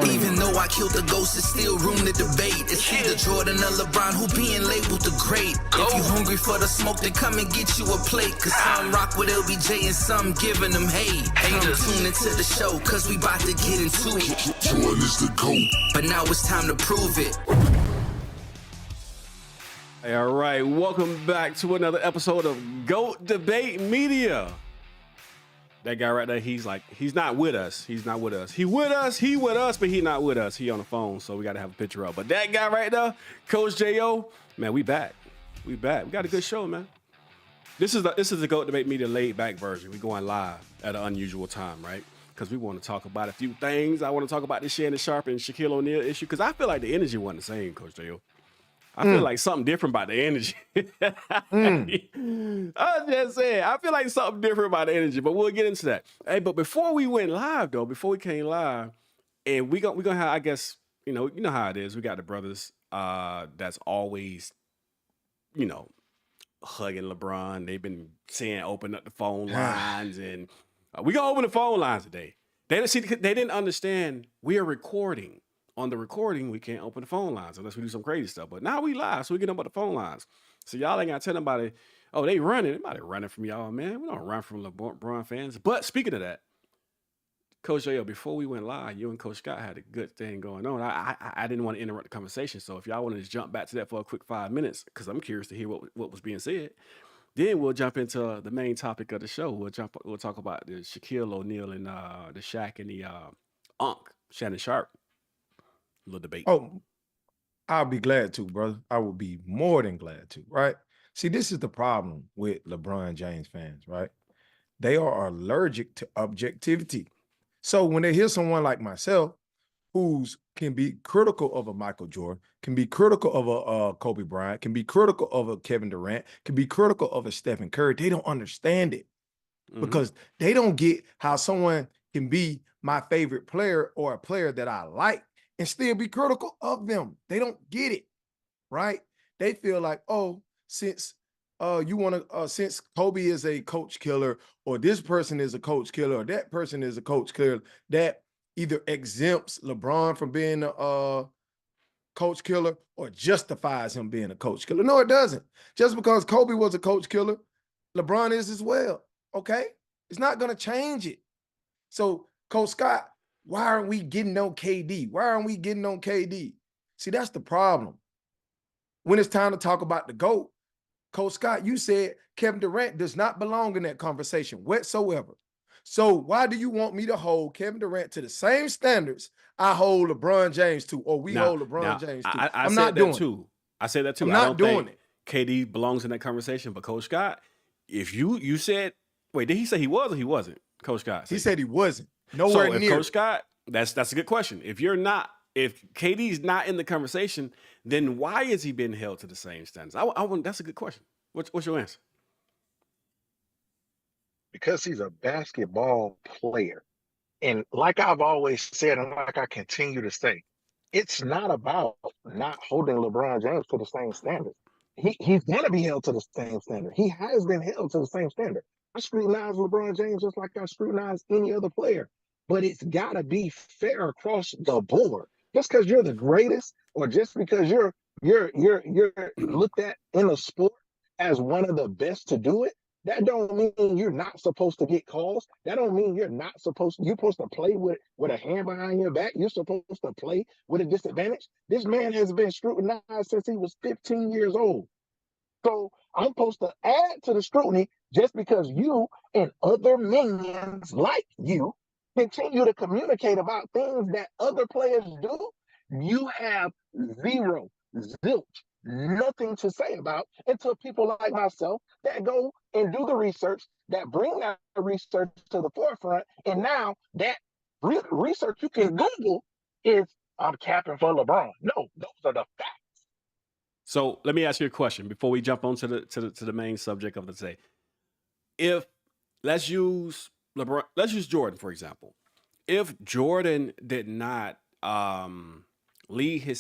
Even though I killed the ghost, it's still room to debate. It's either Jordan or LeBron who being labeled the great. If you hungry for the smoke, then come and get you a plate. Cause some rock with LBJ and some giving them hate. Haters tune into the show, cause we bout to get into it. Jordan is the GOAT. But now it's time to prove it. All right, welcome back to another episode of GOAT Debate Media. That guy right there, he's not with us. He's not with us. He with us, but he not with us. He on the phone, so we got to have a picture up. But that guy right there, Coach J.O., man, we back. We got a good show, man. This is the GOAT Debate Media laid back version. We going live at an unusual time, right? Because we want to talk about a few things. I want to talk about the Shannon Sharpe and Shaquille O'Neal issue because I feel like the energy wasn't the same, Coach J.O. I feel like something different about the energy. I just saying, I feel like something different about the energy, but we'll get into that. Hey, but before we went live, though, before we came live, and we gonna have, I guess, you know how it is. We got the brothers that's always, hugging LeBron. They've been saying open up the phone lines, and we gonna open the phone lines today. They didn't understand we are recording. On the recording, we can't open the phone lines unless we do some crazy stuff. But now we live, so we can open the phone lines. So y'all ain't got to tell nobody, oh, they running. Nobody running from y'all, man. We don't run from LeBron fans. But speaking of that, Coach J.O., before we went live, you and Coach Scott had a good thing going on. I didn't want to interrupt the conversation. So if y'all want to just jump back to that for a quick 5 minutes, because I'm curious to hear what was being said, then we'll jump into the main topic of the show. We'll talk about the Shaquille O'Neal and the Shaq and the Shannon Sharpe. Little debate. Oh, I'll be glad to, brother. I will be more than glad to, right? See, this is the problem with LeBron James fans, right? They are allergic to objectivity. So when they hear someone like myself, who's can be critical of a Michael Jordan, can be critical of a Kobe Bryant, can be critical of a Kevin Durant, can be critical of a Stephen Curry, they don't understand it because they don't get how someone can be my favorite player or a player that I like and still be critical of them. They don't get it, right? They feel like, oh, since since Kobe is a coach killer, or this person is a coach killer, or that person is a coach killer, that either exempts LeBron from being a coach killer or justifies him being a coach killer. No, it doesn't. Just because Kobe was a coach killer, LeBron is as well, okay? It's not going to change it. So, Coach Scott, why aren't we getting on KD? Why aren't we getting on KD? See, that's the problem. When it's time to talk about the GOAT, Coach Scott, you said Kevin Durant does not belong in that conversation whatsoever. So why do you want me to hold Kevin Durant to the same standards I hold LeBron James to, or hold LeBron James to? I'm not doing it. I said that too. I'm not doing it. KD belongs in that conversation, but Coach Scott, if you said, wait, did he say he was or he wasn't? Coach Scott. He said he wasn't. Nowhere near. Coach Scott, that's a good question. If KD's not in the conversation, then why is he being held to the same standards? That's a good question. What's your answer? Because he's a basketball player. And like I've always said, and like I continue to say, it's not about not holding LeBron James to the same standard. He's going to be held to the same standard. He has been held to the same standard. I scrutinize LeBron James just like I scrutinize any other player. But it's got to be fair across the board. Just because you're the greatest, or just because you're looked at in a sport as one of the best to do it, that don't mean you're not supposed to get calls. That don't mean you're supposed to play with a hand behind your back. You're supposed to play with a disadvantage. This man has been scrutinized since he was 15 years old. So I'm supposed to add to the scrutiny just because you and other minions like you continue to communicate about things that other players do. You have zilch, nothing to say about until people like myself that go and do the research, that bring that research to the forefront. And now that research you can Google is, I'm capping for LeBron. No, those are the facts. So let me ask you a question before we jump on to the main subject of the day. If let's use Jordan, for example. If Jordan did not lead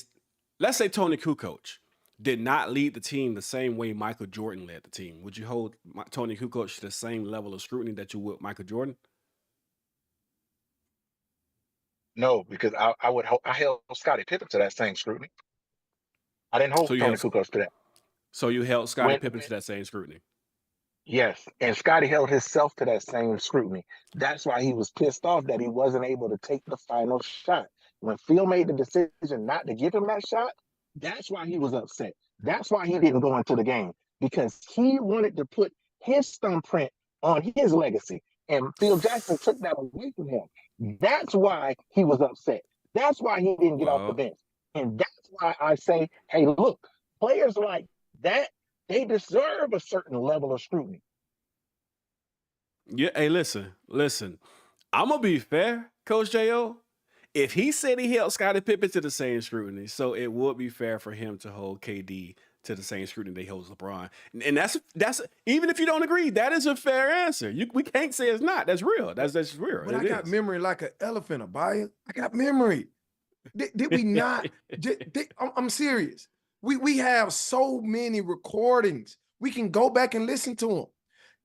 let's say Tony Kukoc did not lead the team the same way Michael Jordan led the team, would you hold Tony Kukoc to the same level of scrutiny that you would Michael Jordan? No, because I held Scottie Pippen to that same scrutiny. I didn't So hold you Tony held Kukoc to that. so you held Scottie When Pippen to that same scrutiny. Yes, and Scotty held himself to that same scrutiny. That's why he was pissed off that he wasn't able to take the final shot. When Phil made the decision not to give him that shot, that's why he was upset. That's why he didn't go into the game because he wanted to put his thumbprint on his legacy. And Phil Jackson took that away from him. That's why he was upset. That's why he didn't get off the Well, bench. And that's why I say, hey, look, players like that, they deserve a certain level of scrutiny. yeah, hey, listen. I'm gonna be fair, Coach Jo. If he said he held Scottie Pippen to the same scrutiny, so it would be fair for him to hold KD to the same scrutiny they hold LeBron. And that's even if you don't agree, that is a fair answer. We can't say it's not. That's real. That's real. But It I got is. memory like an elephant, Abaya. I got memory. Did we not? I'm serious. We have so many recordings. We can go back and listen to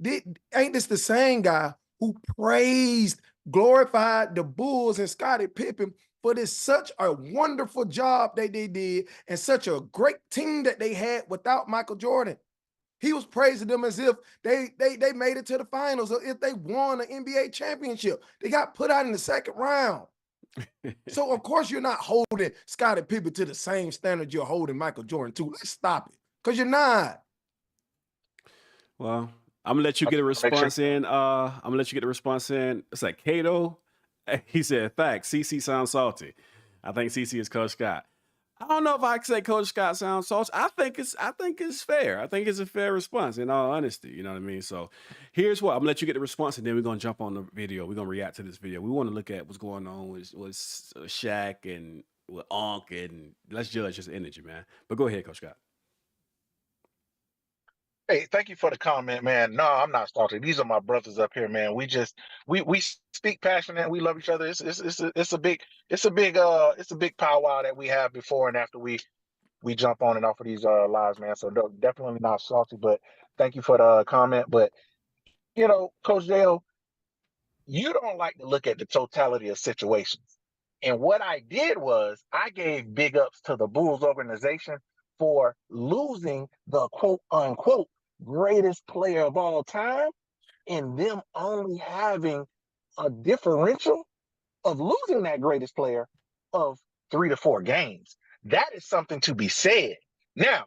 them. Ain't this the same guy who praised, glorified the Bulls and Scottie Pippen for this such a wonderful job that they did and such a great team that they had without Michael Jordan? He was praising them as if they made it to the finals or if they won an NBA championship. They got put out in the second round. So, of course, you're not holding Scottie Pippen to the same standard you're holding Michael Jordan to. Let's stop it, because you're not. Well, I'm gonna let you get a response in. I'm gonna let you get a response in. It's like Cato. He said, "Facts. CC sounds salty." I think CC is Coach Scott. I don't know if I can say Coach Scott sounds salty. I think it's fair. I think it's a fair response. In all honesty, you know what I mean. So, here's what I'm gonna let you get the response, and then we're gonna jump on the video. We're gonna react to this video. We want to look at what's going on with Shaq and with Onk, and let's judge his energy, man. But go ahead, Coach Scott. Hey, thank you for the comment, man. No, I'm not salty. These are my brothers up here, man. We speak passionate. We love each other. It's a big powwow that we have before and after we jump on and off of these lives, man. So definitely not salty, but thank you for the comment. But Coach Dale, you don't like to look at the totality of situations. And what I did was I gave big ups to the Bulls organization for losing the quote unquote greatest player of all time and them only having a differential of losing that greatest player of 3 to 4 games. That is something to be said. Now,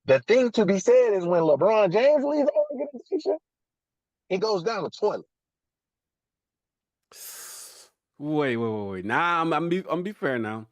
the thing to be said is when LeBron James leaves the organization, it goes down the toilet. Wait. Nah, I'm be fair now.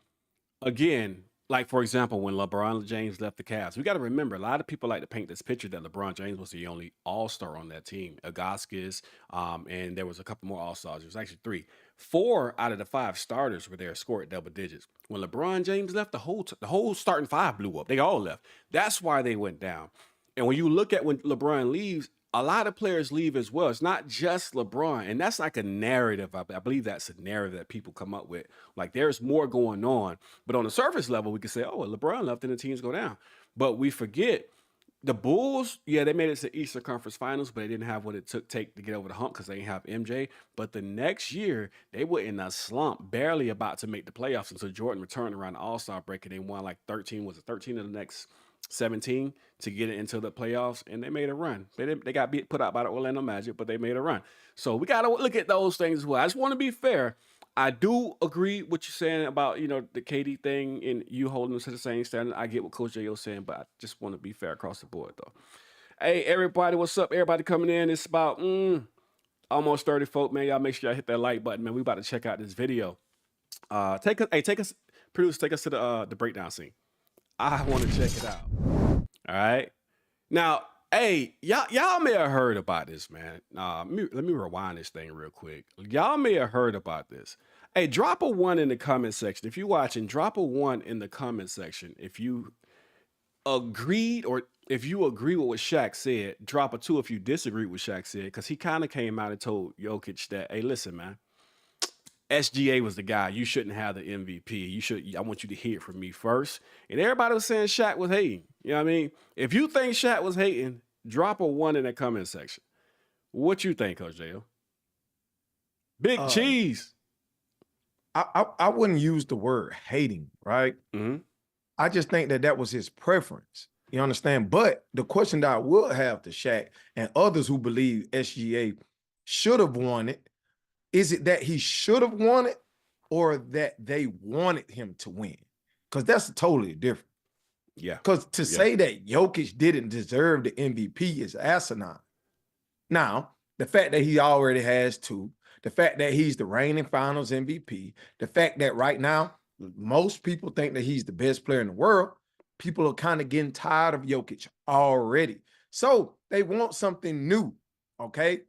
Again, like for example, when LeBron James left the Cavs, we got to remember a lot of people like to paint this picture that LeBron James was the only All-Star on that team. Agaskis, and there was a couple more All-Stars. There was actually 3. 4 out of the 5 starters were there, scored double digits. When LeBron James left, the whole starting 5 blew up. They all left. That's why they went down. And when you look at when LeBron leaves, a lot of players leave as well. It's not just LeBron. And that's like a narrative. I believe that's a narrative that people come up with. Like there's more going on. But on the surface level, we can say, oh, well, LeBron left and the teams go down. But we forget the Bulls, yeah, they made it to the Eastern Conference Finals, but they didn't have what it take to get over the hump because they didn't have MJ. But the next year, they were in a slump, barely about to make the playoffs until Jordan returned around the All-Star break, and they won like 13 of the next 17 to get it into the playoffs, and they made a run. They got put out by the Orlando Magic, but they made a run. So we got to look at those things as well. I just want to be fair. I do agree what you're saying about, the KD thing and you holding them to the same standard. I get what Coach J.O. saying, but I just want to be fair across the board, though. Hey, everybody, what's up? Everybody coming in. It's about almost 30 folk, man. Y'all make sure y'all hit that like button, man. We about to check out this video. Take us, producer, take us to the breakdown scene. I want to check it out. All right. Now, hey, y'all may have heard about this, man. Let me rewind this thing real quick. Y'all may have heard about this. Hey, drop a 1 in the comment section. If you're watching, drop a 1 in the comment section. If you agreed or if you agree with what Shaq said, drop a 2 if you disagree with what Shaq said, because he kind of came out and told Jokic that, hey, listen, man, SGA was the guy. You shouldn't have the MVP. I want you to hear it from me first. And everybody was saying Shaq was hating. You know what I mean? If you think Shaq was hating, drop a 1 in the comment section. What you think, Coach J.O.? Big cheese. I wouldn't use the word hating, right? Mm-hmm. I just think that was his preference. You understand? But the question that I will have to Shaq and others who believe SGA should have won it, is it that he should have won it or that they wanted him to win? Because that's totally different. Yeah. Because to say that Jokic didn't deserve the MVP is asinine. Now, the fact that he already has 2, the fact that he's the reigning finals MVP, the fact that right now, most people think that he's the best player in the world, people are kind of getting tired of Jokic already. So they want something new, okay?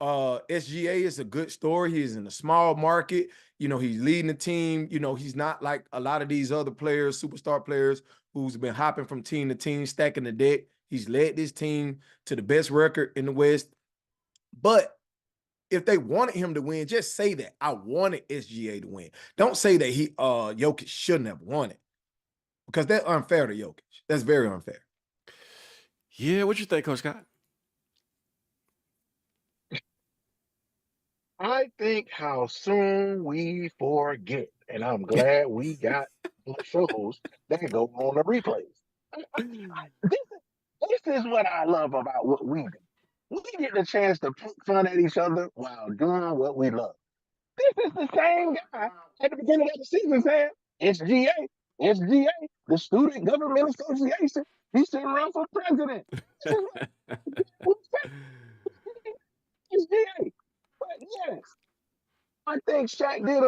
SGA is a good story. He's in a small market. You know, he's leading the team. You know, he's not like a lot of these other players, superstar players, who's been hopping from team to team, stacking the deck. He's led this team to the best record in the West. But if they wanted him to win, just say that. I wanted SGA to win. Don't say that Jokic shouldn't have won it. Because that's unfair to Jokic. That's very unfair. Yeah, what you think, Coach Scott? I think how soon we forget, and I'm glad we got shows that go on the replays. This is what I love about what we do. We get the chance to poke fun at each other while doing what we love. This is the same guy at the beginning of the season saying, SGA, the Student Government Association, he should run for president. SGA. But yes, I think Shaq did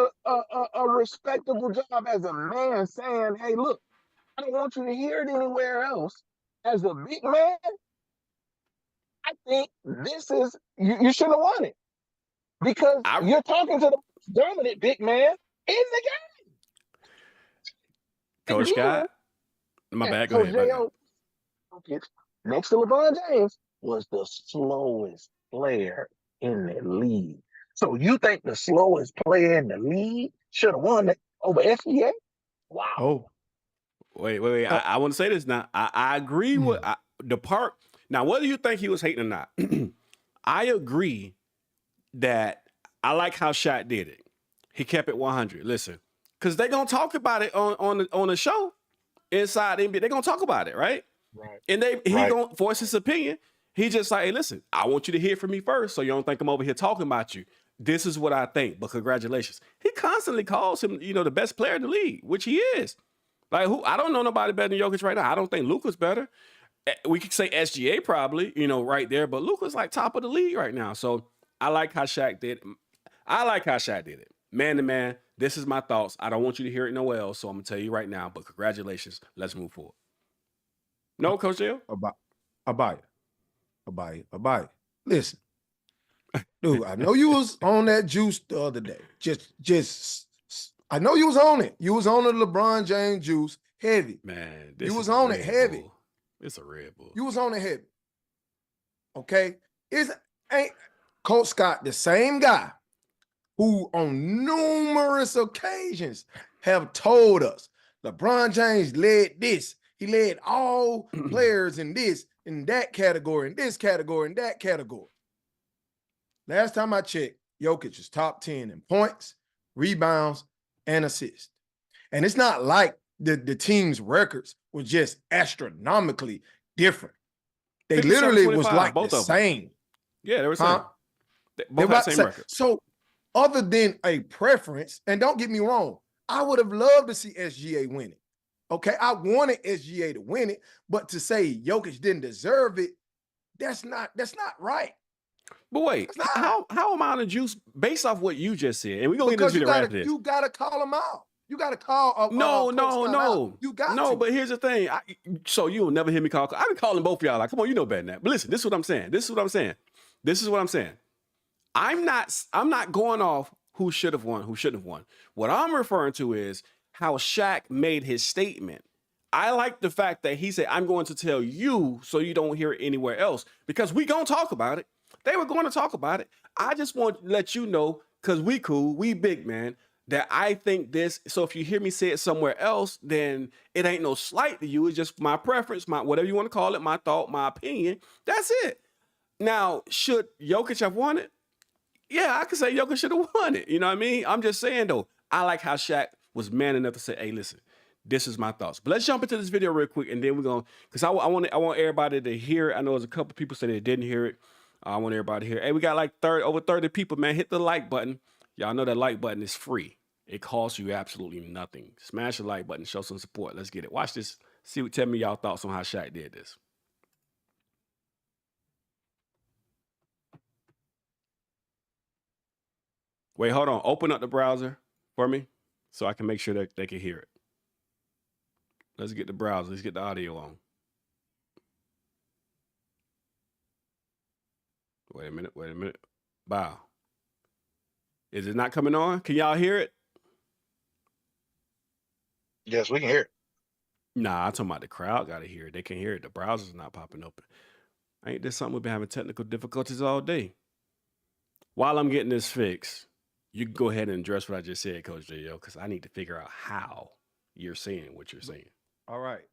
a respectable job as a man saying, hey, look, I don't want you to hear it anywhere else. As a big man, I think this is, you should have won it. Because you're talking to the dominant big man in the game. Coach Scott, my bad, go ahead. Next to LeBron James was the slowest player in the league. So you think the slowest player in the league should have won it over SGA? Wow. Oh. Wait. I want to say this now. I agree with the part. Now, whether you think he was hating or not, I agree that I like how Shaq did it. He kept it 100. Listen, because they're going to talk about it on the show inside the NBA. They're going to talk about it, right? Right. And he going to voice his opinion. He just like, hey, listen, I want you to hear from me first so you don't think I'm over here talking about you. This is what I think, but congratulations. He constantly calls him, the best player in the league, which he is. Like, I don't know nobody better than Jokic right now. I don't think Luka's better. We could say SGA probably, right there, but Luka's like top of the league right now. So I like how Shaq did it. I like how Shaq did it. Man to man, this is my thoughts. I don't want you to hear it nowhere else, so I'm going to tell you right now, but congratulations. Let's move forward. No, Coach Jill? Abaya. Listen, dude, I know you was on that juice the other day. Just, I know you was on it. You was on the LeBron James juice heavy. Man, you was on it heavy. Bull. It's a Red Bull. You was on it heavy. Okay? Ain't Coach Scott the same guy who on numerous occasions have told us LeBron James led this. He led all players in this, in that category, in this category, in that category. Last time I checked, Jokic is top 10 in points, rebounds, and assists. And it's not like the team's records were just astronomically different. They literally was like the same. Yeah, they were same. They both had the same record. So other than a preference, and don't get me wrong, I would have loved to see SGA win it. Okay, I wanted SGA to win it, but to say Jokic didn't deserve it, that's not right. But wait, how am I on the juice based off what you just said? And we're going to get into the rest of this. You got to call him out. You got to call No. You got to. No, but here's the thing. So you'll never hear me call. I've been calling both of y'all. Like, come on, you know better than that. But listen, this is what I'm saying. I'm not going off who should have won, who shouldn't have won. What I'm referring to is how Shaq made his statement. I like the fact that he said, I'm going to tell you so you don't hear it anywhere else, because we going to talk about it. They were going to talk about it. I just want to let you know, because we cool, we big, man, that I think this. So if you hear me say it somewhere else, then it ain't no slight to you. It's just my preference, my whatever you want to call it, my thought, my opinion. That's it. Now, should Jokic have won it? Yeah, I could say Jokic should have won it. You know what I mean? I'm just saying, though, I like how Shaq was man enough to say, hey, listen, this is my thoughts. But let's jump into this video real quick, and then we're going to, because I want everybody to hear it. I know there's a couple people say they didn't hear it. I want everybody to hear it. Hey, we got like over 30 people, man. Hit the like button. Y'all know that like button is free. It costs you absolutely nothing. Smash the like button. Show some support. Let's get it. Watch this. Tell me y'all thoughts on how Shaq did this. Wait, hold on. Open up the browser for me so I can make sure that they can hear it. Let's get the browser. Let's get the audio on. Wait a minute. Wow. Is it not coming on? Can y'all hear it? Yes, we can hear it. Nah, I'm talking about the crowd got to hear it. They can hear it. The browser's not popping open. Ain't this something we've been having technical difficulties all day? While I'm getting this fixed, you can go ahead and address what I just said, Coach J.O., because I need to figure out how you're saying what you're saying. All right.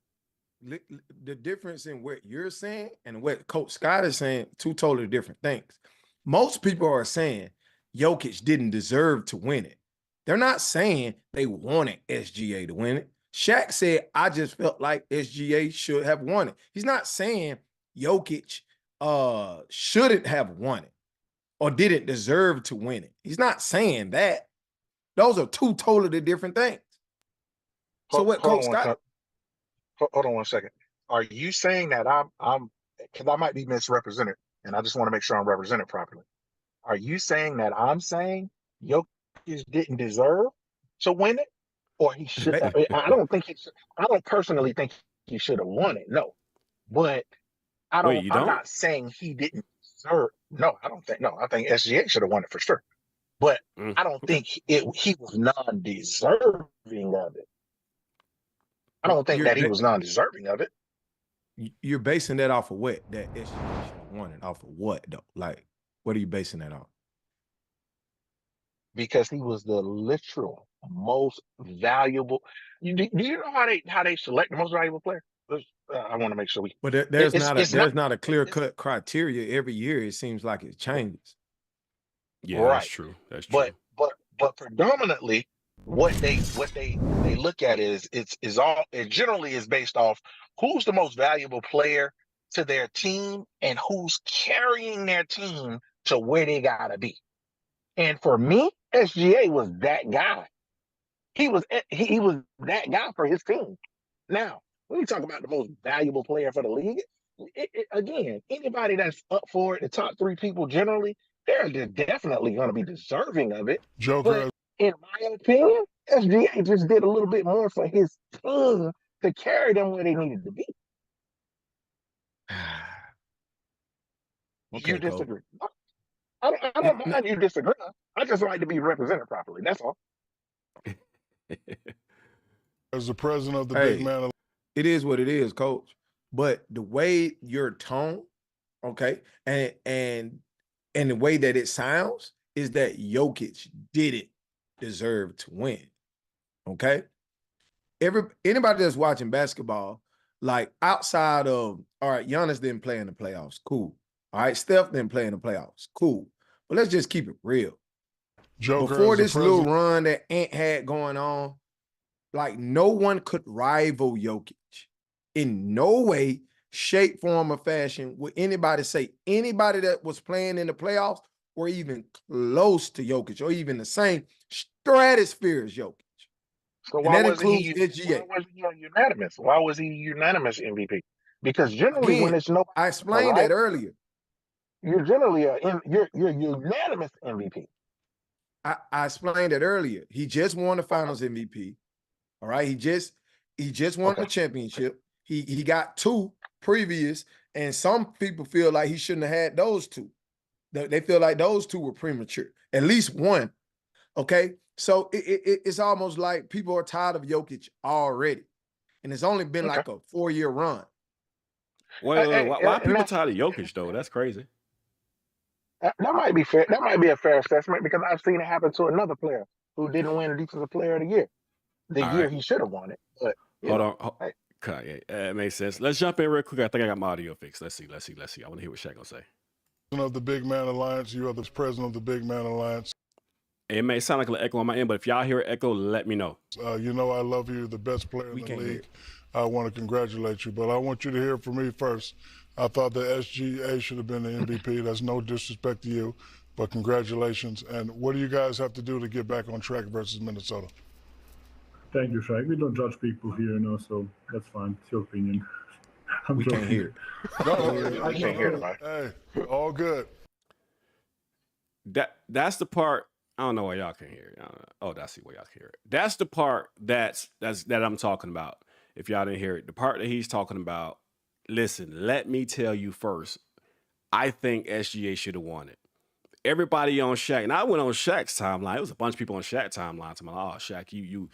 The difference in what you're saying and what Coach Scott is saying, two totally different things. Most people are saying Jokic didn't deserve to win it. They're not saying they wanted SGA to win it. Shaq said, I just felt like SGA should have won it. He's not saying Jokic shouldn't have won it or didn't deserve to win it. He's not saying that. Those are two totally different things. So what Coach Scott... Hold on one second. Are you saying that I'm because I might be misrepresented, and I just want to make sure I'm represented properly. Are you saying that I'm saying Jokic didn't deserve to win it, or he should? I don't think he should. I don't personally think he should have won it. No, but I don't. Wait, I'm not saying he didn't deserve. No, I don't think. No, I think SGA should have won it for sure. But I don't think he was non-deserving of it. I don't think that he was non-deserving of it. You're basing that off of what? That SGA should have won it off of what, though? Like, what are you basing that on? Because he was the literal most valuable. Do you know how they select the most valuable player? I want to make sure we. But there's not a clear-cut criteria every year. It seems like it changes. Yeah, right. That's true. That's true. But predominantly, what they look at is it generally is based off who's the most valuable player to their team and who's carrying their team to where they gotta be. And for me, SGA was that guy. He was that guy for his team. Now, when we talk about the most valuable player for the league, again, anybody that's up for it, the top three people generally, they're definitely going to be deserving of it. Joker. But in my opinion, SGA just did a little bit more for his team to carry them where they needed to be. Okay, you disagree? I don't mind you disagree. I just like to be represented properly. That's all. As the president of the big man, it is what it is, Coach. But the way your tone, okay, and the way that it sounds is that Jokic didn't deserve to win. Okay. Anybody that's watching basketball, like outside of, all right, Giannis didn't play in the playoffs. Cool. All right, Steph didn't play in the playoffs. Cool. But let's just keep it real. Joker, before this little run that Ant had going on, like no one could rival Jokic. In no way, shape, form, or fashion would anybody say anybody that was playing in the playoffs or even close to Jokic or even the same stratosphere as Jokic. So why wasn't he unanimous? Why was he unanimous MVP? Because generally when it's nobody, I explained that earlier. You're generally you're unanimous MVP. I explained that earlier. He just won the Finals MVP. All right, he just won the championship. He got two previous, and some people feel like he shouldn't have had those two. They feel like those two were premature. At least one. Okay, so it's almost like people are tired of Jokic already, and it's only been like a 4-year run. Why are people tired of Jokic though? That's crazy. That might be fair. That might be a fair assessment because I've seen it happen to another player who didn't win the Defensive Player of the Year. He should have won it. But hold on. Okay, it makes sense. Let's jump in real quick. I think I got my audio fixed. Let's see. I want to hear what Shaq gonna say. Of the Big Man Alliance, you are the president of the Big Man Alliance. It may sound like an echo on my end, but if y'all hear an echo, let me know. You know I love you, the best player in the league. I want to congratulate you, but I want you to hear from me first. I thought the SGA should have been the MVP. That's no disrespect to you, but congratulations. And what do you guys have to do to get back on track versus Minnesota? Thank you, Shaq. We don't judge people here, so that's fine. It's your opinion. We can't hear it. No, I can't hear it. Hey, all good. That's the part. I don't know why y'all can't hear it. Oh, I see why y'all can hear it. That's the part that I'm talking about. If y'all didn't hear it, the part that he's talking about. Listen, let me tell you first. I think SGA should have won it. Everybody on Shaq, and I went on Shaq's timeline. It was a bunch of people on Shaq's timeline. I'm like, oh, Shaq, you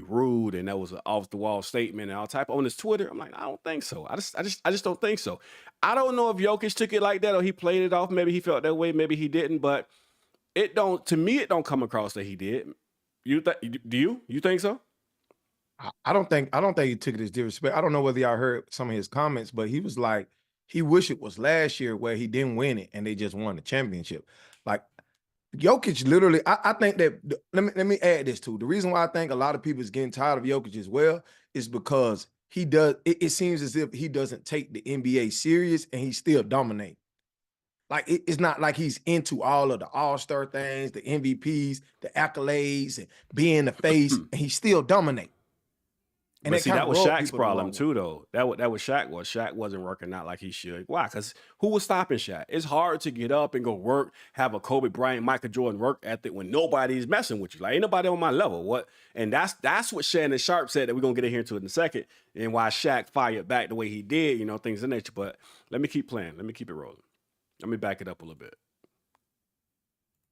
rude, and that was an off the wall statement and all type on his Twitter. I'm like, I don't think so. I just don't think so. I don't know if Jokic took it like that or he played it off. Maybe he felt that way. Maybe he didn't. But to me, it don't come across that he did. Do you think so? I don't think he took it as disrespect. I don't know whether y'all heard some of his comments, but he was like, he wished it was last year where he didn't win it and they just won the championship. Like Jokic literally, I think that, let me add this too. The reason why I think a lot of people is getting tired of Jokic as well is because it seems as if he doesn't take the NBA serious and he still dominate. Like it's not like he's into all of the all-star things, the MVPs, the accolades, and being the face, and he still dominate. And but see, that was Shaq's problem too, though. That was Shaq was. Shaq wasn't working out like he should. Why? Because who was stopping Shaq? It's hard to get up and go work, have a Kobe Bryant, Michael Jordan work ethic when nobody's messing with you. Like, ain't nobody on my level. What? And that's what Shannon Sharpe said that we're going to get in here into it in a second, and why Shaq fired back the way he did, things of nature. But let me keep playing. Let me keep it rolling. Let me back it up a little bit.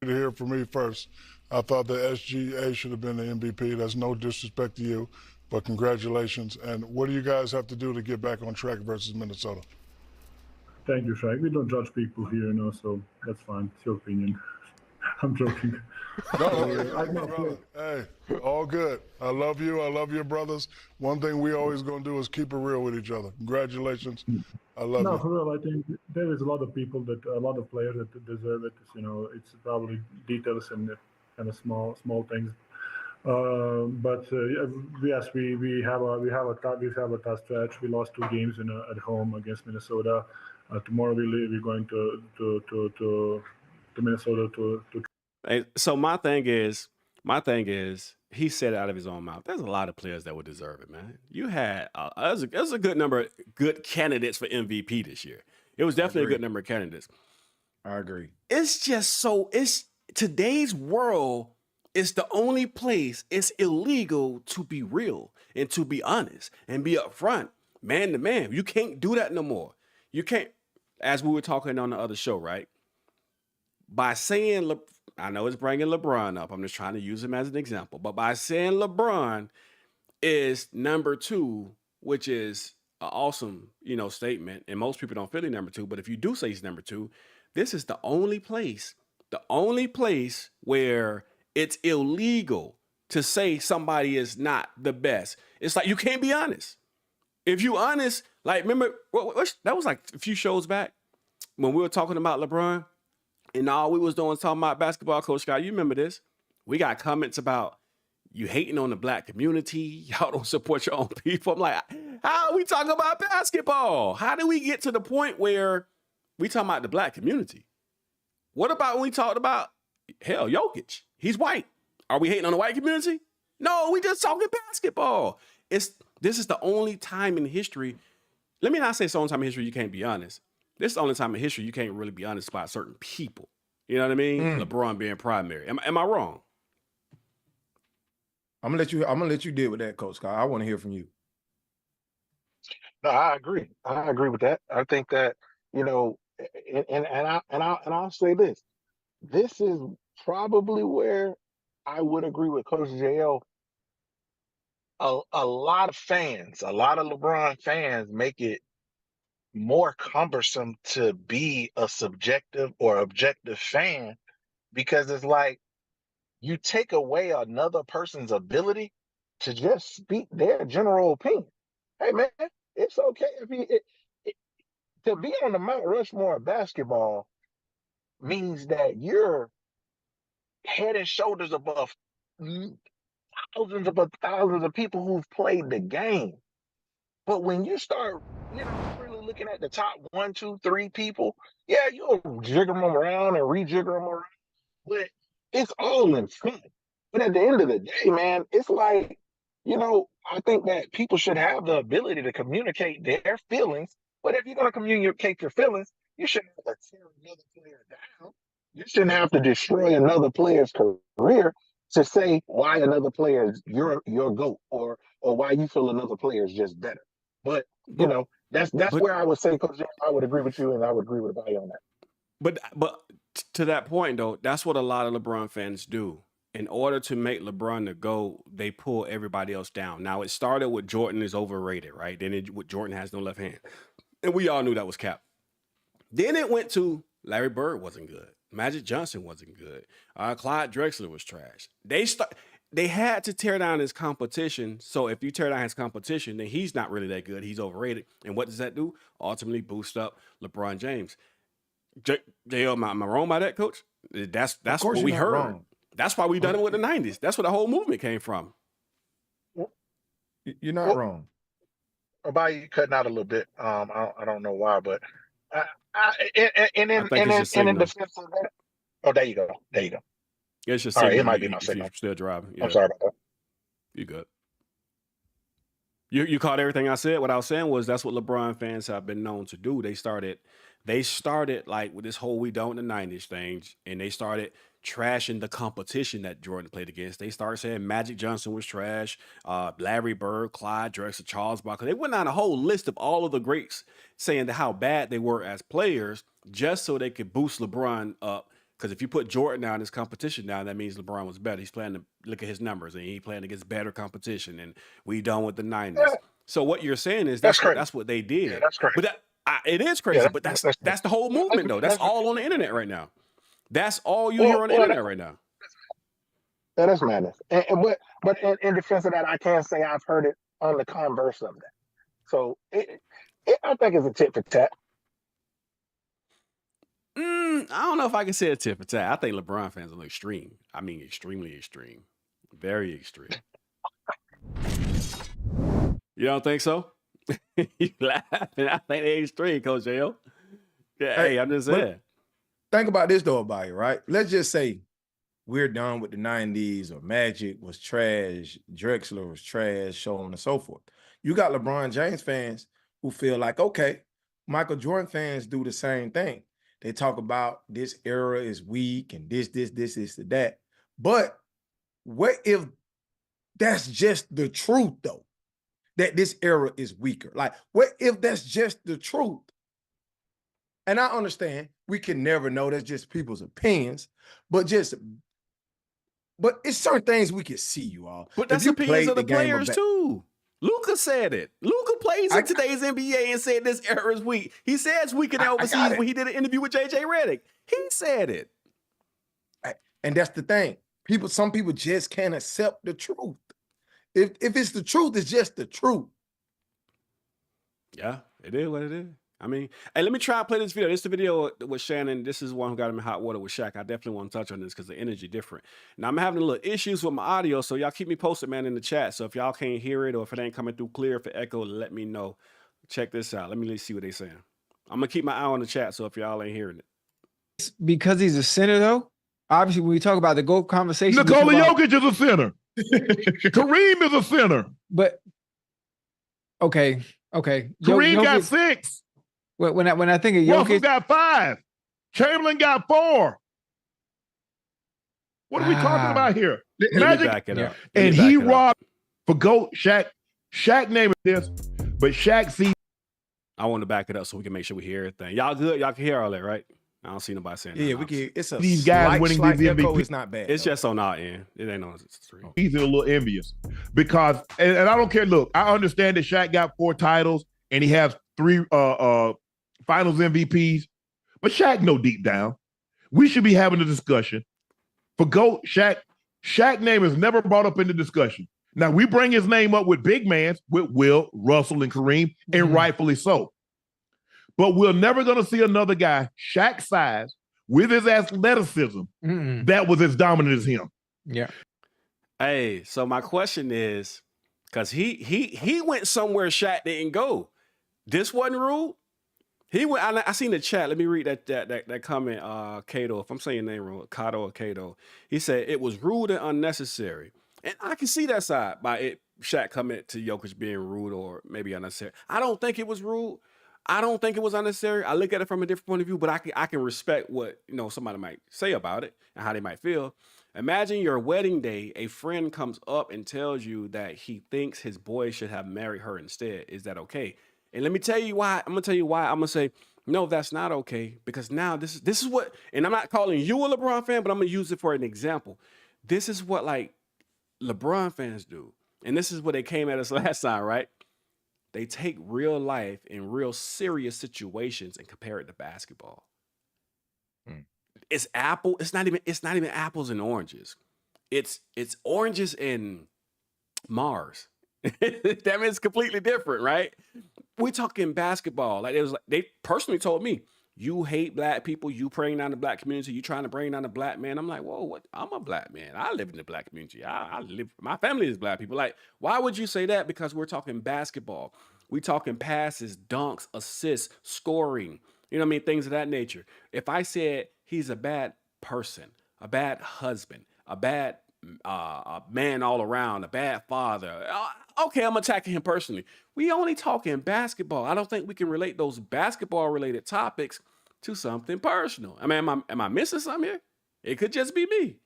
To hear from me first. I thought the SGA should have been the MVP. That's no disrespect to you, but congratulations. And what do you guys have to do to get back on track versus Minnesota? Thank you, Shaq. We don't judge people here, so that's fine. It's your opinion. I'm joking. No, hey, all good. I love you. I love your brothers. One thing we always going to do is keep it real with each other. Congratulations. I love you. No, for real. I think there is a lot of players that deserve it. It's probably details and kind of small things. But yes, we have a tough stretch. We lost 2 games at home against Minnesota. Tomorrow we're going to Minnesota to. Hey, so my thing is, he said it out of his own mouth. There's a lot of players that would deserve it, man. You had there's a good number of good candidates for MVP this year. It was definitely a good number of candidates. I agree. It's just it's today's world. It's the only place it's illegal to be real and to be honest and be upfront, man to man. You can't do that no more. You can't, as we were talking on the other show, right? By saying, I know it's bringing LeBron up. I'm just trying to use him as an example. But by saying LeBron is number 2, which is an awesome, statement, and most people don't feel he's number 2. But if you do say he's number 2, this is the only place where it's illegal to say somebody is not the best. It's like you can't be honest. If you honest, like remember that was like a few shows back when we were talking about LeBron, and all we was doing was talking about basketball. Coach Scott, you remember this? We got comments about you hating on the black community. Y'all don't support your own people. I'm like, how are we talking about basketball? How do we get to the point where we talking about the black community? What about when we talked about Jokic? He's white. Are we hating on the white community? No, we just talking basketball. This is the only time in history. Let me not say it's the only time in history you can't be honest. This is the only time in history you can't really be honest about certain people. You know what I mean? LeBron being primary. Am I wrong? I'm gonna let you deal with that, Coach Scott. I want to hear from you. No, I agree. I agree with that. I think that, and I'll say this. This is probably where I would agree with Coach JL. A lot of LeBron fans make it more cumbersome to be a subjective or objective fan, because it's like you take away another person's ability to just speak their general opinion. Hey man, it's okay to be on the Mount Rushmore of basketball means that you're head and shoulders above thousands of people who've played the game. But when you start, really looking at the top 1, 2, 3 people, yeah, you'll jigger them around and rejigger them around, but it's all in fun. But at the end of the day, man, it's like, I think that people should have the ability to communicate their feelings. But if you're going to communicate your feelings, you shouldn't have to tear another player down. You shouldn't have to destroy another player's career to say why another player is your GOAT or why you feel another player is just better. But that's where I would say, Coach, I would agree with you, and I would agree with Abayi on that. But to that point though, that's what a lot of LeBron fans do. In order to make LeBron the GOAT, they pull everybody else down. Now it started with Jordan is overrated, right? Then with Jordan has no left hand, and we all knew that was cap. Then it went to Larry Bird wasn't good. Magic Johnson wasn't good. Clyde Drexler was trash. They had to tear down his competition. So if you tear down his competition, then he's not really that good. He's overrated. And what does that do? Ultimately boost up LeBron James. JL, am I wrong by that, Coach? That's what we heard. Wrong. That's why we done it with the 90s. That's where the whole movement came from. You're not wrong. Abayi cutting out a little bit. I don't know why, but in defense of that. Oh, there you go. It's just all right. It might be my signal. Still driving. Yeah. I'm sorry about that. You good? You caught everything I said. What I was saying was that's what LeBron fans have been known to do. They started like with this whole "we don't" in the 90s thing, and they started trashing the competition that Jordan played against. They started saying Magic Johnson was trash, Larry Bird, Clyde Drexler, Charles Barkley. They went down a whole list of all of the greats saying how bad they were as players just so they could boost LeBron up. Because if you put Jordan down, his competition down, that means LeBron was better. He's playing to look at his numbers, and he's playing against better competition. And we done with the 90s. Yeah. So what you're saying is that's what they did. Yeah, that's crazy. But it is crazy. But that's the whole movement, though. That's all on the internet right now. That's all you hear on the internet right now. That is madness. But in defense of that, I can say I've heard it on the converse of that. So I think it's a tit for tat. I don't know if I can say a tit for tat. I think LeBron fans are extreme. I mean, extremely extreme. Very extreme. You don't think so? You laughing? I think they extreme, Coach J.O. Yeah, hey, I'm just saying. Think about this though, Abayi, right? Let's just say we're done with the 90s or Magic was trash, Drexler was trash, so on and so forth. You got LeBron James fans who feel like, okay, Michael Jordan fans do the same thing. They talk about this era is weak and this, that. But what if that's just the truth, though, that this era is weaker? Like, what if that's just the truth? And I understand we can never know. That's just people's opinions. But it's certain things we can see, you all. But that's opinions of the players, too. Luka said it. Luka plays in today's NBA and said this era is weak. He said it's weaker than overseas when he did an interview with JJ Redick. He said it. And that's the thing. Some people just can't accept the truth. If it's the truth, it's just the truth. Yeah, it is what it is. I mean, hey, let me try and play this video. This is the video with Shannon. This is one who got him in hot water with Shaq. I definitely want to touch on this because the energy different. Now, I'm having a little issues with my audio, so y'all keep me posted, man, in the chat. So if y'all can't hear it or if it ain't coming through clear, if it echo, let me know. Check this out. Let me see what they saying. I'm going to keep my eye on the chat, so if y'all ain't hearing it. Because he's a center, though, obviously, when we talk about the GOAT conversation. Nikola Jokic is a center. Kareem is a center. But, okay. Kareem got 6. When I think of Jokic, Russell got 5. Chamberlain got 4. What are we talking about here? Magic, back it up. And he robbed for GOAT. Shaq name this, but Shaq see. I want to back it up so we can make sure we hear everything. Y'all good? Y'all can hear all that, right? I don't see nobody saying that. Yeah, we can. It's these guys winning these MVP. It's not bad. It's just on our end. It ain't on the stream. He's a little envious because, and I don't care. Look, I understand that Shaq got 4 titles and he has 3 Finals MVPs, but Shaq know deep down we should be having a discussion for GOAT. Shaq name is never brought up in the discussion. Now we bring his name up with big mans, with Will, Russell, and Kareem, and rightfully so. But we're never going to see another guy Shaq's size with his athleticism, that was as dominant as him. Yeah. Hey, so my question is, because he went somewhere Shaq didn't go. This wasn't ruled. He went. I seen the chat. Let me read that comment. Cato, if I'm saying your name wrong, Cato or Cato. He said it was rude and unnecessary, and I can see that side by it. Shaq comment to Jokic being rude or maybe unnecessary. I don't think it was rude. I don't think it was unnecessary. I look at it from a different point of view, but I can respect what somebody might say about it and how they might feel. Imagine your wedding day, a friend comes up and tells you that he thinks his boy should have married her instead. Is that okay? And let me tell you why. I'm gonna tell you why. I'm gonna say no, that's not okay, because now this is what, and I'm not calling you a LeBron fan, but I'm gonna use it for an example. This is what like LeBron fans do, and this is what they came at us last time, right? They take real life and real serious situations and compare it to basketball. It's not even apples and oranges. It's oranges and Mars. That means it's completely different, right? We talking basketball. Like they personally told me, you hate black people, you praying down the black community, you trying to bring down the black man. I'm like, whoa, what? I'm a black man. I live in the black community. I live, my family is black people. Like, why would you say that? Because we're talking basketball. We talking passes, dunks, assists, scoring, things of that nature. If I said he's a bad person, a bad husband, a bad man all around, a bad father, okay, I'm attacking him personally. We only talking basketball. I don't think we can relate those basketball related topics to something personal. I mean, am I missing something here? It could just be me.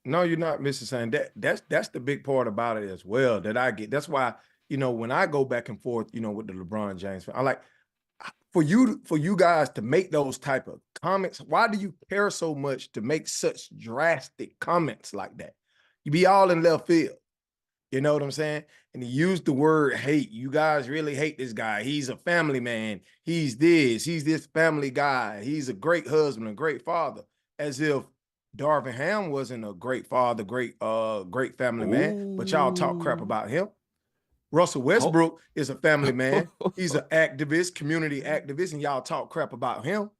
No, you're not missing something. That's the big part about it as well that I get. That's why, when I go back and forth, with the LeBron James, I like for you guys to make those type of comments. Why do you care so much to make such drastic comments like that? You be all in left field. You know what I'm saying? And he used the word hate. You guys really hate this guy. He's a family man. He's this family guy. He's a great husband, a great father. As if Darvin Ham wasn't a great father, great family man, but y'all talk crap about him. Russell Westbrook is a family man. He's an activist, community activist, and y'all talk crap about him.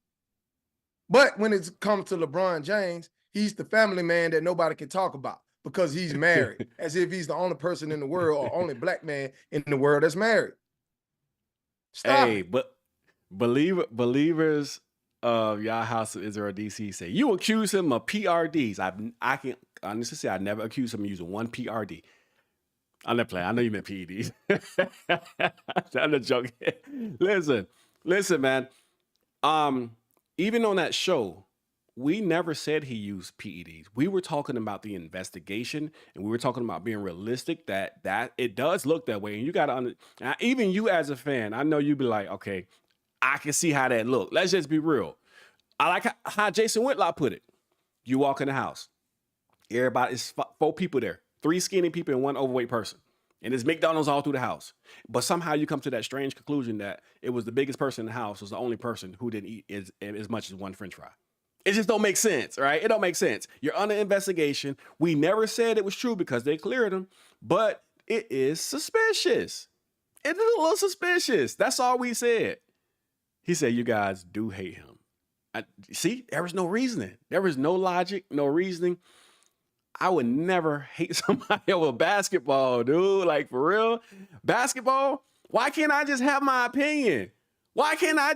But when it comes to LeBron James, he's the family man that nobody can talk about because he's married, as if he's the only person in the world or only black man in the world that's married. Stop. Hey, but believers of Y'all House of Israel DC say you accuse him of PRDs. I can honestly say I never accused him of using one PRD. I'm not playing. I know you meant PEDs. I'm not joking. Listen, man. Even on that show, we never said he used PEDs. We were talking about the investigation, and we were talking about being realistic. That it does look that way, and you got to even you as a fan, I know you'd be like, okay, I can see how that look. Let's just be real. I like how Jason Whitlock put it. You walk in the house, everybody is 4 people there. 3 skinny people and 1 overweight person. And it's McDonald's all through the house. But somehow you come to that strange conclusion that it was the biggest person in the house was the only person who didn't eat as much as 1 French fry. It just don't make sense, right? It don't make sense. You're under investigation. We never said it was true because they cleared him, but it is suspicious. It is a little suspicious. That's all we said. He said, you guys do hate him. See, there was no reasoning. There was no logic, no reasoning. I would never hate somebody over basketball, dude. Like, for real. Basketball, why can't I just have my opinion? Why can't I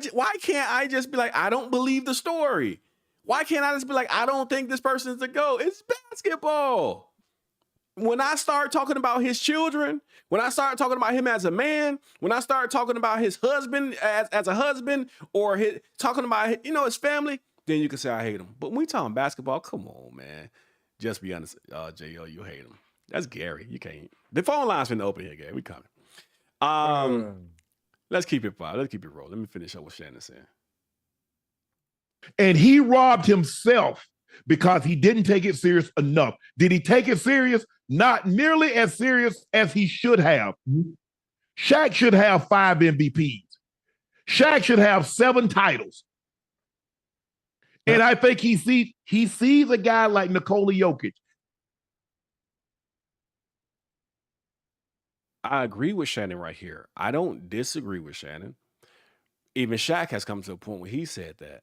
just be like, I don't believe the story? Why can't I just be like, I don't think this person's the GOAT? It's basketball. When I start talking about his children, when I start talking about him as a man, when I start talking about his husband as a husband, or talking about his family, then you can say I hate him. But when we talking basketball, come on, man. Just be honest, J.O., you hate him. That's Gary. You can't. The phone line's been open here, Gary. We coming. Let's keep it fine. Let's keep it rolling. Let me finish up what Shannon said. And he robbed himself because he didn't take it serious enough. Did he take it serious? Not nearly as serious as he should have. Shaq should have 5 MVPs. Shaq should have 7 titles. And I think he sees a guy like Nikola Jokic. I agree with Shannon right here. I don't disagree with Shannon. Even Shaq has come to a point where he said that.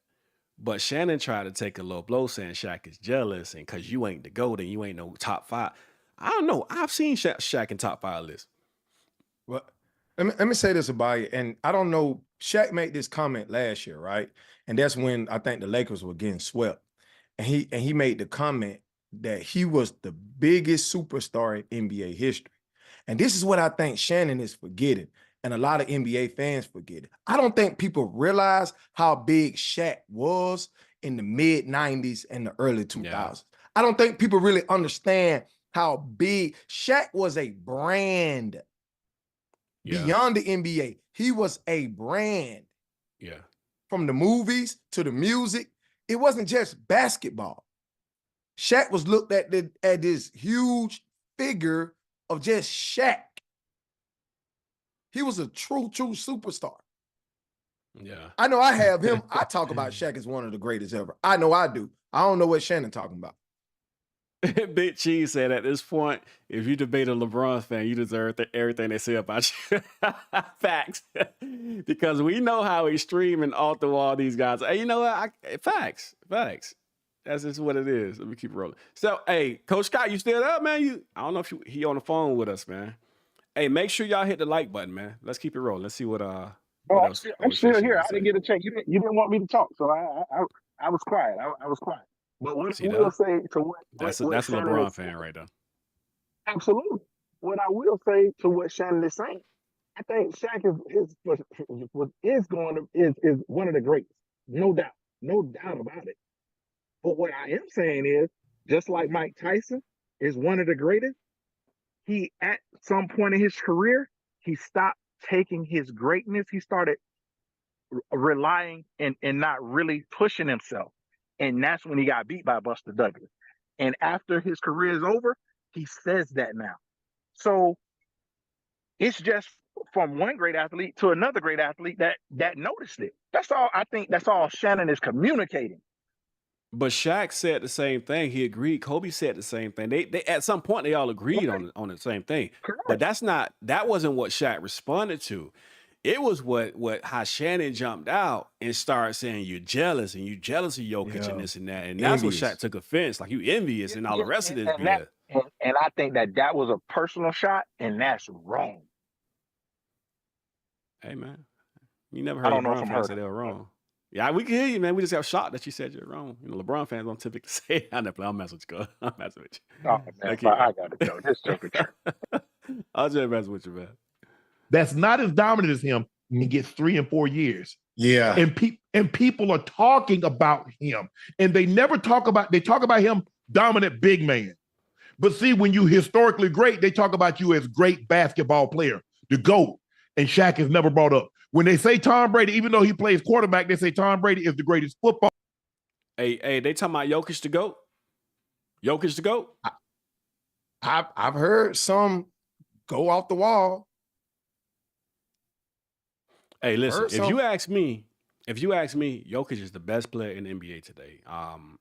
But Shannon tried to take a little blow saying Shaq is jealous and because you ain't the GOAT and you ain't no top 5. I don't know. I've seen Shaq in top 5 lists. Well, let me say this about it. And I don't know, Shaq made this comment last year, right? And that's when I think the Lakers were getting swept. And he made the comment that he was the biggest superstar in NBA history. And this is what I think Shannon is forgetting, and a lot of NBA fans forget it. I don't think people realize how big Shaq was in the mid-90s and the early 2000s. Yeah. I don't think people really understand how big Shaq was a brand beyond the NBA. He was a brand. Yeah. From the movies to the music, it wasn't just basketball. Shaq was looked at this huge figure of just Shaq. He was a true superstar. Yeah. I know I have him. I talk about Shaq as one of the greatest ever. I know I do. I don't know what Shannon talking about. Big Cheese said at this point, if you debate a LeBron fan, you deserve everything they say about you. Facts. Because we know how extreme and off the wall these guys are. Hey, you know what? Facts. That's just what it is. Let me keep rolling. So, hey, Coach Scott, you still up, man? I don't know if he on the phone with us, man. Hey, make sure y'all hit the like button, man. Let's keep it rolling. Let's see what I'm still here. I didn't get a check. You didn't want me to talk, so I was quiet. I was quiet. But what I will say to what that's a LeBron fan right there. Absolutely. What I will say to what Shannon is saying, I think Shaq is one of the greats, no doubt about it. But what I am saying is, just like Mike Tyson is one of the greatest, he at some point in his career, he stopped taking his greatness. He started relying and not really pushing himself. And that's when he got beat by Buster Douglas. And after his career is over, he says that now. So it's just from one great athlete to another great athlete that noticed it. That's all. I think that's all Shannon is communicating. But Shaq said the same thing. He agreed. Kobe said the same thing. They at some point they all agreed on the same thing. Correct. But that wasn't what Shaq responded to. It was how Shannon jumped out and started saying you're jealous and you jealous of Jokic and this and that. And that's envious. what Shaq took offense. Like you envious and all the rest of this BS. And I think that was a personal shot, and that's wrong. Hey man, you never heard LeBron fans say they were wrong. Yeah, we can hear you, man. We just got shocked that you said you're wrong. You know, LeBron fans don't typically say I'm messing with you. I'm messing with you. Oh, man, I got to go. This joke is I'll just mess with you, man. That's not as dominant as him and gets 3 and 4 years. Yeah. And people are talking about him. And they talk about him dominant big man. But see, when you historically great, they talk about you as great basketball player, the GOAT. And Shaq is never brought up. When they say Tom Brady, even though he plays quarterback, they say Tom Brady is the greatest football. Hey, they talking about Jokic the GOAT? Jokic the GOAT? I've heard some go off the wall. Hey, listen, if you ask me, Jokic is the best player in the NBA today.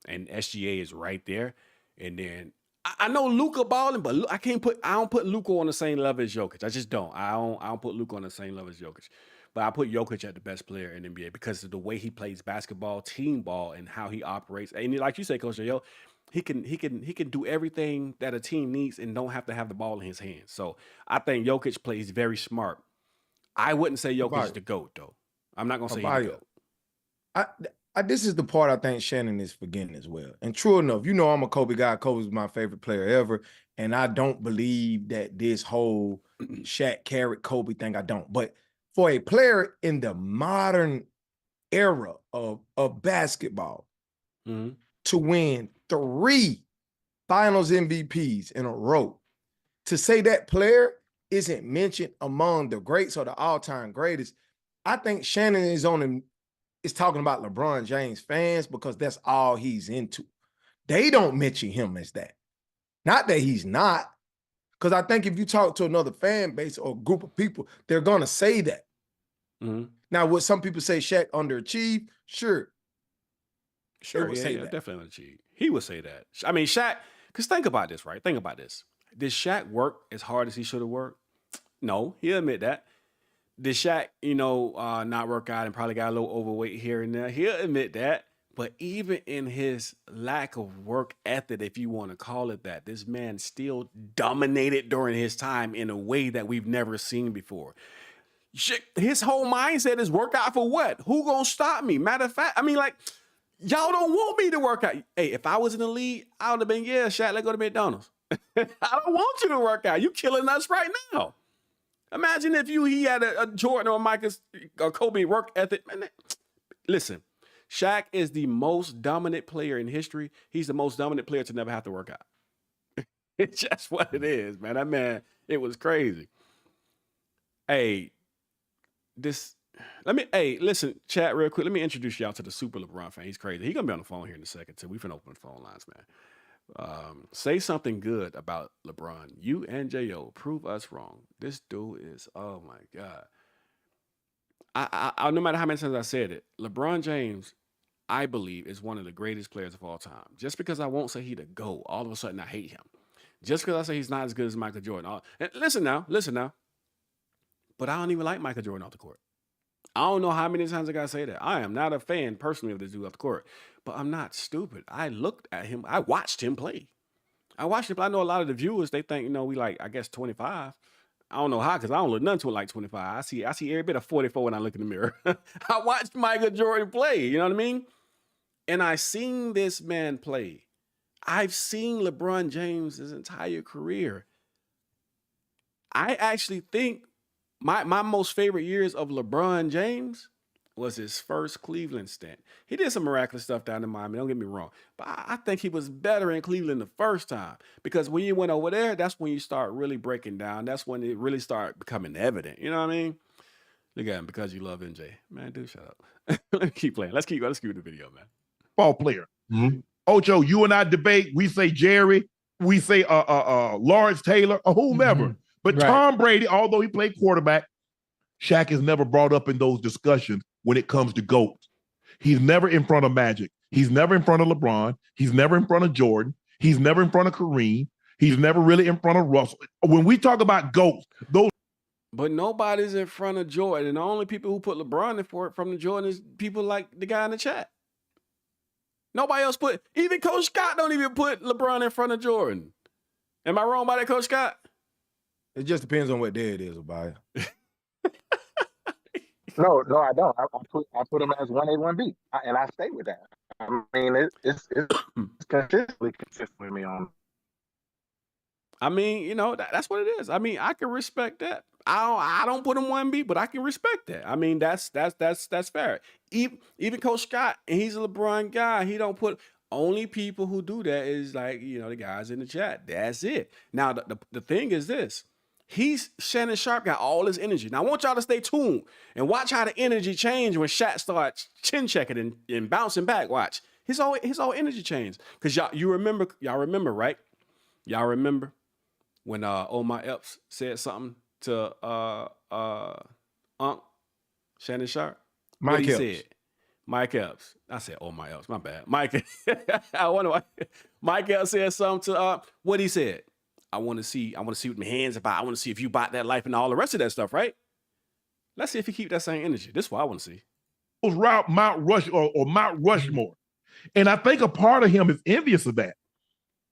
And SGA is right there. And then I know Luka balling, but I don't put Luka on the same level as Jokic. I just don't. I don't put Luka on the same level as Jokic. But I put Jokic at the best player in the NBA because of the way he plays basketball, team ball, and how he operates. And like you say, Coach J, he can do everything that a team needs and don't have to have the ball in his hands. So I think Jokic plays very smart. I wouldn't say Jokic is the GOAT, though. I'm not gonna say he's the GOAT. This is the part I think Shannon is forgetting as well. And true enough, you know I'm a Kobe guy. Kobe's my favorite player ever. And I don't believe that this whole Shaq carried Kobe thing, I don't. But for a player in the modern era of basketball to win 3 finals MVPs in a row, to say that player isn't mentioned among the greats or the all-time greatest, I think Shannon is talking about LeBron James fans because that's all he's into. They don't mention him as that. Not that he's not, because I think if you talk to another fan base or group of people, they're going to say that. Now, would some people say Shaq underachieved? Sure. Sure, yeah, definitely underachieved. He would say that. I mean, Shaq, because think about this, right? Think about this. Did Shaq work as hard as he should have worked? No, he'll admit that. Did Shaq, not work out and probably got a little overweight here and there? He'll admit that. But even in his lack of work ethic, if you want to call it that, this man still dominated during his time in a way that we've never seen before. His whole mindset is work out for what? Who gonna stop me? Matter of fact, I mean, like, y'all don't want me to work out. Hey, if I was in the league, I would have been, yeah, Shaq, let's go to McDonald's. I don't want you to work out. You killing us right now. Imagine if he had a Jordan or Michael or Kobe work ethic. Man, listen, Shaq is the most dominant player in history. He's the most dominant player to never have to work out. It's just what it is, man. That man, it was crazy. Hey, listen, chat real quick. Let me introduce y'all to the super LeBron fan. He's crazy. He's gonna be on the phone here in a second too. We finna open the phone lines, man. Say something good about LeBron. You and J.O. prove us wrong. This dude is, oh my God. I no matter how many times I said it, LeBron James, I believe, is one of the greatest players of all time. Just because I won't say he the GOAT, all of a sudden I hate him. Just because I say he's not as good as Michael Jordan. And listen now. But I don't even like Michael Jordan off the court. I don't know how many times I gotta say that. I am not a fan personally of this dude off the court, but I'm not stupid. I looked at him. I watched him play. I know a lot of the viewers, they think, we like, I guess 25. I don't know how, because I don't look nothing to it like 25. I see every bit of 44 when I look in the mirror. I watched Michael Jordan play, you know what I mean? And I seen this man play. I've seen LeBron James his entire career. I actually think my most favorite years of LeBron James was his first Cleveland stint. He did some miraculous stuff down in Miami, don't get me wrong. But I think he was better in Cleveland the first time. Because when you went over there, that's when you start really breaking down. That's when it really started becoming evident. You know what I mean? Look at him, because you love MJ. Man, dude, shut up. Let me keep playing. Let's keep the video, man. Ball player. Mm-hmm. Ocho, you and I debate. We say Jerry. We say Lawrence Taylor or whomever. Mm-hmm. But right. Tom Brady, although he played quarterback, Shaq is never brought up in those discussions when it comes to GOATs. He's never in front of Magic. He's never in front of LeBron. He's never in front of Jordan. He's never in front of Kareem. He's never really in front of Russell. When we talk about GOATs, those. But nobody's in front of Jordan. And the only people who put LeBron in for it from the Jordan is people like the guy in the chat. Nobody else even Coach Scott don't even put LeBron in front of Jordan. Am I wrong by that, Coach Scott? It just depends on what day it is, Abaya. No, I don't. I put him as 1A, 1B, and I stay with that. I mean, it's consistently consistent with me on. I mean, that's what it is. I mean, I can respect that. I don't put him 1B, but I can respect that. I mean, that's fair. Even Coach Scott, and he's a LeBron guy. He don't put. Only people who do that is like the guys in the chat. That's it. Now the thing is this. Shannon Sharpe got all his energy. Now I want y'all to stay tuned and watch how the energy change when Shaq starts chin checking and bouncing back. Watch his whole energy change. Cause y'all remember, right? Y'all remember when Omar Epps said something to Shannon Sharpe? Mike Epps. Said? Mike Epps. I said Omar Epps. My bad. Mike. I wonder why. Mike Epps said something to what he said. I want to see what my hands about. I want to see if you bought that life and all the rest of that stuff, right? Let's see if he keep that same energy. This is what I want to see. Mount Rushmore. And I think a part of him is envious of that.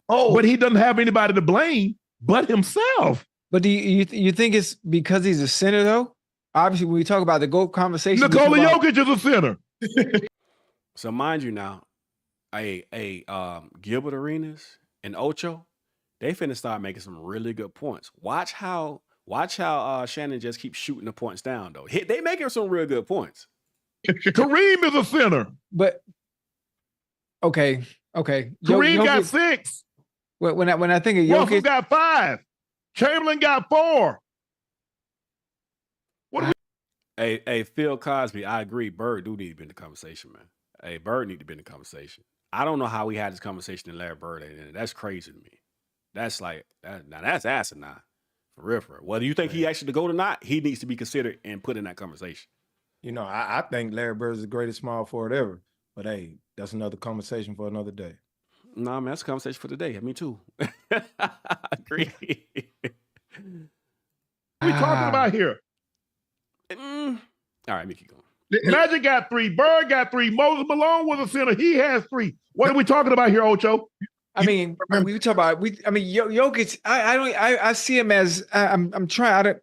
Oh, but he doesn't have anybody to blame but himself. But do you think it's because he's a center, though? Obviously, when we talk about the GOAT conversation, Nikola Jokic is a center. So mind you now, Gilbert Arenas and Ocho, they finna start making some really good points. Watch how Shannon just keeps shooting the points down, though. They making some real good points. Kareem is a center. But okay. Kareem got 6. When I think of Jokic, Russell got 5. Chamberlain got 4. Hey, Phil Cosby, I agree. Bird do need to be in the conversation, man. Hey, Bird need to be in the conversation. I don't know how we had this conversation and Larry Bird ain't in it. That's crazy to me. That's like, now that's asinine. For real. Whether you think he actually to go or not, he needs to be considered and put in that conversation. I think Larry Bird is the greatest small forward ever. But hey, that's another conversation for another day. Nah, man, that's a conversation for today. Me too. I agree. What are we talking about here? All right, let me keep going. Magic got 3. Bird got 3. Moses Malone was a center. He has 3. What are we talking about here, Ocho? I mean, when we talk about Jokic. I see him as I'm trying.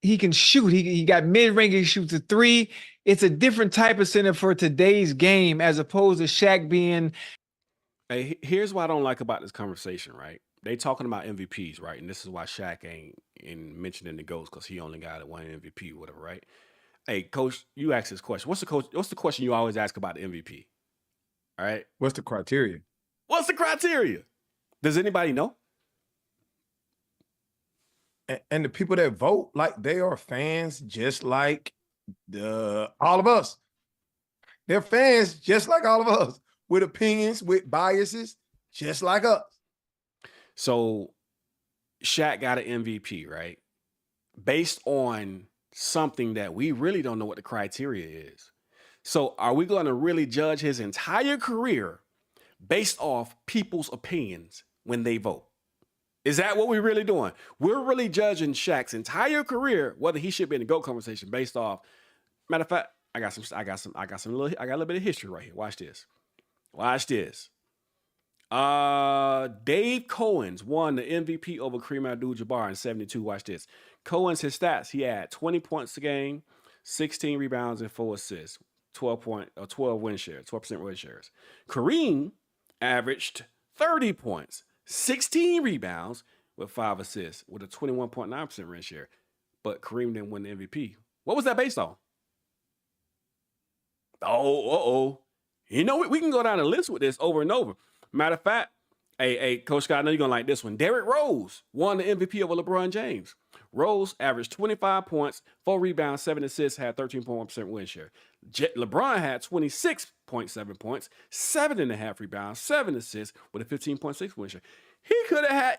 He can shoot. He got mid range. He shoots a 3. It's a different type of center for today's game as opposed to Shaq being. Hey, here's what I don't like about this conversation, right? They talking about MVPs, right? And this is why Shaq ain't mentioning the GOATs because he only got one MVP or whatever, right? Hey, Coach, you asked this question. What's the question you always ask about the MVP? All right. What's the criteria? What's the criteria? Does anybody know? And the people that vote, like they are fans just like all of us. They're fans just like all of us, with opinions, with biases, just like us. So Shaq got an MVP, right? Based on something that we really don't know what the criteria is. So are we going to really judge his entire career based off people's opinions when they vote? Is that what we're really doing? We're really judging Shaq's entire career, whether he should be in the GOAT conversation based off. Matter of fact, I got a little bit of history right here. Watch this. Dave Cohen's won the MVP over Kareem Abdul-Jabbar in 72. Watch this. Cohen's his stats. He had 20 points a game, 16 rebounds, and 4 assists. 12 win shares, 12% win shares. Kareem averaged 30 points, 16 rebounds with 5 assists with a 21.9% win share. But Kareem didn't win the MVP. What was that based on? We can go down the list with this over and over. Matter of fact, hey, Coach Scott, I know you're going to like this one. Derrick Rose won the MVP over LeBron James. Rose averaged 25 points, 4 rebounds, 7 assists, had 13.1% win share. LeBron had 26.7 points, 7.5 rebounds, 7 assists with a 15.6 win share.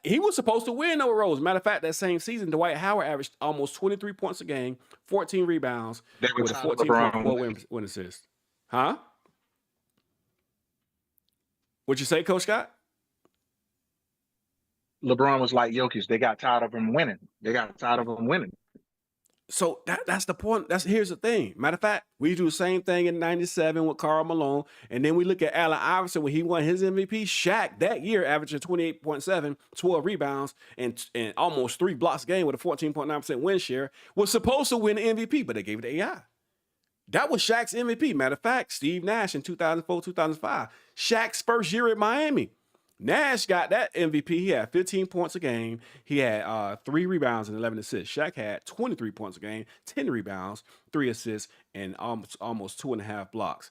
He was supposed to win over Rose. Matter of fact, that same season, Dwight Howard averaged almost 23 points a game, 14 rebounds with a 14.4 win assist. Huh? What'd you say, Coach Scott? LeBron was like Jokic. They got tired of him winning. So that's the point. Here's the thing. Matter of fact, we do the same thing in 97 with Karl Malone. And then we look at Allen Iverson when he won his MVP. Shaq that year averaging 28.7, 12 rebounds, and almost 3 blocks a game with a 14.9% win share. Was supposed to win the MVP, but they gave it to AI. That was Shaq's MVP. Matter of fact, Steve Nash in 2004, 2005. Shaq's first year at Miami. Nash got that MVP. He had 15 points a game. He had 3 rebounds and 11 assists. Shaq had 23 points a game, 10 rebounds, 3 assists, and almost 2.5 blocks.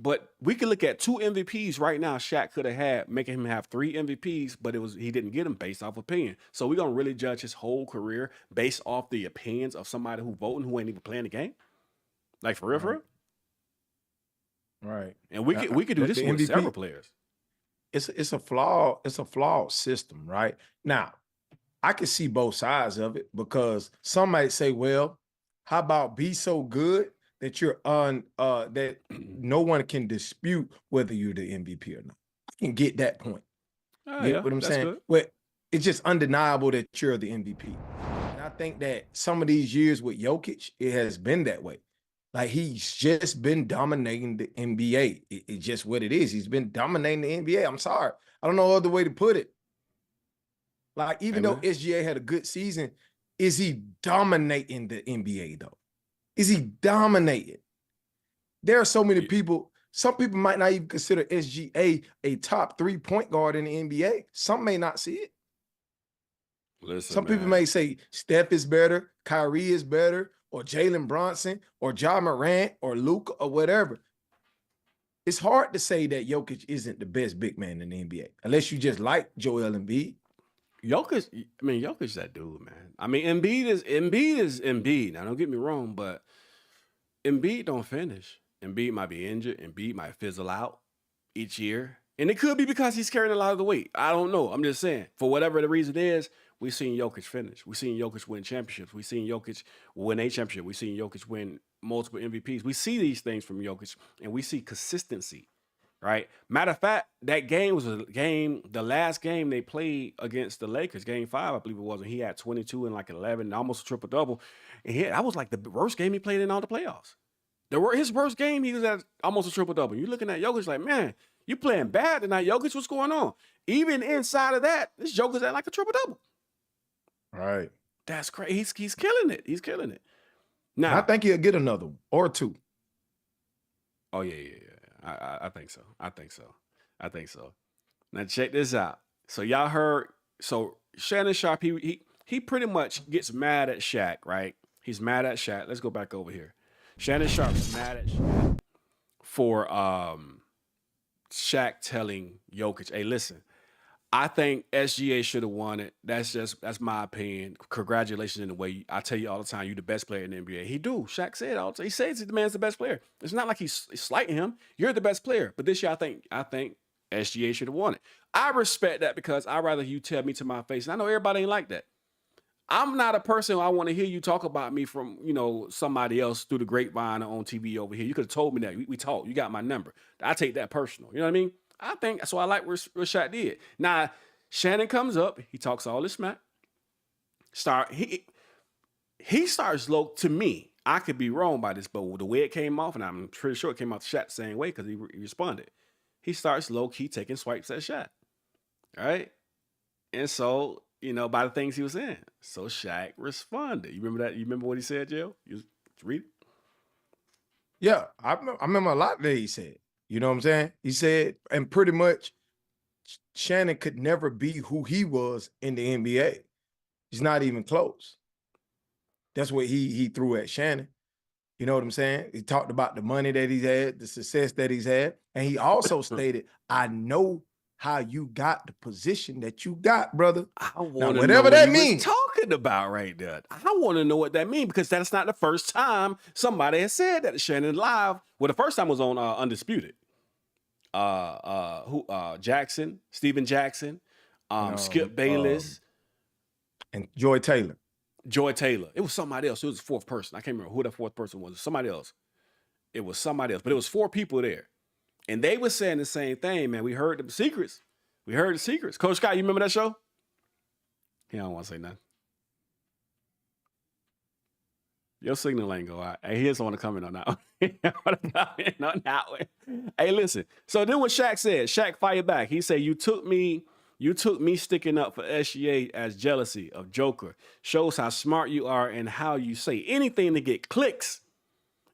But we could look at 2 MVPs right now Shaq could have had, making him have 3 MVPs, but he didn't get them based off opinion. So we're going to really judge his whole career based off the opinions of somebody who voting who ain't even playing the game? Like for real? Right. And we could do this with MVP, several players. It's a flawed system, right? Now, I can see both sides of it because some might say, well, how about be so good that you're that no one can dispute whether you're the MVP or not. I can get that point. You know what I'm saying? Good. But it's just undeniable that you're the MVP. And I think that some of these years with Jokic, it has been that way. Like he's just been dominating the NBA. It's just what it is. He's been dominating the NBA. I'm sorry. I don't know other way to put it. Like even though SGA had a good season, is he dominating the NBA though? Is he dominating? There are so many people. Some people might not even consider SGA a top 3 point guard in the NBA. Some may not see it. Listen, some people may say Steph is better, Kyrie is better, or Jalen Brunson, or Ja Morant, or Luka, or whatever. It's hard to say that Jokic isn't the best big man in the NBA, unless you just like Joel Embiid. Jokic's that dude, man. I mean, Embiid is Embiid. Now, don't get me wrong, but Embiid don't finish. Embiid might be injured. Embiid might fizzle out each year. And it could be because he's carrying a lot of the weight. I don't know. I'm just saying, for whatever the reason is, we've seen Jokic finish. We've seen Jokic win championships. We've seen Jokic win a championship. We've seen Jokic win multiple MVPs. We see these things from Jokic, and we see consistency, right? Matter of fact, that game was the last game they played against the Lakers, game 5, I believe it was, and he had 22 and like 11, almost a triple-double. And that was like the worst game he played in all the playoffs. His worst game, he was at almost a triple-double. You're looking at Jokic like, man, you playing bad tonight, Jokic. What's going on? Even inside of that, this Joker's at like a triple-double. Right. That's crazy. He's killing it. He's killing it. Now, And I think he'll get another one or two. Oh, yeah. I think so. I think so. Now, check this out. So y'all heard, so Shannon Sharpe, he pretty much gets mad at Shaq, right? He's mad at Shaq. Let's go back over here. Shannon Sharpe's mad at Shaq for Shaq telling Jokic, hey, listen, I think SGA should have won it. That's my opinion. Congratulations in the way I tell you all the time, you're the best player in the NBA. He do. Shaq said all the time. He says the man's the best player. It's not like he's slighting him. You're the best player. But this year, I think SGA should have won it. I respect that because I'd rather you tell me to my face. And I know everybody ain't like that. I'm not a person who I want to hear you talk about me from, somebody else through the grapevine or on TV over here. You could have told me that. We talked. You got my number. I take that personal. You know what I mean? I think so. I like what Shaq did. Now, Shannon comes up. He talks all this smack. He starts low to me. I could be wrong by this, but the way it came off, and I'm pretty sure it came off Shaq the same way because he responded. He starts low key taking swipes at Shaq. All right. And so, by the things he was saying. So Shaq responded. You remember that? You remember what he said, Jill? You read it? Yeah, I remember a lot that he said. You know what I'm saying? He said, and pretty much Shannon could never be who he was in the NBA. He's not even close. That's what he threw at Shannon. You know what I'm saying? He talked about the money that he's had, the success that he's had. And he also stated, I know how you got the position that you got, brother. I want to whatever know that what means. Talking about right there. I want to know what that means because that's not the first time somebody has said that to Shannon live. Well, the first time was on Undisputed. Jackson, Steven Jackson, Skip Bayless, and Joy Taylor. It was somebody else. It was the fourth person. I can't remember who that fourth person was. Somebody else. It was somebody else, but it was four people there. And they were saying the same thing, man. We heard the secrets. Coach Scott, you remember that show? He don't want to say nothing. Your signal ain't go out. Hey, he doesn't want to comment on that one. Hey, listen. So then what Shaq said, Shaq fired back. He said, you took me sticking up for SGA as jealousy of Joker. Shows how smart you are and how you say anything to get clicks.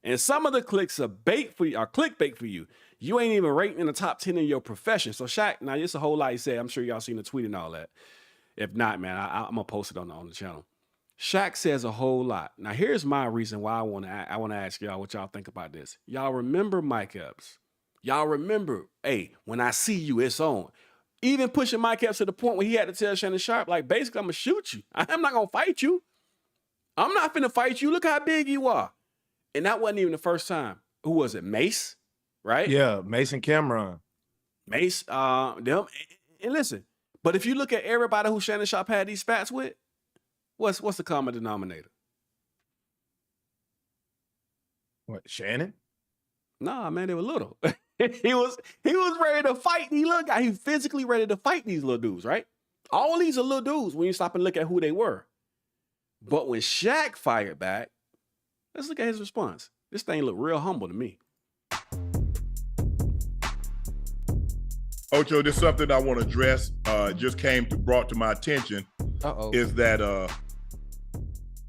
And some of the clicks are clickbait for you. You ain't even ranked in the top 10 in your profession. So Shaq, now it's a whole lot he said. I'm sure y'all seen the tweet and all that. If not, man, I'm gonna post it on the channel. Shaq says a whole lot. Now here's my reason why I want to ask y'all what y'all think about this. Y'all remember Mike Epps? Y'all remember, hey, when I see you, it's on. Even pushing Mike Epps to the point where he had to tell Shannon Sharpe, like, basically, I'm gonna shoot you. I'm not gonna fight you. I'm not finna fight you. Look how big you are. And that wasn't even the first time. Who was it? Mace, right? Yeah, Mace and Cameron. Mace, them. And listen, but if you look at everybody who Shannon Sharpe had these spats with, what's the common denominator? What, Shannon? Nah, man, they were little. he was ready to fight. He physically ready to fight these little dudes, right? All these are little dudes when you stop and look at who they were. But when Shaq fired back, let's look at his response. This thing looked real humble to me. Ocho, this is something I want to address. Just brought to my attention. Is that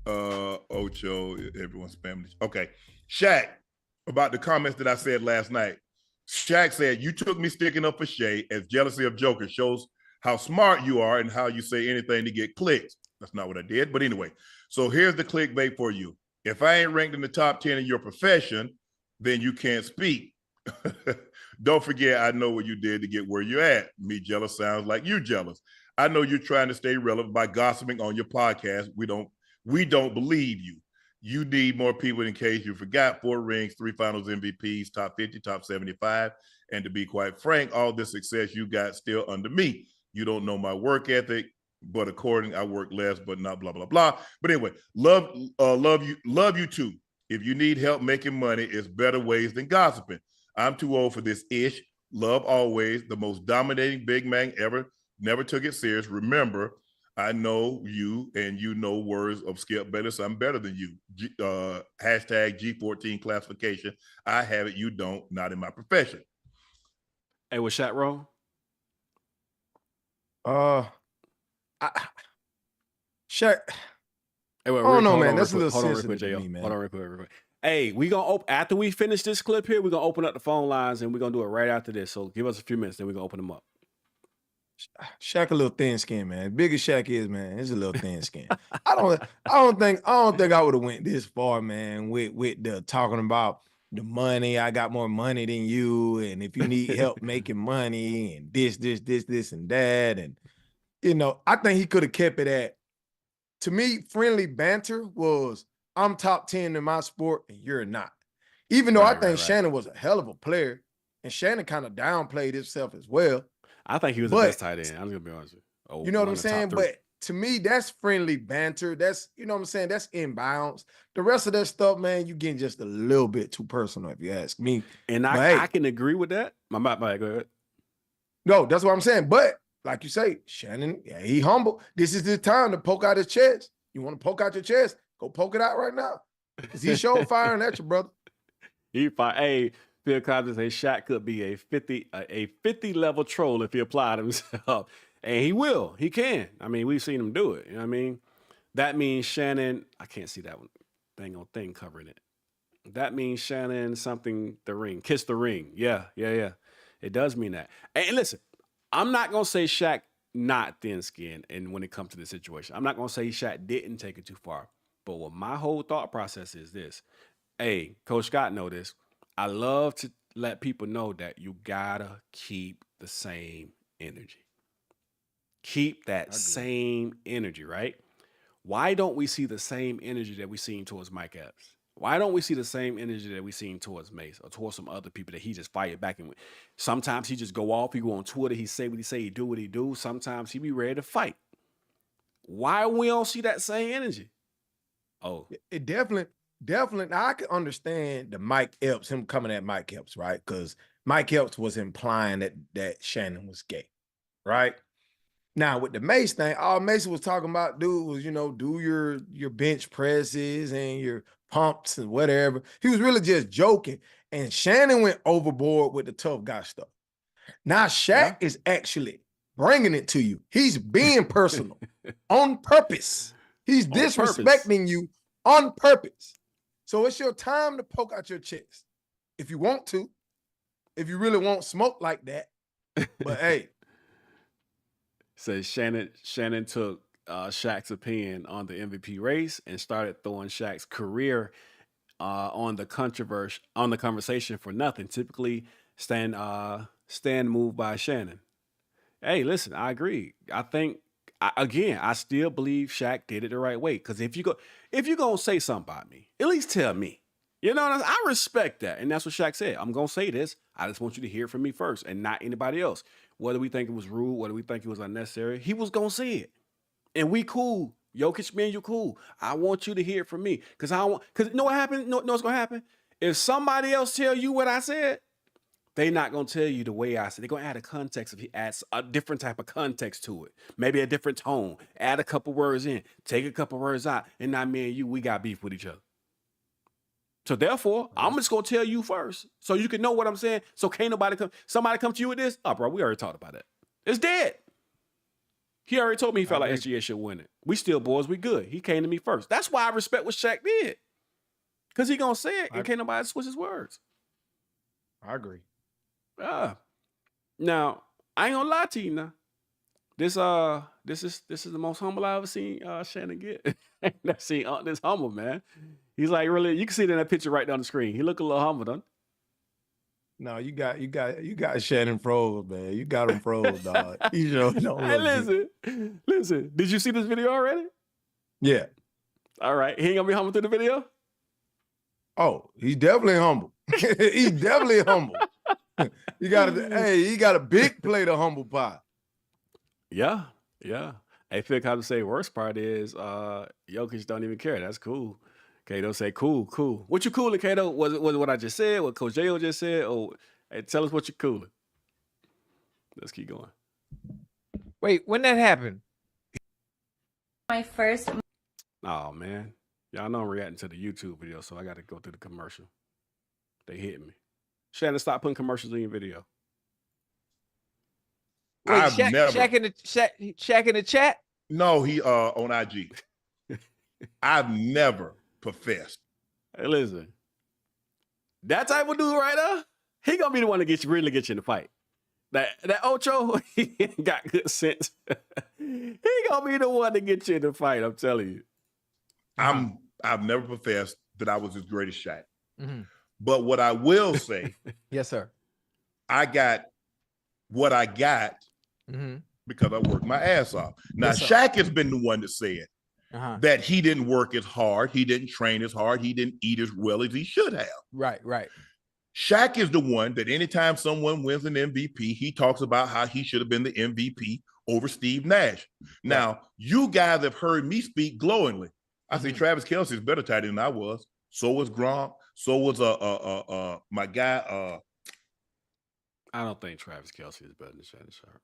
Ocho? Everyone's family. Okay, Shaq. About the comments that I said last night. Shaq said, "You took me sticking up for Shay as jealousy of Joker shows how smart you are and how you say anything to get clicks." That's not what I did, but anyway. So here's the clickbait for you. If I ain't ranked in the top 10 in your profession, then you can't speak. Don't forget, I know what you did to get where you're at. Me jealous sounds like you jealous. I know you're trying to stay relevant by gossiping on your podcast. We don't believe you. You need more people in case you forgot. 4 rings, 3 finals MVPs, top 50, top 75. And to be quite frank, all this success you got still under me. You don't know my work ethic, but according, I work less, but not blah, blah, blah. But anyway, love you too. If you need help making money, it's better ways than gossiping. I'm too old for this ish. Love always. The most dominating big man ever. Never took it serious. Remember, I know you, and you know words of Skip better, so I'm better than you. Hashtag G14 classification. I have it, you don't, not in my profession. Hey, was Shaq wrong? Shaq. Hey, wait, I don't know, hold man. on That's a real little quick. Hold on real quick, sensitive to JL. me, man. Hold on real quick. Hey, we gonna after we finish this clip here, we're gonna open up the phone lines and we're gonna do it right after this. So give us a few minutes, then we're gonna open them up. Shaq a little thin skin, man. Big as Shaq is, man, it's a little thin skin. I don't think I would have went this far, man, with the talking about the money. I got more money than you, and if you need help making money, and this, and that, and I think he could have kept it at. To me, friendly banter was, I'm top 10 in my sport and you're not. Even though I think Shannon was a hell of a player, and Shannon kind of downplayed himself as well. I think he was the best tight end. I'm gonna be honest with you. You know what I'm saying? But to me, that's friendly banter. That's, you know what I'm saying? That's inbounds. The rest of that stuff, man, you getting just a little bit too personal, if you ask me. And I can agree with that. My go ahead. No, that's what I'm saying. But like you say, Shannon, yeah, he humble. This is the time to poke out his chest. You want to poke out your chest? Go poke it out right now. Because he showed firing at you, brother. Hey, Phil Collins say Shaq could be a 50 level troll if he applied himself. And he will. He can. I mean, we've seen him do it. You know what I mean? That means Shannon, I can't see that one thing covering it. That means Shannon something, the ring. Kiss the ring. Yeah. It does mean that. And listen, I'm not going to say Shaq not thin-skinned and when it comes to this situation. I'm not going to say Shaq didn't take it too far. But what my whole thought process is this. Hey, Coach Scott know this. I love to let people know that you got to keep the same energy. Keep that same energy, right? Why don't we see the same energy that we seen towards Mike Epps? Why don't we see the same energy that we seen towards Mace or towards some other people that he just fired back in with? Sometimes he just go off. He go on Twitter. He say what he say. He do what he do. Sometimes he be ready to fight. Why we don't see that same energy? Oh, it definitely. Now I can understand the Mike Epps, him coming at Mike Epps, right? Because Mike Epps was implying that Shannon was gay, right? Now with the Mace thing, all Mason was talking about, dude, was do your bench presses and your pumps and whatever. He was really just joking, and Shannon went overboard with the tough guy stuff. Now Shaq is actually bringing it to you. He's being personal on purpose. He's disrespecting you on purpose. So it's your time to poke out your chest if you want to, if you really want smoke like that. But hey. Says Shannon took Shaq's opinion on the MVP race and started throwing Shaq's career on the conversation for nothing. Typically stand moved by Shannon. Hey, listen, I agree. I think I still believe Shaq did it the right way. Because if you're gonna say something about me, at least tell me. You know what I'm saying? I respect that. And that's what Shaq said. I'm gonna say this. I just want you to hear it from me first and not anybody else. Whether we think it was rude, whether we think it was unnecessary, he was gonna say it. And we cool. Jokic, man, you cool. I want you to hear it from me. Because you know what happened? Know what's gonna happen? If somebody else tell you what I said, they're not going to tell you the way I said. They're going to add a context if he adds a different type of context to it. Maybe a different tone. Add a couple words in. Take a couple words out. And now me and you, we got beef with each other. So therefore, I'm just going to tell you first so you can know what I'm saying. So can't somebody come to you with this? Oh, bro, we already talked about that. It's dead. He already told me he felt like SGA should win it. We still boys, we good. He came to me first. That's why I respect what Shaq did. Because he going to say it and can't nobody switch his words. I agree. Now I ain't gonna lie to you. Now this is the most humble I ever seen Shannon get. I've seen this humble, man. He's like really. You can see it in that picture right down the screen. He look a little humble, don't? No, you got Shannon froze, man. You got him froze, dog. You sure don't. Hey, listen. Did you see this video already? Yeah. All right. He ain't gonna be humble through the video. Oh, he's definitely humble. He's definitely humble. He got a big plate of humble pie. Yeah. Hey, Phil Collins say worst part is Jokic don't even care. That's cool. Kato say cool. What you cooling, Kato? Was it what I just said? What Coach J.O. just said? Oh, hey, tell us what you're cooling. Let's keep going. Wait, when that happened? my first. Oh man, y'all know I'm reacting to the YouTube video, so I got to go through the commercial. They hit me. Shannon, stop putting commercials in your video. Wait, I've Shaq, never. Shaq in the chat? No, he on IG. I've never professed. Hey, listen, that type of dude right there, he gonna be the one that really get you in the fight. That Ocho, he ain't got good sense. He gonna be the one to get you in the fight. I'm telling you. I've never professed that I was as great as Shaq. Mm-hmm. But what I will say, yes, sir. I got what I got because I worked my ass off. Now, Yes, sir. Shaq has been the one that said that he didn't work as hard, he didn't train as hard, he didn't eat as well as he should have. Right. Shaq is the one that anytime someone wins an MVP, he talks about how he should have been the MVP over Steve Nash. Now, you guys have heard me speak glowingly. I say Travis Kelce is better tight end than I was. So was Gronk. So was my guy. I don't think Travis Kelce is better than Shannon Sharpe.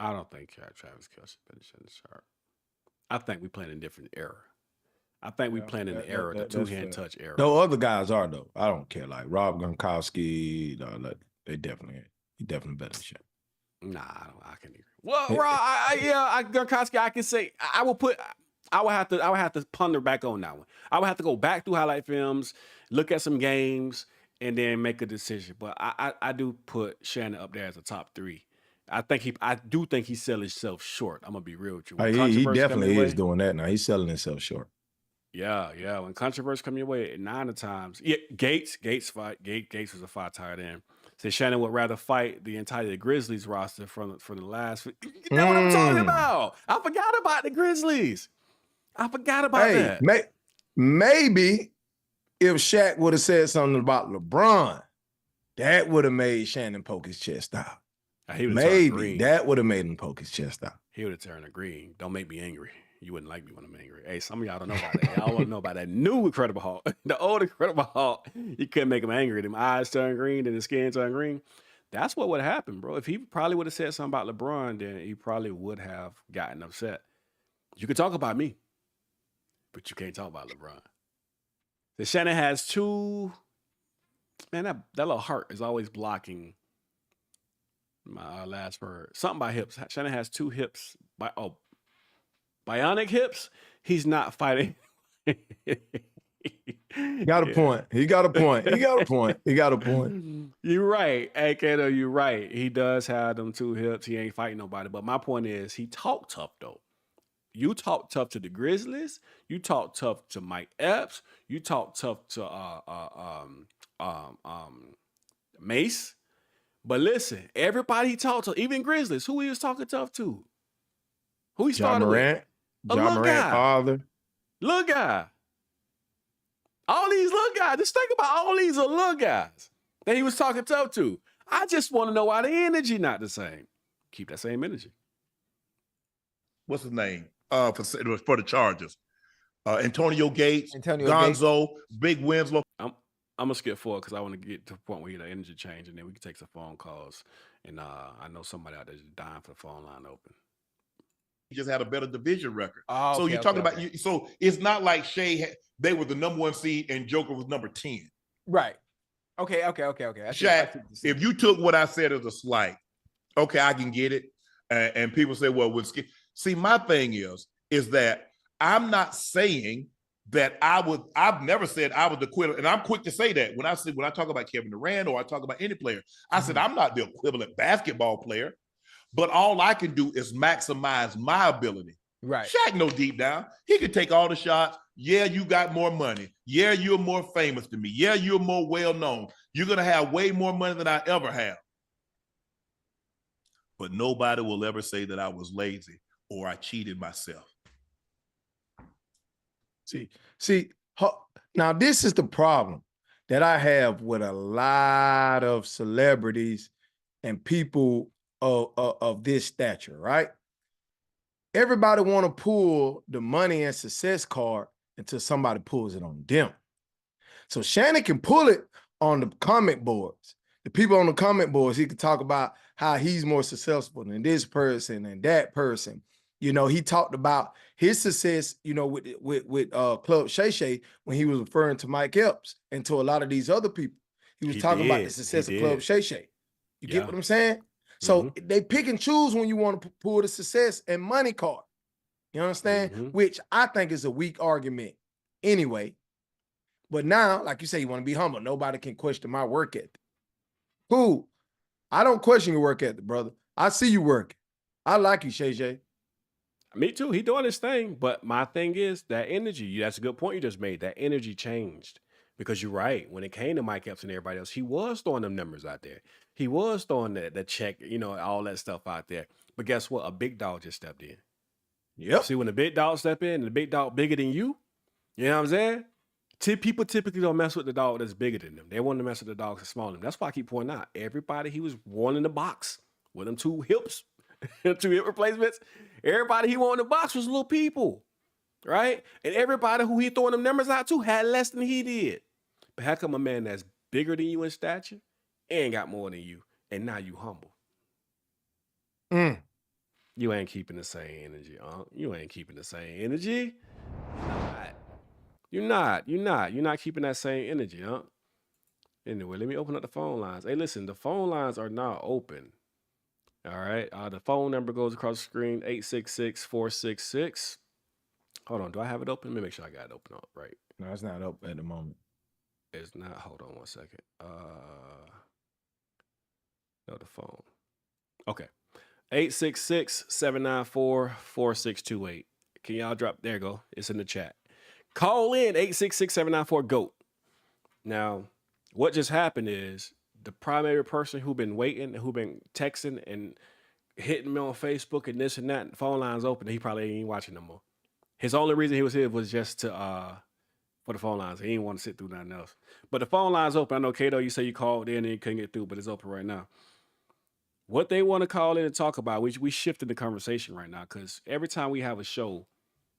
I don't think Travis Kelce is better than Shannon Sharpe. I think we playing in a different era. I think we playing in the era, the two-hand touch era. No, other guys are though. I don't care. Like Rob Gronkowski, he definitely better than Shaq. Nah, I can't agree. Well, Rob, Gronkowski, I can say I would have to ponder back on that one. I would have to go back through highlight films, look at some games, and then make a decision. But I do put Shannon up there as a top 3. I do think he sells himself short. I'm gonna be real with you. He definitely is doing that now. He's selling himself short. Yeah. When controversy come your way, 9 times. Yeah, Gates was a 5 tight end. Say Shannon would rather fight the entire Grizzlies roster from the last. You know what I'm talking about? I forgot about the Grizzlies. I forgot about that. Maybe if Shaq would have said something about LeBron, that would have made Shannon poke his chest out. Maybe that would have made him poke his chest out. He would have turned green. Don't make me angry. You wouldn't like me when I'm angry. Hey, some of y'all don't know about that. Y'all want to know about that new Incredible Hulk. The old Incredible Hulk, you couldn't make him angry. Them eyes turn green and the skin turn green. That's what would happen, bro. If he probably would have said something about LeBron, then he probably would have gotten upset. You could talk about me, but you can't talk about LeBron. The Shannon has 2. Man, that little heart is always blocking my last word. Something by hips. Shannon has 2 hips. Bionic hips. He's not fighting. Got a point. He got a point. You're right. Hey, Kato, you're right. He does have them 2 hips. He ain't fighting nobody. But my point is, he talked tough, though. You talk tough to the Grizzlies. You talk tough to Mike Epps. You talk tough to Mace. But listen, everybody he talked to, even Grizzlies, who he was talking tough to? Who he started with? John Morant, father. Little guy. All these little guys. Just think about all these little guys that he was talking tough to. I just want to know why the energy not the same. Keep that same energy. What's his name? For the Chargers. Antonio Gates, Gonzo, Big Winslow. I'm gonna skip forward because I want to get to the point where the energy change, and then we can take some phone calls. And I know somebody out there is dying for the phone line open. He just had a better division record. Oh, so you're talking about. So it's not like they were the number 1 seed and Joker was number 10. Right. Okay. Shaq, if you took what I said as a slight, okay, I can get it. And people say, well, see, my thing is that I'm not saying that I've never said I was the equivalent, and I'm quick to say that when I talk about Kevin Durant or I talk about any player, I said I'm not the equivalent basketball player, but all I can do is maximize my ability. Right. Shaq know deep down, he could take all the shots. Yeah, you got more money. Yeah, you're more famous than me. Yeah, you're more well-known. You're going to have way more money than I ever have. But nobody will ever say that I was lazy or I cheated myself. See, now this is the problem that I have with a lot of celebrities and people of this stature, right? Everybody want to pull the money and success card until somebody pulls it on them. So Shannon can pull it on the comment boards. The people on the comment boards, he can talk about how he's more successful than this person and that person. You know, he talked about his success, you know, with Club Shay Shay when he was referring to Mike Epps and to a lot of these other people. He was talking about the success of Club Shay Shay. You get what I'm saying? So they pick and choose when you want to pull the success and money card. You understand? Which I think is a weak argument anyway. But now, like you say, you want to be humble. Nobody can question my work ethic. Cool. I don't question your work ethic, brother. I see you working. I like you, Shay Shay. Me too. He doing his thing. But my thing is that energy. That's a good point you just made. That energy changed. Because you're right. When it came to Mike Epps and everybody else, he was throwing them numbers out there. He was throwing the check, you know, all that stuff out there. But guess what? A big dog just stepped in. Yep. See, when the big dog step in and the big dog bigger than you know what I'm saying? People typically don't mess with the dog that's bigger than them. They want to mess with the dogs that's smaller than them. That's why I keep pointing out. Everybody he was wanting the box with them 2 hips, 2 hip replacements. Everybody he wanted the box was little people, right? And everybody who he throwing them numbers out to had less than he did. But how come a man that's bigger than you in stature and got more than you, and now you humble? You ain't keeping the same energy, You ain't keeping the same energy. You're not keeping that same energy, Anyway, let me open up the phone lines. Hey, listen, the phone lines are now open. All right. The phone number goes across the screen, 866-466. Hold on. Do I have it open? Let me make sure I got it open up right. No, it's not open at the moment. It's not. Hold on one second. No, the phone. Okay. 866-794-4628. Can y'all drop? There you go. It's in the chat. Call in 866-794-GOAT. Now, what just happened is the primary person who been waiting, who been texting and hitting me on Facebook and this and that, and the phone line's open. He probably ain't watching no more. His only reason he was here was just to for the phone lines. He didn't want to sit through nothing else. But the phone line's open. I know, Kato, you say you called in and you couldn't get through, but it's open right now. What they want to call in and talk about, we shifted the conversation right now because every time we have a show,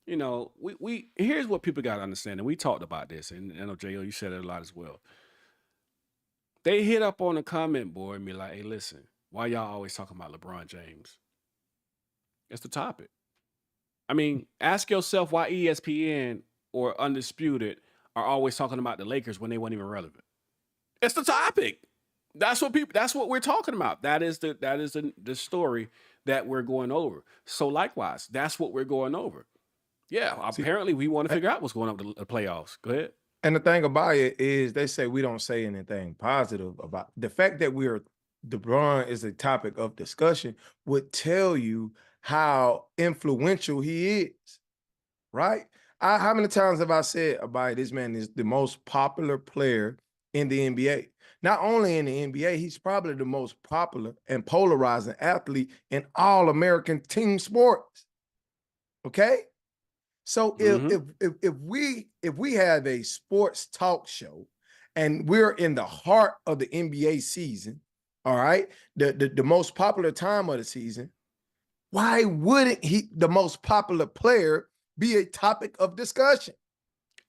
you know, we here's what people got to understand, and we talked about this, and I know, J.O., you said it a lot as well. They hit up on the comment board and be like, hey, listen, why y'all always talking about LeBron James? That's the topic. I mean, ask yourself why ESPN or Undisputed are always talking about the Lakers when they weren't even relevant. It's the topic. That's what we're talking about. That is the story that we're going over. So likewise, that's what we're going over. Yeah, apparently we want to figure out what's going on with the playoffs. Go ahead. And the thing about it is they say we don't say anything positive about the fact that LeBron is a topic of discussion would tell you how influential he is, right? How many times have I said about this man is the most popular player in the NBA? Not only in the NBA, he's probably the most popular and polarizing athlete in all American team sports. Okay? So if we have a sports talk show and we're in the heart of the NBA season, all right, the most popular time of the season, why wouldn't the most popular player, be a topic of discussion?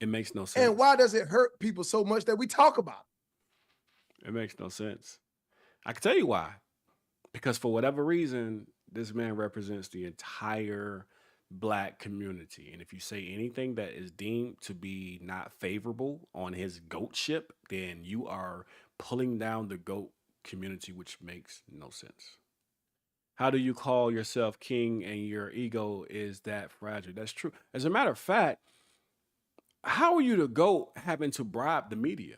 It makes no sense. And why does it hurt people so much that we talk about it? It makes no sense. I can tell you why. Because for whatever reason, this man represents the entire Black community. And if you say anything that is deemed to be not favorable on his GOATship, then you are pulling down the GOAT community, which makes no sense. How do you call yourself king and your ego is that fragile? That's true. As a matter of fact, how are you the GOAT having to bribe the media?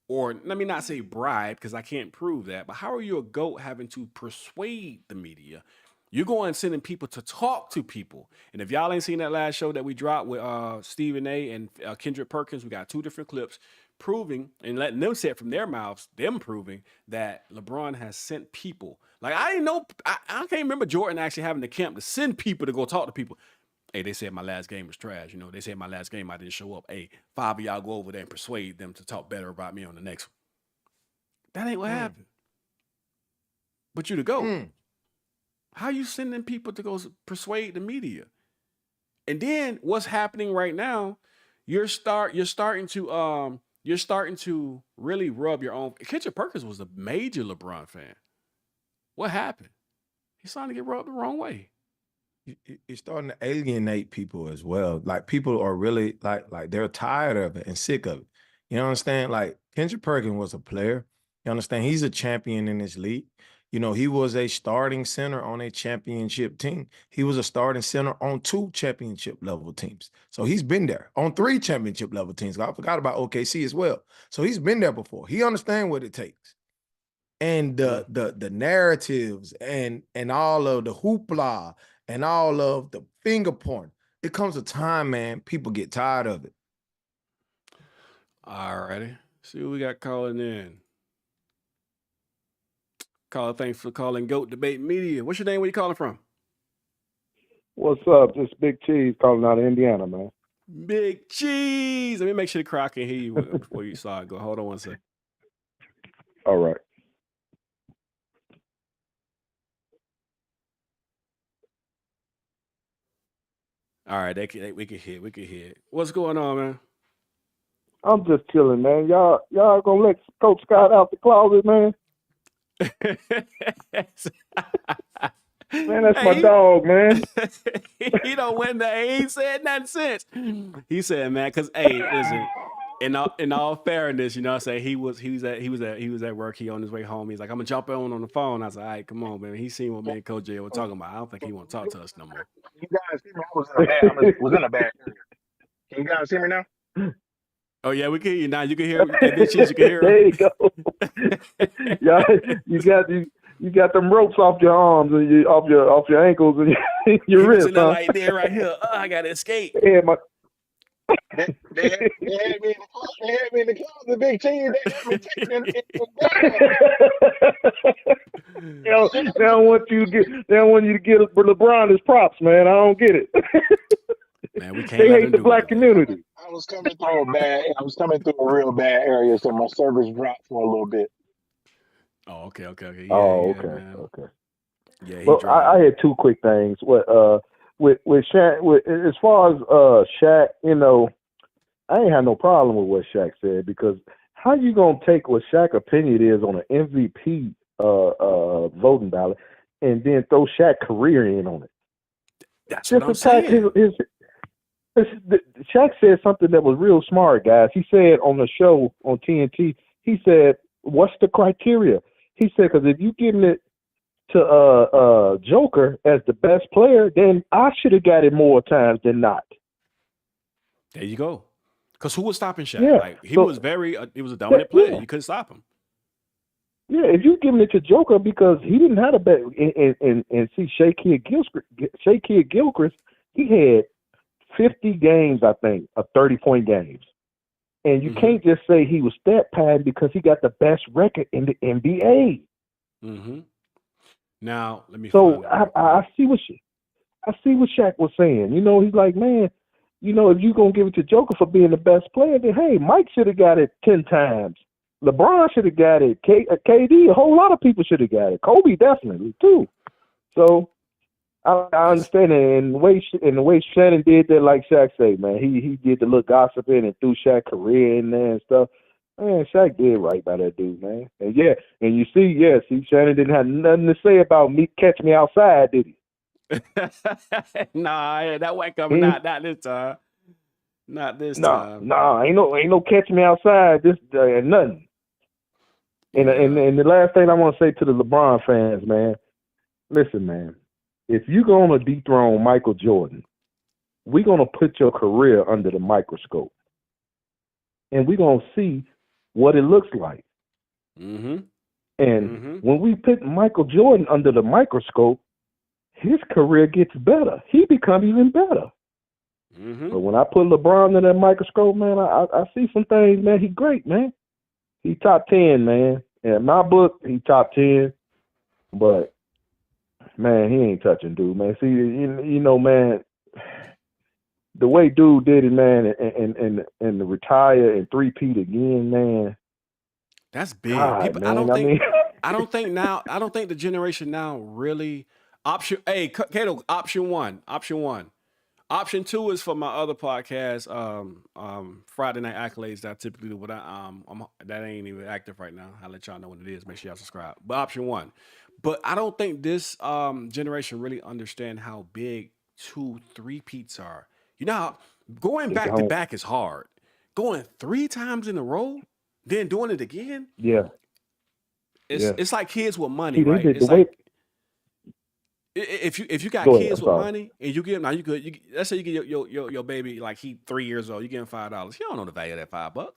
Or let me not say bribe because I can't prove that, but how are you a GOAT having to persuade the media? You're going sending people to talk to people. And if y'all ain't seen that last show that we dropped with Stephen A. and Kendrick Perkins, we got 2 different clips proving and letting them say it from their mouths, them proving that LeBron has sent people. Like, I didn't know, I can't remember Jordan actually having the camp to send people to go talk to people. Hey, they said my last game was trash. You know, they said my last game I didn't show up. Hey, 5 of y'all go over there and persuade them to talk better about me on the next one. That ain't what happened. But you to go. How you sending people to go persuade the media? And then what's happening right now? You're starting to really rub your own. Kendrick Perkins was a major LeBron fan. What happened? He's starting to get rubbed the wrong way. it's starting to alienate people as well. Like people are really like they're tired of it and sick of it. You understand? Like Kendrick Perkins was a player. You understand? He's a champion in this league. You know, he was a starting center on a championship team. He was a starting center on 2 championship level teams. So he's been there on 3 championship level teams. I forgot about OKC as well. So he's been there before. He understands what it takes. And the narratives and all of the hoopla and all of the finger pointing. It comes a time, man, people get tired of it. All righty. See what we got calling in. Caller, thanks for calling GOAT Debate Media. What's your name? Where you calling from? What's up? This Big Cheese calling out of Indiana, man. Big Cheese. Let me make sure the crowd can hear you before you start. Go. Hold on one second. All right. All right, we can hear. We can hear. What's going on, man? I'm just chilling, man. Y'all gonna let Coach Scott out the closet, man? Man, that's my dog, man. He don't win that. He ain't said nothing since. He said, man, because listen. In all fairness, you know, I say he was at work. He on his way home. He's like, I'm gonna jump on the phone. I was like, all right, come on, man. He seen what me and Coach J were talking about. I don't think he want to talk to us no more. You guys see me? I was in a bad area. Can you guys hear me now? Oh yeah, we can hear you now. You can hear him. You can hear him. There you go. You got them ropes off your arms and off your ankles and your wrists. Huh? Like there, right here. I gotta escape. Yeah, They had me in the closet, Big Cheese. They had me taking They don't want you to get LeBron his props, man. I don't get it. Man, we can't. They hate the black community. I was coming through a real bad area, so my service dropped for a little bit. Oh, okay. Yeah, Okay. Yeah, well, I had 2 quick things. With Shaq, as far as Shaq, you know, I ain't had no problem with what Shaq said, because how you gonna take what Shaq's opinion is on an MVP voting ballot and then throw Shaq's career in on it? That's what I'm saying. Shaq said something that was real smart, guys. He said on the show on TNT, he said, "What's the criteria?" He said, "Because if you giving it to Joker as the best player, then I should have got it more times than not." There you go. Because who was stopping Shaq? Yeah, like he was a dominant player. You couldn't stop him. Yeah, if you giving it to Joker because he didn't have a bet, and see Shaq Gilchrist, he had 50 games, I think, of 30-point games. And you can't just say he was stat pad because he got the best record in the NBA. Mm-hmm. Now, let me. So I see what Shaq was saying. You know, he's like, man, you know, if you gonna give it to Joker for being the best player, then hey, Mike should have got it 10 times. LeBron should have got it. KD, a whole lot of people should have got it. Kobe definitely too. So I understand it. And the way Shannon did that, like Shaq say, man, he did the little gossiping and threw Shaq's career in there and stuff. Man, Shaq did right by that dude, man. And you see, Shannon didn't have nothing to say about me. Catch Me Outside, did he? Nah, that wasn't coming out. Not this time. Not this time. Nah, ain't no Catch Me Outside. This nothing. And the last thing I want to say to the LeBron fans, man, listen, man, if you're gonna dethrone Michael Jordan, we're gonna put your career under the microscope, and we're gonna see what it looks like. Mm-hmm. And when we put Michael Jordan under the microscope, his career gets better. He becomes even better. Mm-hmm. But when I put LeBron in that microscope, man, I see some things, man. He's great, man. He top 10, man. In my book, he top 10. But, man, he ain't touching dude, man. See, you know, man, the way dude did it, man, and to retire and three-peat again, man. That's big. God, People, man, I don't think the generation now really Kato, option one. Option 2 is for my other podcast, Friday Night Accolades, that I typically do. What that ain't even active right now. I'll let y'all know what it is. Make sure y'all subscribe. But option 1. But I don't think this generation really understand how big 2 3-peats are. You know how going back to back is hard. Going 3 times in a row, then doing it again. Yeah. It's like kids with money, See, right? It's like if you got kids with money and you give them, now you could let's say you get your baby, like he 3 years old, you give him $5. He don't know the value of that $5.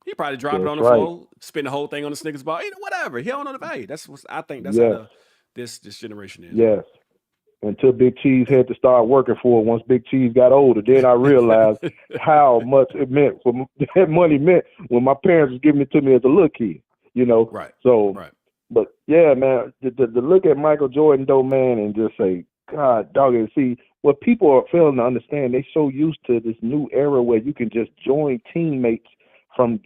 He probably drop it on the floor, spend the whole thing on the Snickers bar, whatever. He don't know the value. That's what I think. That's how this generation is. Yes. Until Big Cheese had to start working for it. Once Big Cheese got older, then I realized how much it meant. That money meant when my parents was giving it to me as a little kid. Right. So, right. But yeah, man, to look at Michael Jordan though, man, and just say, God, dog, and see what people are failing to understand. They so used to this new era where you can just join teammates from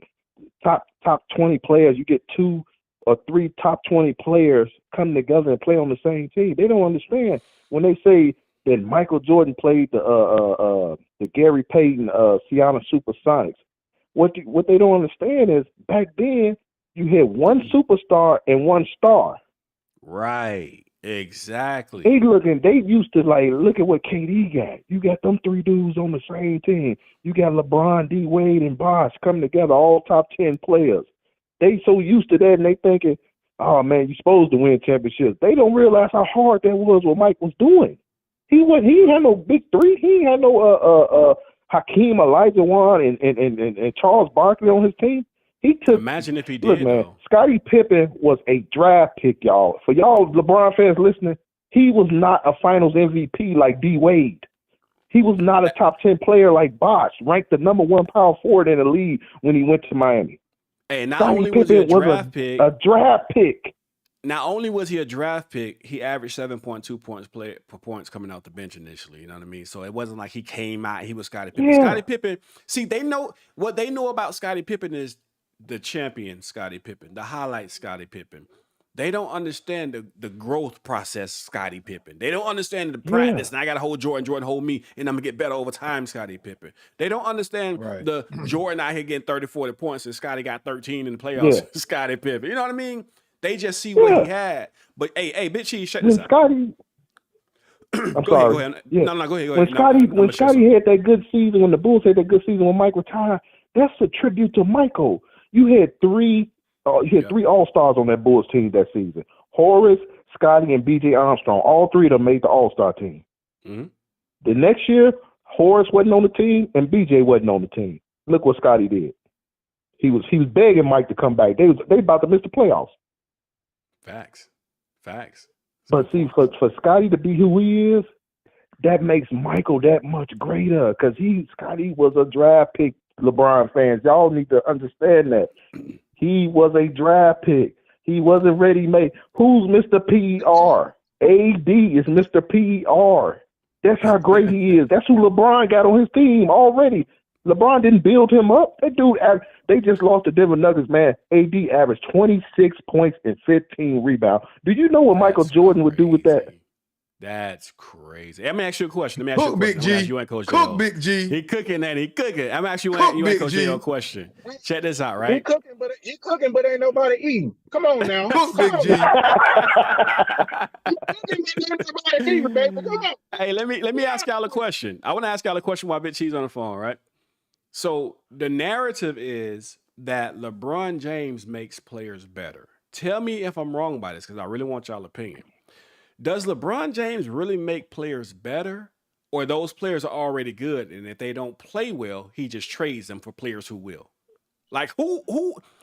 top 20 players. You get 2 or 3 top 20 players come together and play on the same team. They don't understand when they say that Michael Jordan played the Gary Payton Seattle Supersonics. What they don't understand is back then you had 1 superstar and 1 star. Right. Exactly. They used to look at what KD got. You got them 3 dudes on the same team. You got LeBron, D Wade, and Bosh coming together, all top 10 players. They so used to that, and they thinking, oh man, you're supposed to win championships. They don't realize how hard that was what Mike was doing. He ain't had no big 3. He ain't had no Hakeem Olajuwon and Charles Barkley on his team. He took. Imagine if he did. Look, man, Scottie Pippen was a draft pick, y'all. For y'all LeBron fans listening, he was not a Finals MVP like D Wade. He was not a top 10 player like Bosh, ranked the number 1 power forward in the league when he went to Miami. Hey, not only was he a draft pick. Not only was he a draft pick, he averaged 7.2 points per points coming out the bench initially. You know what I mean? So it wasn't like he came out, he was Scottie Pippen. Yeah. Scottie Pippen, see, they know what they know about Scottie Pippen is the champion Scottie Pippen, the highlight Scottie Pippen. They don't understand the growth process Scottie Pippen. They don't understand the practice. And I got to hold Jordan hold me, and I'm going to get better over time Scottie Pippen. They don't understand the Jordan out here getting 30, 40 points, and Scottie got 13 in the playoffs. Scottie Pippen. You know what I mean? They just see what he had. But, hey, Big Cheese, check this out. I'm sorry. Go ahead. Yeah. No, go ahead. When Scottie had that good season, when the Bulls had that good season when Mike retired, that's a tribute to Michael. You had 3 All-Stars on that Bulls team that season. Horace, Scottie, and B.J. Armstrong. All 3 of them made the All-Star team. Mm-hmm. The next year, Horace wasn't on the team and B.J. wasn't on the team. Look what Scottie did. He was begging Mike to come back. They about to miss the playoffs. Facts. But see, for Scottie to be who he is, that makes Michael that much greater because Scottie was a draft pick. LeBron fans, y'all need to understand that. He was a draft pick. He wasn't ready-made. Who's Mr. PER? AD is Mr. PER. That's how great he is. That's who LeBron got on his team already. LeBron didn't build him up. That dude, they just lost to Denver Nuggets, man. AD averaged 26 points and 15 rebounds. Do you know what Michael Jordan would do with that? That's crazy. Let me ask you a question. Cook, Big G. You ain't Coach Cook, Big G. He cooking, and he cooking. I'm actually you ain't Coach J a question. Check this out, right? He cooking, but ain't nobody eating. Come on now. Cook, Big G. He cooking, but ain't nobody eating, baby. Come on. Hey, let me ask y'all a question. I want to ask y'all a question while Big Cheese on the phone, right? So the narrative is that LeBron James makes players better. Tell me if I'm wrong by this, because I really want y'all opinion. Does LeBron James really make players better, or those players are already good, and if they don't play well, he just trades them for players who will? Like who?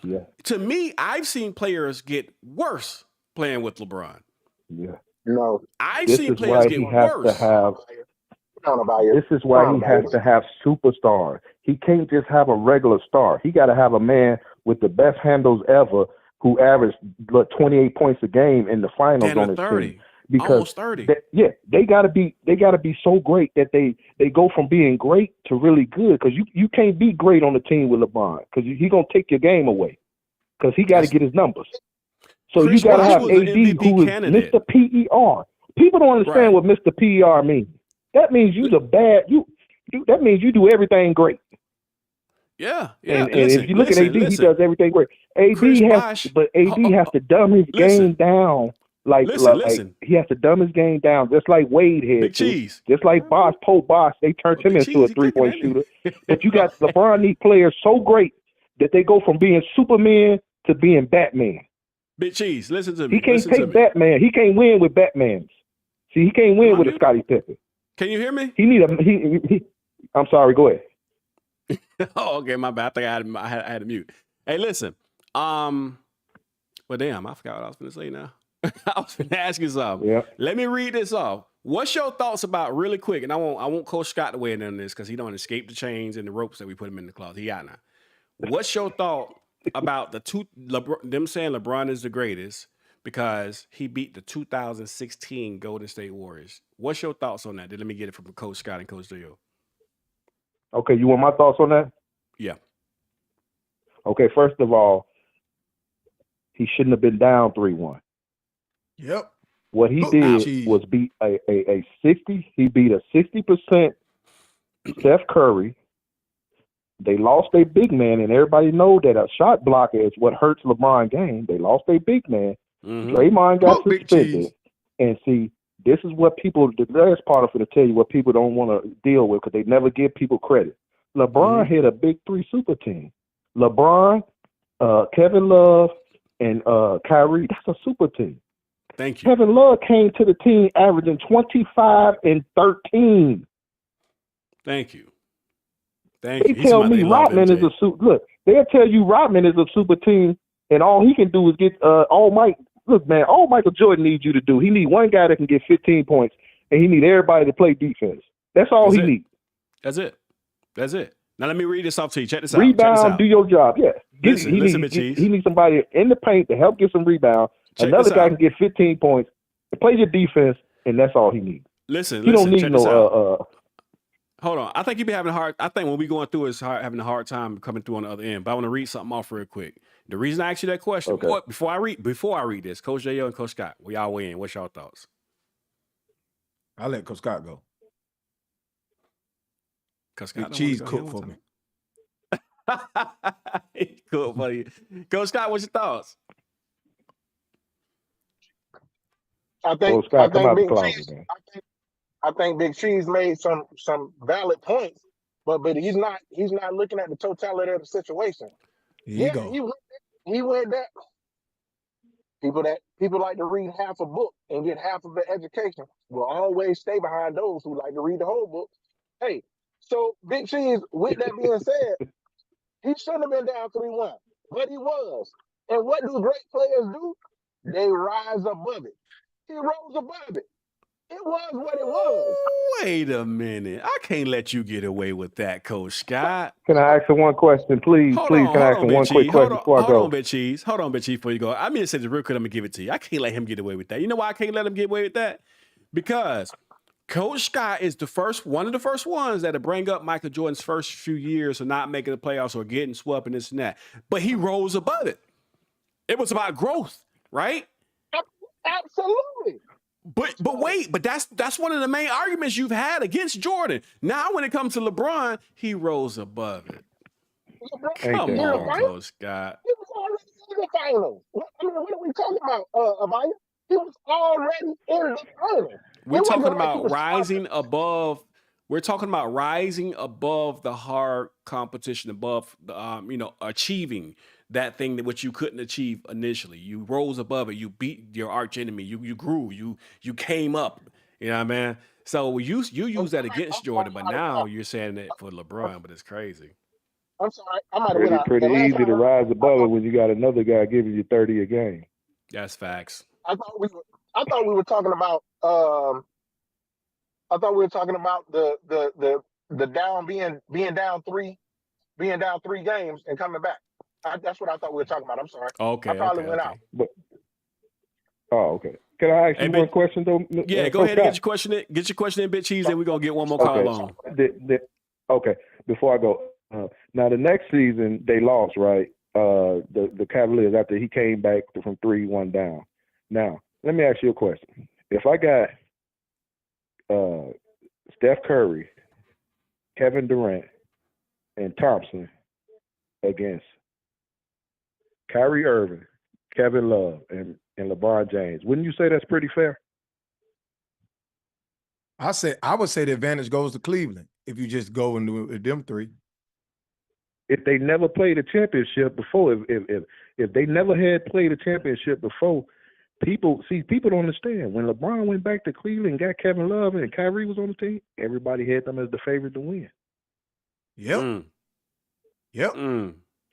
Yeah. To me, I've seen players get worse playing with LeBron. Yeah. No. I've seen players get worse. This is why he has to have superstars. He can't just have a regular star. He got to have a man with the best handles ever who averaged 28 points a game in the finals on his 30. team. Because almost 30. They gotta be so great that they go from being great to really good. Because you can't be great on the team with LeBron because he gonna take your game away because he got to get his numbers. So you got to have AD who is Mr. PER. People don't understand what Mr. PER means. That means that means you do everything great. Yeah. And if you look at AD, he does everything great. AD has to dumb his game down Listen. He has to dumb his game down, just like Wade had Big to. Cheese. Just like Bosh, they turned him into a 3-point shooter. But you got LeBron need players so great that they go from being Superman to being Batman. Big Cheese, listen to me. He can't take Batman. He can't win with Batmans. See, he can't win with a Scottie Pippen. Can you hear me? He need a he. I'm sorry. Go ahead. Oh, okay, my bad. I think I had to mute. Hey, listen. Well, damn, I forgot what I was going to say now. I was going to ask you something. Yeah. Let me read this off. What's your thoughts about really quick? And I won't Coach Scott to weigh in on this because he don't escape the chains and the ropes that we put him in the closet. He out now. What's your thought about them saying LeBron is the greatest because he beat the 2016 Golden State Warriors? What's your thoughts on that? Let me get it from Coach Scott and Coach Dio. Okay, you want my thoughts on that? Yeah. Okay, first of all, he shouldn't have been down 3-1. Yep. What he did was beat a 60. He beat a 60% Steph Curry. They lost their big man, and everybody know that a shot blocker is what hurts LeBron game. They lost their big man. Mm-hmm. Draymond got suspended. And see, this is what people, the last part of it to tell you what people don't want to deal with because they never give people credit. LeBron had a big 3 super team. LeBron, Kevin Love, and Kyrie. That's a super team. Thank you. Kevin Love came to the team averaging 25 and 13. Thank you. They tell me Rodman is a super. Look, they'll tell you Rodman is a super team, and all he can do is get all Michael Jordan needs you to do. He need one guy that can get 15 points, and he need everybody to play defense. That's all he needs. That's it. Now let me read this off to you. Check this out. Rebound, do your job. Yeah. Listen, he needs somebody in the paint to help get some rebound. Another guy can get 15 points and play your defense, and that's all he needs. Listen, he don't need no. Hold on. I think you be having I think when we going through is having a hard time coming through on the other end. But I want to read something off real quick. The reason I asked you that question, before I read this, Coach J.O. and Coach Scott, we all weigh in. What's y'all thoughts? I'll let Coach Scott go. Scott cheese cooked for me. Cool, buddy. Coach Scott, what's your thoughts? I think Big Cheese made some valid points, but he's not looking at the totality of the situation. He went that. People like to read half a book and get half of the education will always stay behind those who like to read the whole book. Hey, so Big Cheese, with that being said, he shouldn't have been down 3-1, but he was. And what do great players do? They rise above it. He rose above it. It was what it was. Wait a minute. I can't let you get away with that, Coach Scott. Can I ask him one question, please? Can I ask him one quick question before I go? Hold on, Big Cheese. Before you go. I mean to say this real quick, I'm going to give it to you. I can't let him get away with that. You know why I can't let him get away with that? Because Coach Scott is one of the first ones that bring up Michael Jordan's first few years of not making the playoffs or getting swept and this and that. But he rose above it. It was about growth, right? Absolutely. But that's one of the main arguments you've had against Jordan. Now when it comes to LeBron, he rose above it. Come on, Coach Scott. He was already in the finals. What are we talking about, Amaya? He was already in the finals. We're talking about rising above. We're talking about rising above the hard competition, above achieving that thing that which you couldn't achieve initially. You rose above it. You beat your arch enemy. You grew. You came up. You know what I mean? So you use that against Jordan, but now you're saying that for LeBron, but it's crazy. I'm sorry. I might have been out. Pretty easy to rise above it when you got another guy giving you 30 a game. That's facts. I thought we were talking about the down being down three games and coming back. That's what I thought we were talking about. I'm sorry. Okay. I probably went out. Okay. Can I ask you one question though? Yeah, go ahead and get your question in, Big Cheese, and we're gonna get one more call on. Okay. Before I go, now the next season they lost, right? The Cavaliers after he came back from 3-1 down. Now let me ask you a question. If I got Steph Curry, Kevin Durant, and Thompson against Kyrie Irving, Kevin Love, and and LeBron James. Wouldn't you say that's pretty fair? I would say the advantage goes to Cleveland if you just go and do them three. If they never played a championship before, if they never had played a championship before, people don't understand. When LeBron went back to Cleveland and got Kevin Love and Kyrie was on the team, everybody had them as the favorite to win. Yep. Yep.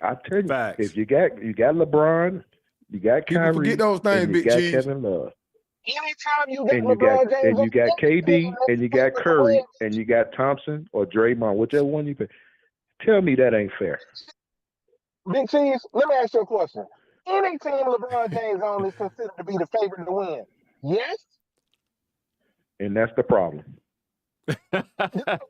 I tell you, Facts. if you got LeBron, you got People Kyrie, forget those things, and you Big got Cheese. Kevin Love. Anytime you got And you LeBron got James, and you got KD and you got Curry win. and you got Thompson or Draymond, whichever one you pick. Tell me that ain't fair. Big Cheese, let me ask you a question. Any team LeBron James on is considered to be the favorite to win. Yes? And that's the problem. But that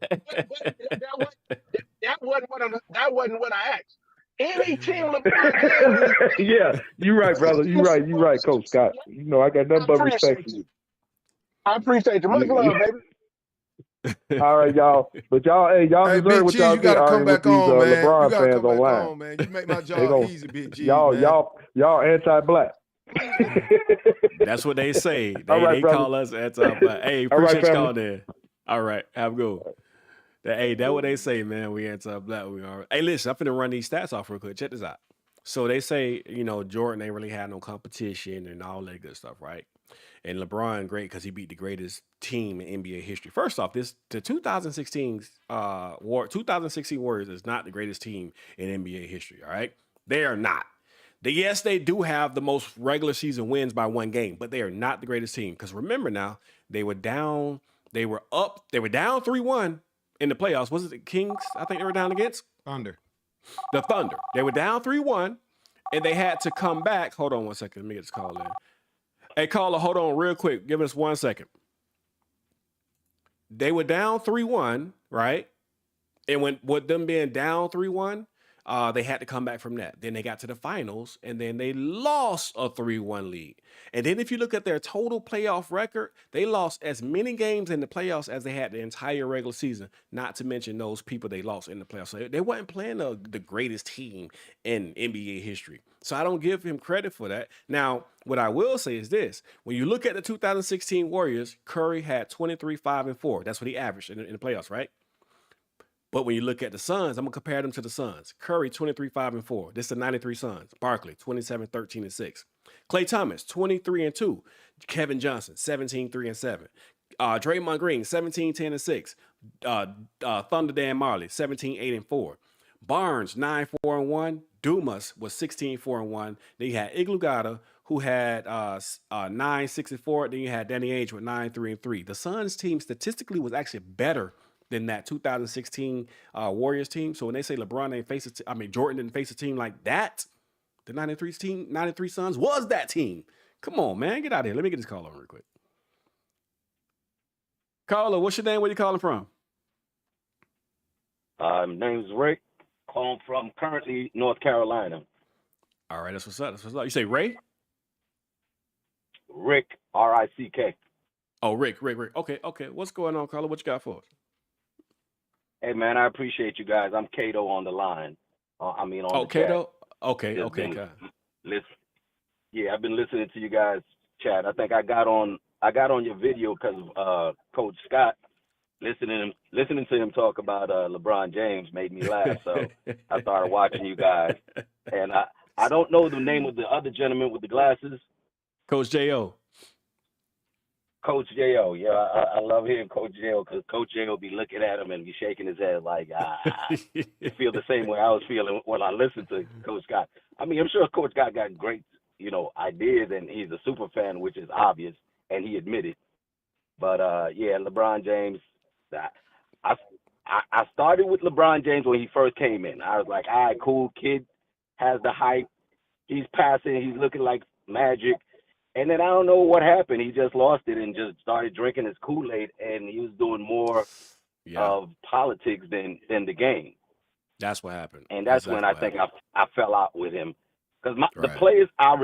wasn't what I asked. Any team LeBron James Yeah, you're right, brother. You're right, Coach Scott. You know, I got nothing but respect for you. I appreciate you. Much love, baby. All right, y'all. But y'all Hey, deserve Big what Cheese, y'all you gotta get come arguing with back these on, man. LeBron You gotta fans come back online. on, man. You make my job easy, Big Cheese, man. Y'all anti-black. That's what they say. All right, They brother. call us anti-black. Hey, All right, appreciate you family. calling in. All right, have a good one. Hey, that's what they say, man. We anti-black. We are. Hey, listen, I'm finna run these stats off real quick. Check this out. So they say, Jordan ain't really had no competition and all that good stuff, right? And LeBron, great because he beat the greatest team in NBA history. First off, the 2016 Warriors is not the greatest team in NBA history, all right? They are not. Yes, they do have the most regular season wins by one game, but they are not the greatest team. Because remember now, they were down 3-1 in the playoffs. Was it the Kings? I think they were down against Thunder. the Thunder. They were down 3-1, and they had to come back. Hold on one second. Let me get this call in. Hey, caller, hold on real quick. Give us 1 second. They were down 3-1, right? And with them being down 3-1, they had to come back from that. Then they got to the finals, and then they lost a 3-1 lead. And then if you look at their total playoff record, they lost as many games in the playoffs as they had the entire regular season, not to mention those people they lost in the playoffs. So they weren't playing the greatest team in NBA history. So I don't give him credit for that. Now, what I will say is this. When you look at the 2016 Warriors, Curry had 23-5-4. That's what he averaged in the playoffs, right? But when you look at the Suns, I'm going to compare them to the Suns. Curry, 23-5-4. This is the 93 Suns. Barkley, 27-13-6. Klay Thomas, 23-2. Kevin Johnson, 17-3-7. Draymond Green, 17-10-6. Thunder Dan Marley, 17-8-4. Barnes, 9-4-1. Dumas was 16-4-1. Then you had Iguodala, who had 9-6-4. Then you had Danny Ainge with 9-3-3. The Suns team statistically was actually better than that 2016 Warriors team. So when they say Jordan didn't face a team like that, the 93 Suns was that team. Come on, man, get out of here. Let me get this call on real quick. Caller, what's your name? Where you calling from? My name's Rick. Calling from currently North Carolina. All right, that's what's up. You say Ray? Rick, R-I-C-K. Oh, Rick. Okay. What's going on, caller? What you got for us? Hey, man, I appreciate you guys. I'm Cato on the line. On the chat. Cato? Okay, Just okay. I've been listening to you guys chat. I think I got on your video because of Coach Scott. Listening to him talk about LeBron James made me laugh. So I started watching you guys. And I don't know the name of the other gentleman with the glasses. Coach J.O. Coach J.O., yeah, I love hearing Coach J.O. because Coach J.O. be looking at him and be shaking his head like, you feel the same way I was feeling when I listened to Coach Scott. I mean, I'm sure Coach Scott got great, ideas, and he's a super fan, which is obvious, and he admitted. But, LeBron James, I started with LeBron James when he first came in. I was like, all right, cool, kid has the hype. He's passing. He's looking like magic. And then I don't know what happened. He just lost it and just started drinking his Kool-Aid, and he was doing more of politics than the game. That's what happened. And that's when I think I fell out with him. Because the players I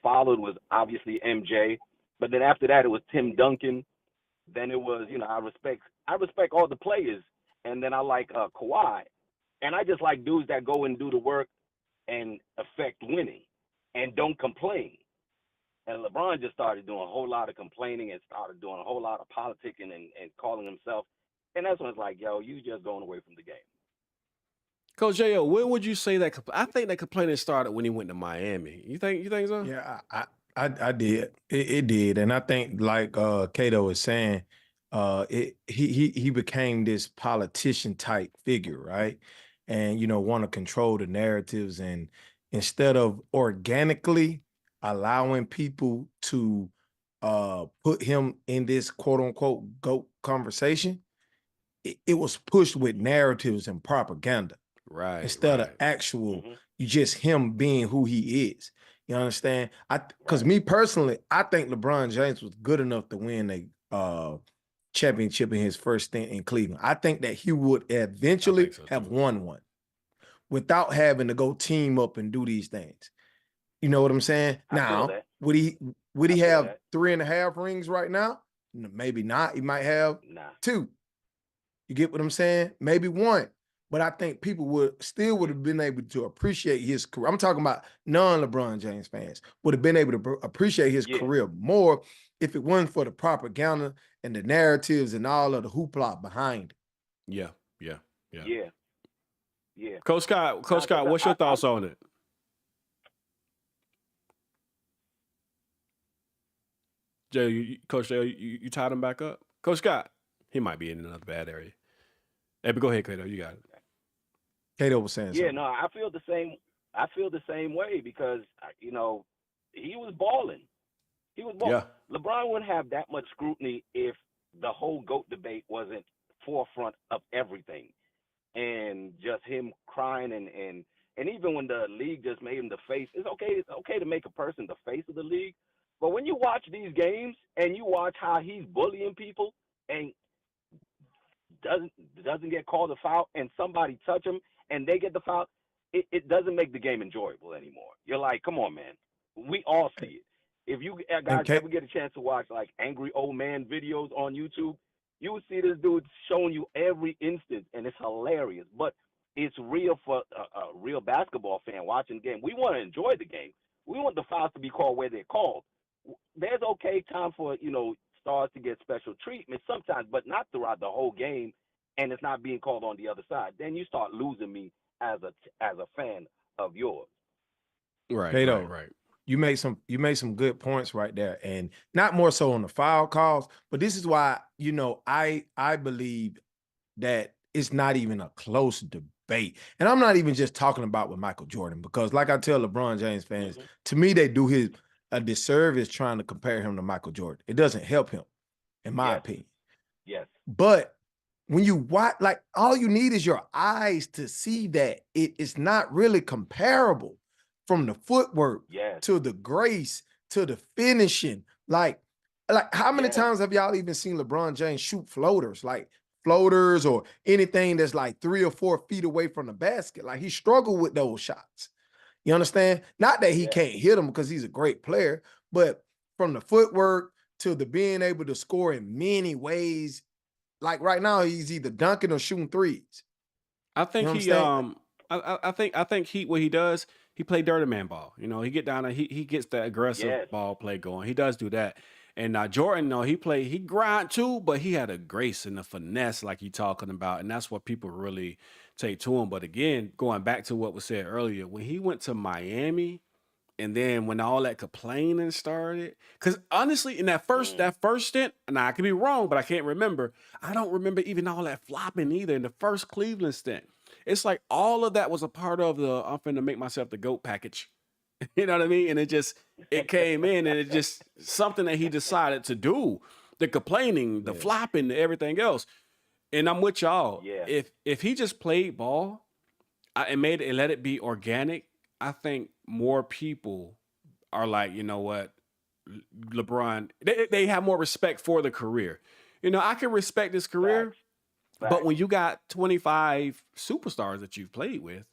followed was obviously MJ, but then after that it was Tim Duncan. Then it was, I respect all the players, and then I like Kawhi. And I just like dudes that go and do the work and affect winning and don't complain. And LeBron just started doing a whole lot of complaining and started doing a whole lot of politicking and calling himself. And that's when it's like, yo, you just going away from the game. Coach J.O., when would you say that? I think that complaining started when he went to Miami. You think so? Yeah, I did. It did, and I think like Cato is saying, he became this politician type figure, right? And want to control the narratives, and instead of organically allowing people to put him in this quote unquote GOAT conversation, it was pushed with narratives and propaganda. Right. Instead of actual, you just him being who he is. You understand? Because me personally, I think LeBron James was good enough to win a championship in his first stint in Cleveland. I think that he would eventually have won one without having to go team up and do these things. You know what I'm saying? Now, would he have 3.5 rings right now? Maybe not. He might have 2. You get what I'm saying? Maybe 1. But I think people would have been able to appreciate his career. I'm talking about non-LeBron James fans would have been able to appreciate his career more if it wasn't for the propaganda and the narratives and all of the hoopla behind it. Yeah. Coach Scott, what's your thoughts on it? Coach Jay, you tied him back up? Coach Scott, he might be in another bad area. Hey, but go ahead, Cato. You got it. Cato was saying something. Yeah, no, I feel the same. I feel the same way because he was balling. He was balling. Yeah. LeBron wouldn't have that much scrutiny if the whole GOAT debate wasn't forefront of everything, and just him crying and even when the league just made him the face. It's okay to make a person the face of the league, but when you watch these games and you watch how he's bullying people and doesn't get called a foul and somebody touch him and they get the foul, it doesn't make the game enjoyable anymore. You're like, come on, man. We all see it. If you guys ever get a chance to watch like angry old man videos on YouTube, you will see this dude showing you every instance, and it's hilarious. But it's real for a real basketball fan watching the game. We want to enjoy the game. We want the fouls to be called where they're called. There's time for stars to get special treatment sometimes, but not throughout the whole game, and it's not being called on the other side. Then you start losing me as a fan of yours. Right. Cato, Right. You made some good points right there, and not more so on the foul calls, but this is why I believe that it's not even a close debate. And I'm not even just talking about with Michael Jordan, because like I tell LeBron James fans, to me they do a disservice trying to compare him to Michael Jordan. It doesn't help him, in my opinion. Yes. But when you watch, like, all you need is your eyes to see that it's not really comparable, from the footwork to the grace to the finishing. Like how many times have y'all even seen LeBron James shoot floaters or anything that's like 3 or 4 feet away from the basket? Like, he struggled with those shots. You understand? Not that he can't hit them, because he's a great player, but from the footwork to the being able to score in many ways. Like right now, he's either dunking or shooting threes. I think I think what he does, he play dirty man ball. He get down there, he gets that aggressive ball play going. He does do that. And Jordan, he grind too, but he had a grace and a finesse like you talking about, and that's what people really take to him. But again, going back to what was said earlier, when he went to Miami, and then when all that complaining started, because honestly, in that first stint, and I could be wrong, but I can't remember. I don't remember even all that flopping either in the first Cleveland stint. It's like all of that was a part of the I'm finna make myself the GOAT package. You know what I mean? And it came in, and it just something that he decided to do. The complaining, the flopping, everything else. And I'm with y'all. Yeah. If he just played ball and let it be organic, I think more people are like, you know what, LeBron, they have more respect for the career. I can respect his career, but when you got 25 superstars that you've played with,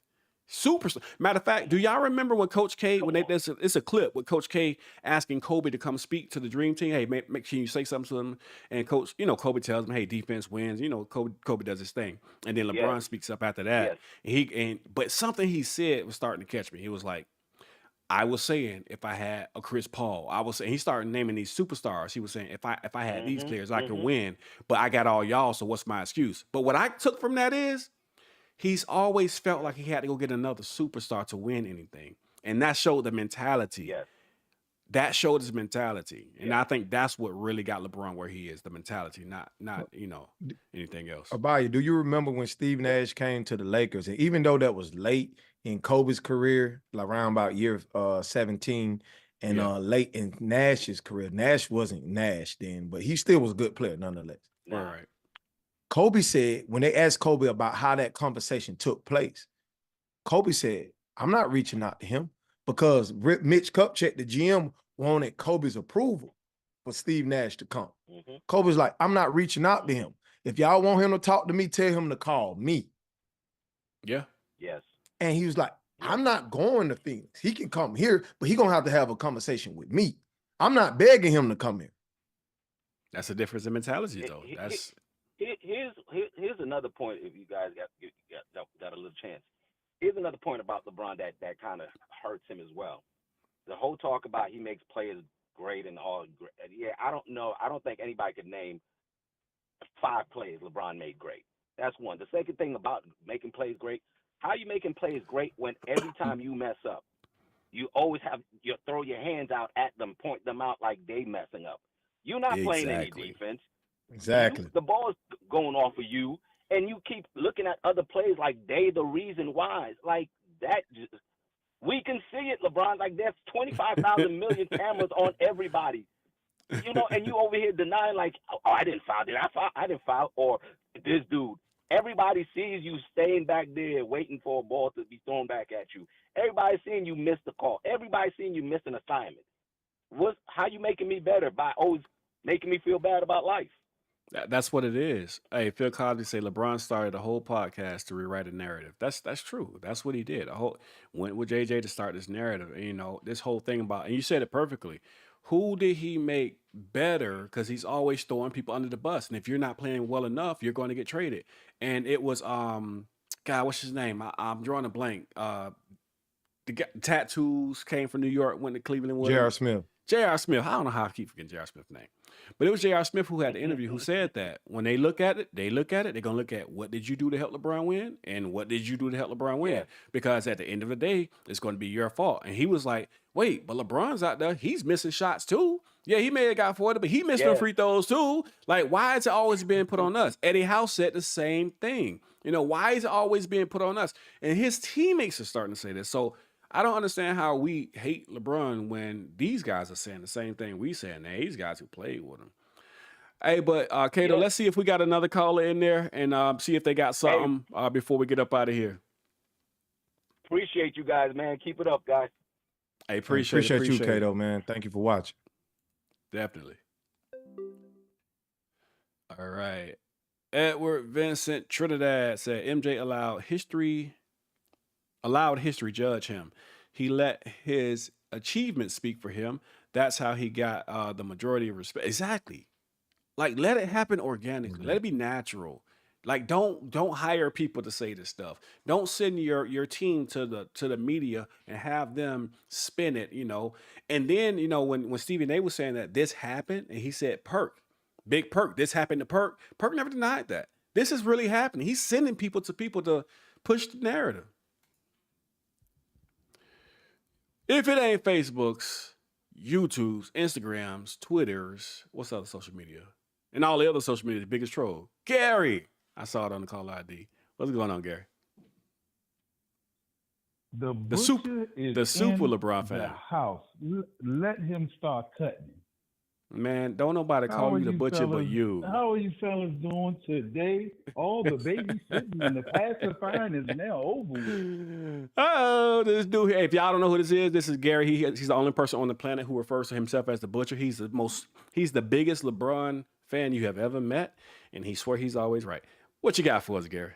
matter of fact, do y'all remember when Coach K, it's a clip with Coach K asking Kobe to come speak to the Dream Team? Hey, make sure you say something to him. And Coach, Kobe tells him, hey, defense wins. Kobe does his thing. And then LeBron speaks up after that. But something he said was starting to catch me. He was like, I was saying if I had a Chris Paul, I was saying he started naming these superstars. He was saying if I had these players, I could win. But I got all y'all, so what's my excuse? But what I took from that is he's always felt like he had to go get another superstar to win anything, and that showed the mentality. Yes. That showed his mentality, and I think that's what really got LeBron where he is—the mentality, not anything else. Abaya, do you remember when Steve Nash came to the Lakers? And even though that was late in Kobe's career, like around about year 17, and late in Nash's career, Nash wasn't Nash then, but he still was a good player nonetheless. All right. Kobe said, when they asked Kobe about how that conversation took place, Kobe said, I'm not reaching out to him because Mitch Kupchak, the GM, wanted Kobe's approval for Steve Nash to come. Kobe's like, I'm not reaching out to him. If y'all want him to talk to me, tell him to call me. Yeah. Yes. And he was like, I'm not going to Phoenix. He can come here, but he going to have a conversation with me. I'm not begging him to come here. That's a difference in mentality, though. Here's another point. If you guys got a little chance, here's another point about LeBron that kind of hurts him as well. The whole talk about he makes players great and all. Yeah, I don't know. I don't think anybody could name 5 players LeBron made great. That's one. The second thing about making plays great, how you making plays great when every time you mess up, you always you throw your hands out at them, point them out like they messing up. You're not playing any defense. Exactly. The ball is going off of you, and you keep looking at other players like they the reason why. Like that, we can see it, LeBron. Like there's 25,000 million cameras on everybody, and you over here denying like, oh, I didn't foul. I didn't foul, or this dude. Everybody sees you staying back there waiting for a ball to be thrown back at you. Everybody's seeing you miss the call. Everybody's seeing you miss an assignment. How you making me better by always making me feel bad about life? That's what it is. Hey, Phil Cosby say LeBron started a whole podcast to rewrite a narrative. That's true. That's what he did. Went with JJ to start this narrative. And, this whole thing about, and you said it perfectly. Who did he make better? Because he's always throwing people under the bus. And if you're not playing well enough, you're going to get traded. And it was God, what's his name? I'm drawing a blank. The tattoos came from New York, went to Cleveland. J.R. Smith. J.R. Smith. I don't know how I keep forgetting J.R. Smith's name. But it was J.R. Smith who had the interview who said that when they look at it, they're going to look at what did you do to help LeBron win and what did you do to help LeBron win? Because at the end of the day, it's going to be your fault. And he was like, wait, but LeBron's out there. He's missing shots too. Yeah, he may have got 40, but he missed them free throws too. Like, why is it always being put on us? Eddie House said the same thing. Why is it always being put on us? And his teammates are starting to say this. So I don't understand how we hate LeBron when these guys are saying the same thing we saying. Now, these guys who played with him. Hey, but Kato, let's see if we got another caller in there and see if they got something before we get up out of here. Appreciate you guys, man. Keep it up, guys. Hey, appreciate you, Kato, man. Thank you for watching. Definitely. All right. Edward Vincent Trinidad said MJ allowed history judge him. He let his achievements speak for him. That's how he got the majority of respect. Exactly. Like, let it happen organically. Let it be natural. Like, don't hire people to say this stuff. Don't send your team to the media and have them spin it, And then, when Stephen A was saying that this happened, and he said Perk, Big Perk, this happened to Perk. Perk never denied that. This is really happening. He's sending people to push the narrative. If it ain't Facebook's, YouTube's, Instagrams, Twitters, what's other social media? And all the other social media, the biggest troll. Gary. I saw it on the call ID. What's going on, Gary? The super LeBron fan. The house. Let him start cutting. Man, don't nobody call you the butcher but you. How are you fellas doing today? All the babysitting and the pacifying is now over with. Oh, this dude here. If y'all don't know who this is Gary. He's the only person on the planet who refers to himself as the butcher. He's the biggest LeBron fan you have ever met, and he swear he's always right. What you got for us, Gary?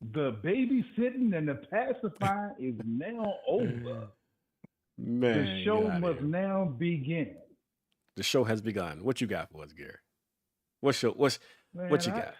The babysitting and the pacifying is now over. Man, the show must now begin. The show has begun. What you got for us, Gary? What you got?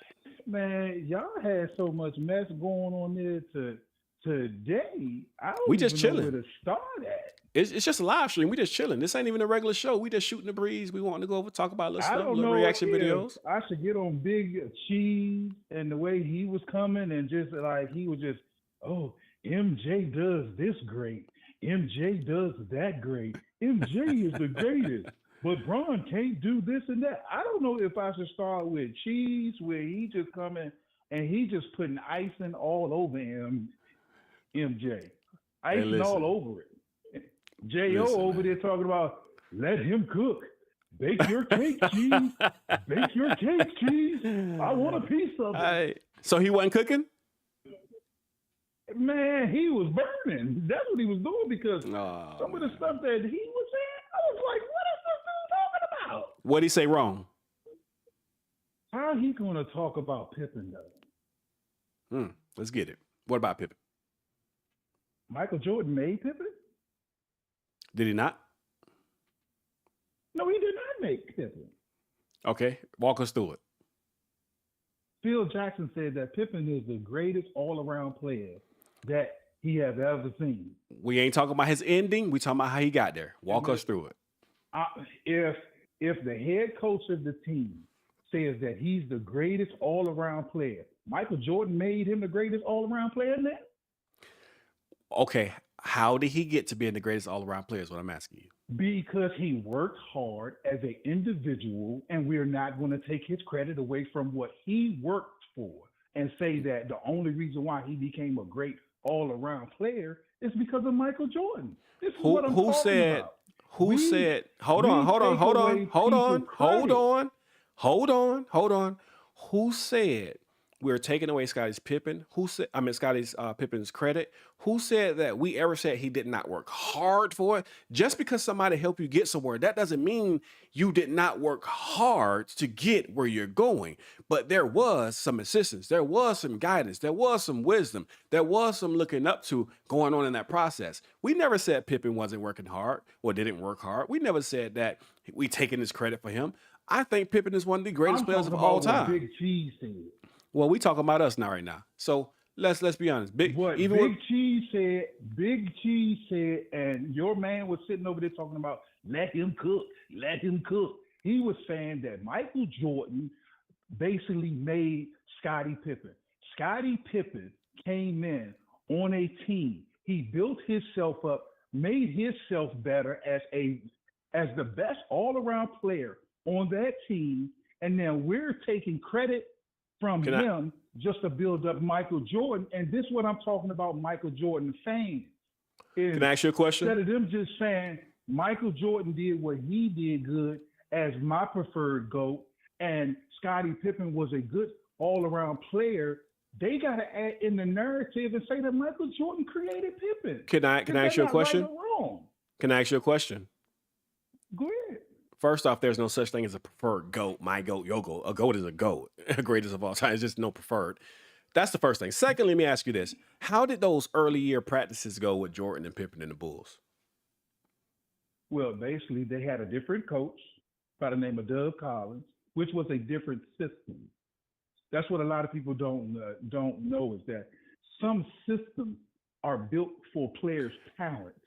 Man, y'all had so much mess going on there to today, I don't We just even know chilling. where to start at. It's just a live stream. We just chilling. This ain't even a regular show. We just shooting the breeze. We want to go over talk about little I stuff, don't little know reaction if videos. I should get on Big Cheese and the way he was coming and just like he was just, oh, MJ does this great. MJ does that great. MJ is the greatest. But Bron can't do this and that. I don't know if I should start with Cheese, where he just coming and he just putting icing all over him, MJ. Icing all over it. J.O. over there talking about, let him cook. Bake your cake, Cheese. Bake your cake, Cheese. I want a piece of it. So he wasn't cooking? Man, he was burning. That's what he was doing because some of the stuff that he was saying, I was like, what is this dude talking about? What'd he say wrong? How he going to talk about Pippen, though? Let's get it. What about Pippen? Michael Jordan made Pippen? Did he not? No, he did not make Pippen. Okay, walk us through it. Phil Jackson said that Pippen is the greatest all-around player that he has ever seen. We ain't talking about his ending. We talking about how he got there. Walk us through it. If the head coach of the team says that he's the greatest all-around player, Michael Jordan made him the greatest all-around player now? Okay, how did he get to being the greatest all-around player is what I'm asking you. Because he worked hard as an individual, and we're not going to take his credit away from what he worked for and say that the only reason why he became a great all-around player is because of Michael Jordan. This is what I'm talking about. Who said, hold on. Who said we're taking away Scottie Pippen's credit? Who said that we ever said he did not work hard for it? Just because somebody helped you get somewhere, that doesn't mean you did not work hard to get where you're going. But there was some assistance. There was some guidance. There was some wisdom. There was some looking up to going on in that process. We never said Pippen wasn't working hard or didn't work hard. We never said that we taking his credit for him. I think Pippen is one of the greatest players of all time. Big Cheese said. Well, we talking about us now right now. So let's be honest. Big Cheese said, and your man was sitting over there talking about let him cook. He was saying that Michael Jordan basically made Scottie Pippen. Scottie Pippen came in on a team. He built himself up, made himself better as the best all-around player on that team, and then we're taking credit from him just to build up Michael Jordan. And this is what I'm talking about Michael Jordan fame. Can I ask you a question? Instead of them just saying Michael Jordan did what he did good as my preferred GOAT and Scottie Pippen was a good all-around player, they got to add in the narrative and say that Michael Jordan created Pippen. Can I ask you a question? Right or wrong. Can I ask you a question? Go ahead. First off, there's no such thing as a preferred GOAT, my GOAT, your GOAT. A GOAT is a GOAT, greatest of all time. It's just no preferred. That's the first thing. Second, let me ask you this. How did those early year practices go with Jordan and Pippen and the Bulls? Well, basically, they had a different coach by the name of Doug Collins, which was a different system. That's what a lot of people don't know is that some systems are built for players' talents.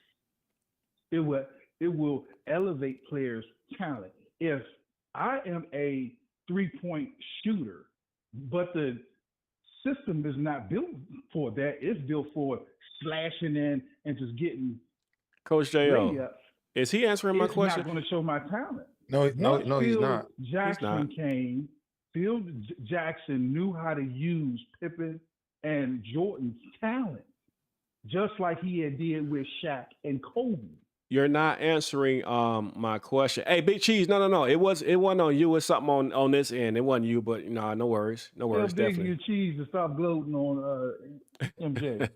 It will elevate players' talent. If I am a three-point shooter, but the system is not built for that, it's built for slashing in and just getting Coach J.O., is he answering my question? It's not going to show my talent. No, he's not. Phil Jackson knew how to use Pippen and Jordan's talent, just like he had did with Shaq and Kobe. You're not answering my question. Hey, Big Cheese, no. It wasn't on you. It's something on this end. It wasn't you, but no worries. No worries. Tell Definitely. Big Cheese to stop gloating on MJ.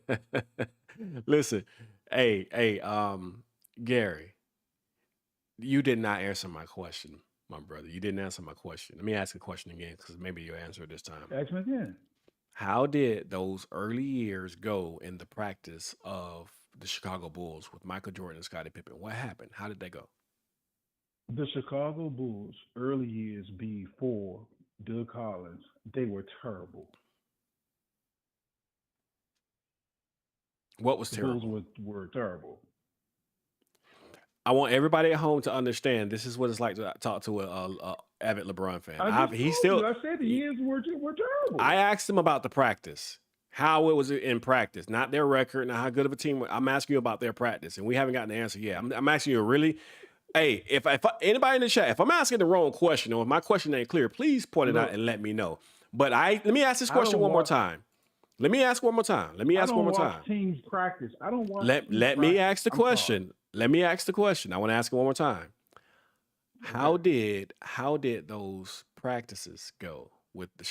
Listen, hey, Gary, you did not answer my question, my brother. You didn't answer my question. Let me ask a question again, because maybe you'll answer it this time. Ask me again. How did those early years go in the practice of the Chicago Bulls with Michael Jordan and Scottie Pippen? What happened? How did they go? The Chicago Bulls, early years before Doug Collins, they were terrible. What was The terrible? Bulls were terrible. I want everybody at home to understand this is what it's like to talk to a avid LeBron fan. I just He told still. you. I said the years were terrible. I asked him about the practice, how it was in practice, not their record, not how good of a team. I'm asking you about their practice, and we haven't gotten the answer yet. I'm asking you a really. Hey, if anybody in the chat, if I'm asking the wrong question or if my question ain't clear, please point it out and let me know. But let me ask this question one more time. Let me ask one more time. Let me ask one more time. Teams practice. I don't watch. Let me ask the question. Let me ask the question. I want to ask it one more time. How did those practices go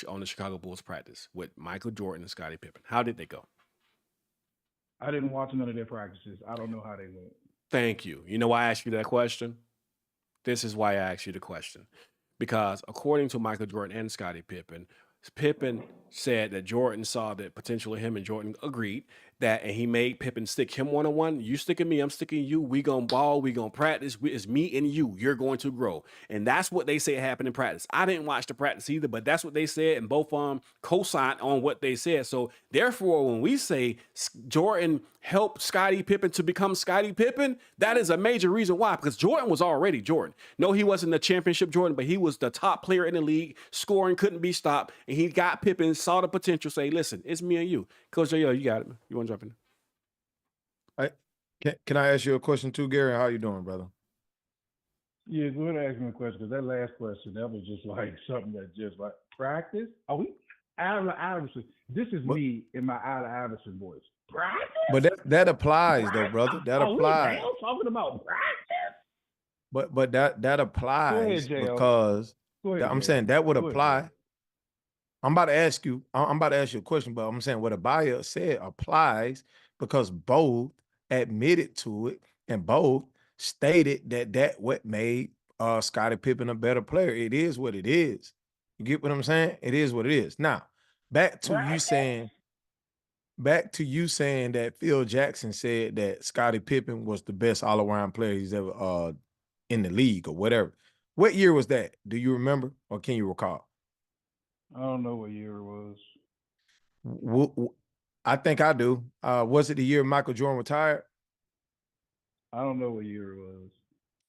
on the Chicago Bulls practice with Michael Jordan and Scottie Pippen? How did they go? I didn't watch none of their practices. I don't know how they went. Thank you. You know why I asked you that question? This is why I asked you the question. Because according to Michael Jordan and Scottie Pippen, Pippen said that Jordan saw the potential of him, and Jordan agreed that, and he made Pippen stick him one-on-one. You sticking me, I'm sticking you. We gonna ball, we gonna practice. It's me and you. You're going to grow. And that's what they say happened in practice. I didn't watch the practice either, but that's what they said, and both co-signed on what they said. So therefore, when we say Jordan helped Scottie Pippen to become Scottie Pippen, that is a major reason why, because Jordan was already Jordan. No, he wasn't the championship Jordan, but he was the top player in the league, scoring, couldn't be stopped, and he got Pippen, saw the potential, say, listen, it's me and you. Coach J.O., you got it, man. You want to jump in? Can I ask you a question too, Gary? How you doing, brother? Yeah, go ahead and ask me a question, because that last question, that was just like something that just like practice. Are we Allen Iverson? This is me in my Allen Iverson voice. Practice? But that applies though, brother. That applies. We now talking about practice? But that applies because I'm saying that would apply. I'm about to ask you a question, but I'm saying what Abaya said applies because both admitted to it and both stated that what made Scottie Pippen a better player. It is what it is. You get what I'm saying? It is what it is. Now, back to you saying that Phil Jackson said that Scottie Pippen was the best all-around player he's ever in the league or whatever. What year was that? Do you remember or can you recall? I don't know what year it was. I think I do. Was it the year Michael Jordan retired? I don't know what year it was.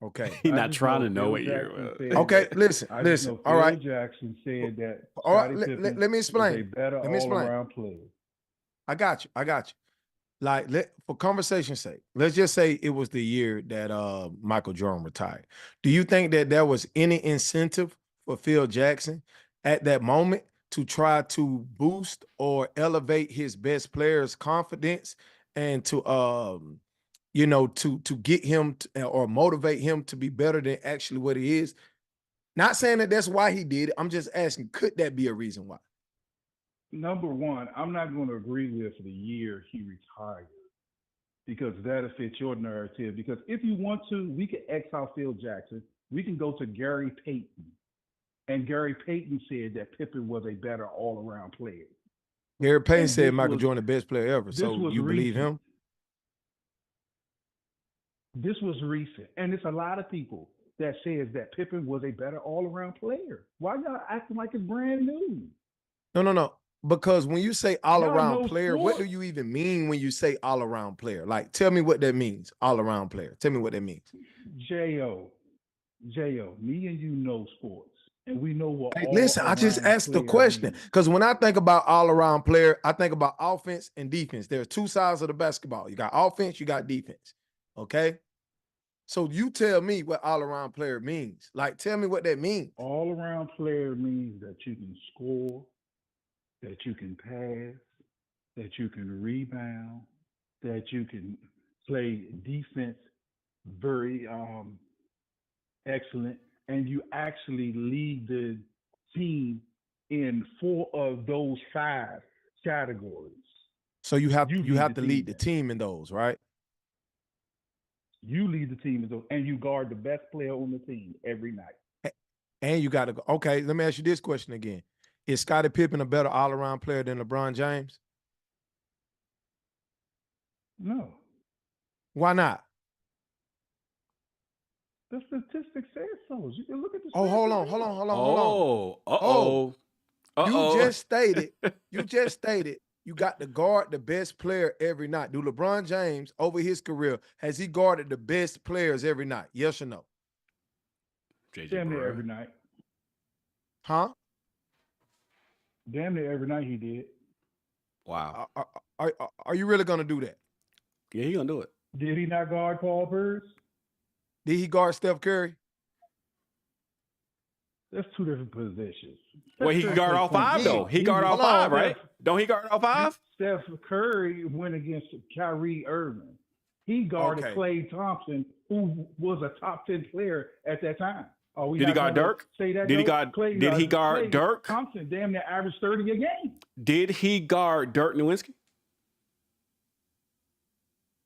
Okay. He's not trying to know what year it was. Okay, listen. All right. Jackson said that. All right, let me explain. Better all-around player. I got you. Like, for conversation's sake, let's just say it was the year that Michael Jordan retired. Do you think that there was any incentive for Phil Jackson at that moment to try to boost or elevate his best player's confidence and to to get him or motivate him to be better than actually what he is? Not saying that that's why he did it. I'm just asking, could that be a reason why? Number one, I'm not going to agree with the year he retired because that'll fit your narrative. Because if you want to, we can X out Phil Jackson. We can go to Gary Payton. And Gary Payton said that Pippen was a better all-around player. Gary Payton said Michael Jordan the best player ever. So you believe him? This was recent. And it's a lot of people that says that Pippen was a better all-around player. Why y'all acting like it's brand new? No. Because when you say all-around player, what do you even mean when you say all-around player? Like, tell me what that means, all-around player. Tell me what that means. J.O., me and you know sports. And we know what. Hey, listen, I just asked the question because when I think about all-around player, I think about offense and defense. There are two sides of the basketball. You got offense, you got defense. Okay? So you tell me what all-around player means. Like, tell me what that means. All-around player means that you can score, that you can pass, that you can rebound, that you can play defense very excellent, and you actually lead the team in 4 of those 5 categories. So you have to lead the team in those, right? You lead the team in those, and you guard the best player on the team every night. And you got to go. Okay, let me ask you this question again. Is Scottie Pippen a better all-around player than LeBron James? No. Why not? The statistics say so. You can look at the. Oh, hold on. You just stated You got to guard the best player every night. Do LeBron James, over his career, has he guarded the best players every night? Yes or no? Damn near every night. Huh? Damn near every night he did. Wow. Are you really going to do that? Yeah, he going to do it. Did he not guard Paul Pierce? Did he guard Steph Curry? That's two different positions. Well, he can guard all five, though. He guard all five, right? Don't he guard all five? Steph Curry went against Kyrie Irving. He guarded Klay Thompson, who was a top 10 player at that time. Did he guard Dirk? Did he guard Dirk? Thompson damn near averaged 30 a game. Did he guard Dirk Nowitzki?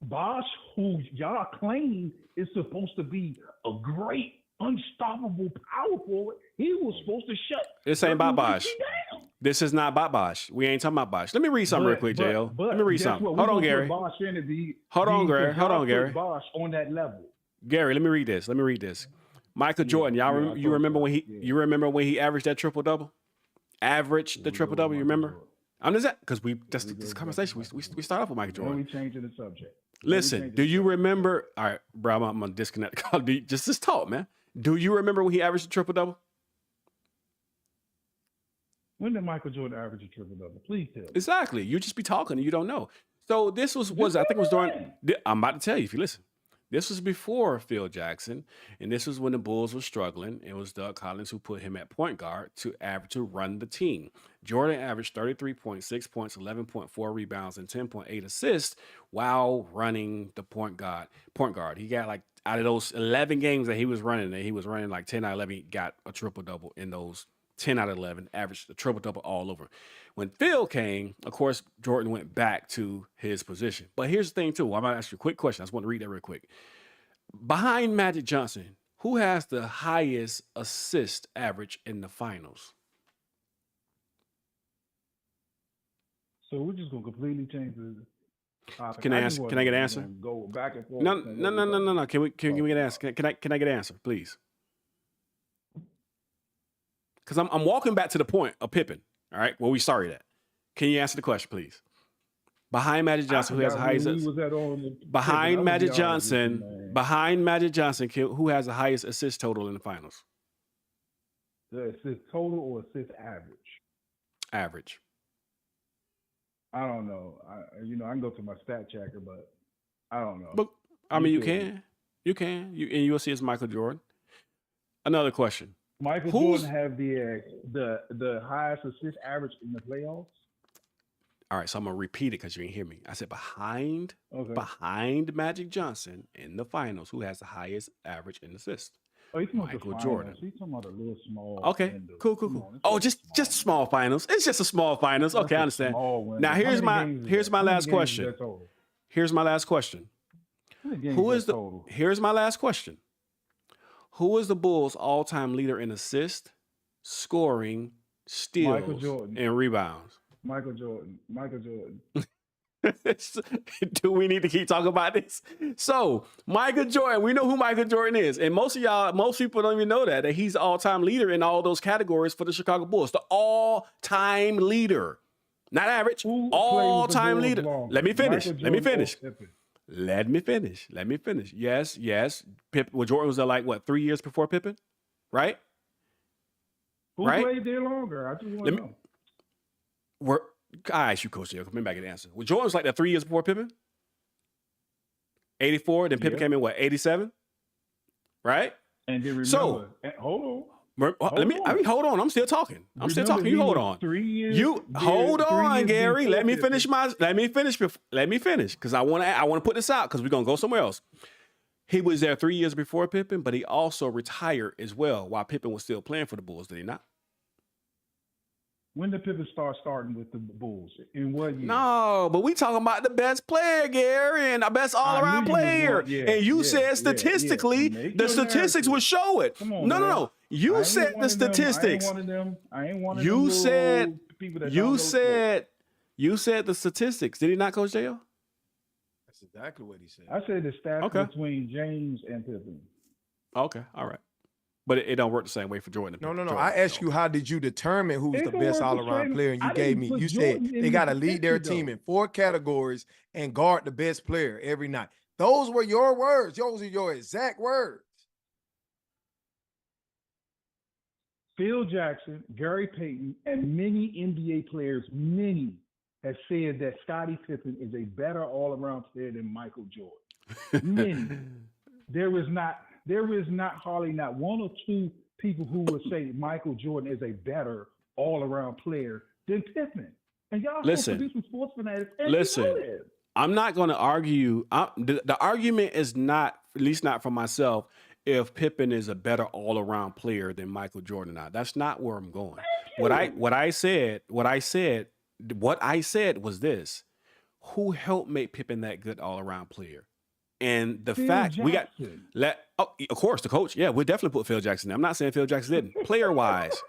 Bosh, who y'all claim is supposed to be a great, unstoppable power forward, he was supposed to shut. This ain't about Bosh. This is not about Bosh. We ain't talking about Bosh. Let me read something real quick, JL. Let me read something. Hold on, Gary. Hold on, Gary. Hold on, Gary. Bosh on that level. Gary, let me read this. Michael Jordan, you remember when he averaged that triple double? Averaged the triple double. You remember? I'm just because this conversation. We start off with Michael Jordan. We changing the subject. Listen, do you remember? All right, bro, I'm gonna disconnect the call. Just talk, man. Do you remember when he averaged a triple double? When did Michael Jordan average a triple double? Please tell me. Exactly. You just be talking and you don't know. So this was I think it was during. I'm about to tell you if you listen. This was before Phil Jackson, and this was when the Bulls were struggling. It was Doug Collins who put him at point guard to run the team. Jordan averaged 33.6 points, 11.4 rebounds, and 10.8 assists while running the point guard. He got like out of those 11 games that he was running, like 10 out of 11. He got a triple double in those 10 out of 11, averaged a triple double all over. When Phil came, of course, Jordan went back to his position. But here's the thing, too. I'm going to ask you a quick question. I just want to read that real quick. Behind Magic Johnson, who has the highest assist average in the finals? So we're just going to completely change the topic. Can I get an answer? Go back and forth. No. Can we get an answer? Can I get an answer, please? Because I'm walking back to the point of Pippen. All right, where we started at. Can you answer the question, please? Behind Magic Johnson, who has the highest? Behind Magic Johnson, who has the highest assist total in the finals? The assist total or assist average? Average. I don't know. I can go to my stat checker, but I don't know. But I mean, you can, and you'll see it's Michael Jordan. Another question. Michael Jordan have the highest assist average in the playoffs. All right, so I'm gonna repeat it because you didn't hear me. I said behind Magic Johnson in the finals, who has the highest average in assists? Oh, he's Michael Jordan. He's talking about a little small. Okay, cool. Oh, just small finals. It's just a small finals. Okay, I understand. Now here's my last question. Here's my last question. Here's my last question. Who is the Bulls' all-time leader in assists, scoring, steals, and rebounds? Michael Jordan. Do we need to keep talking about this? So, Michael Jordan, we know who Michael Jordan is. And most people don't even know that he's the all-time leader in all those categories for the Chicago Bulls. The all-time leader. Not average, all-time leader. Let me finish. Yes. Pippen. Jordan was there like, 3 years before Pippen? Right? Who played there longer? I just want to know. I asked you, Coach J. Come back and answer. Well, Jordan was like that 3 years before Pippen? 84, then Pippen came in, 87? Right? And then remember, hold on. Hold on. I'm still talking. You hold on. 3 years. You hold on, Gary. Let me finish because I want to put this out because we're gonna go somewhere else. He was there 3 years before Pippen, but he also retired as well while Pippen was still playing for the Bulls. Did he not? When did Pippen starting with the Bulls? In what year? No, but we talking about the best player, Gary, and the best all-around player. And you said statistically, the statistics would show it. No. You said the statistics. I ain't one of them. You said the statistics. Did he not, Coach J.O.? That's exactly what he said. I said the stats between James and Pippen. Okay, all right. But it don't work the same way for Jordan. No. Jordan, I asked you, how did you determine who's It the can best work for all-around Trey. player? And you I gave didn't me, put you Jordan said in they the got to lead their picture, team though. in 4 categories and guard the best player every night. Those were your words. Those are your exact words. Phil Jackson, Gary Payton, and many NBA players, have said that Scottie Pippen is a better all-around player than Michael Jordan. Many. There is not hardly not one or two people who would say Michael Jordan is a better all-around player than Pippen. And y'all supposed to be some sports fanatics. And listen. you know this. I'm not going to argue. The argument is not, at least not for myself, if Pippen is a better all-around player than Michael Jordan. Now, that's not where I'm going. What I said was this: who helped make Pippen that good all-around player? And the Phil fact Jackson. we got, of course, the coach. Yeah, we definitely put Phil Jackson there. I'm not saying Phil Jackson didn't. Player-wise,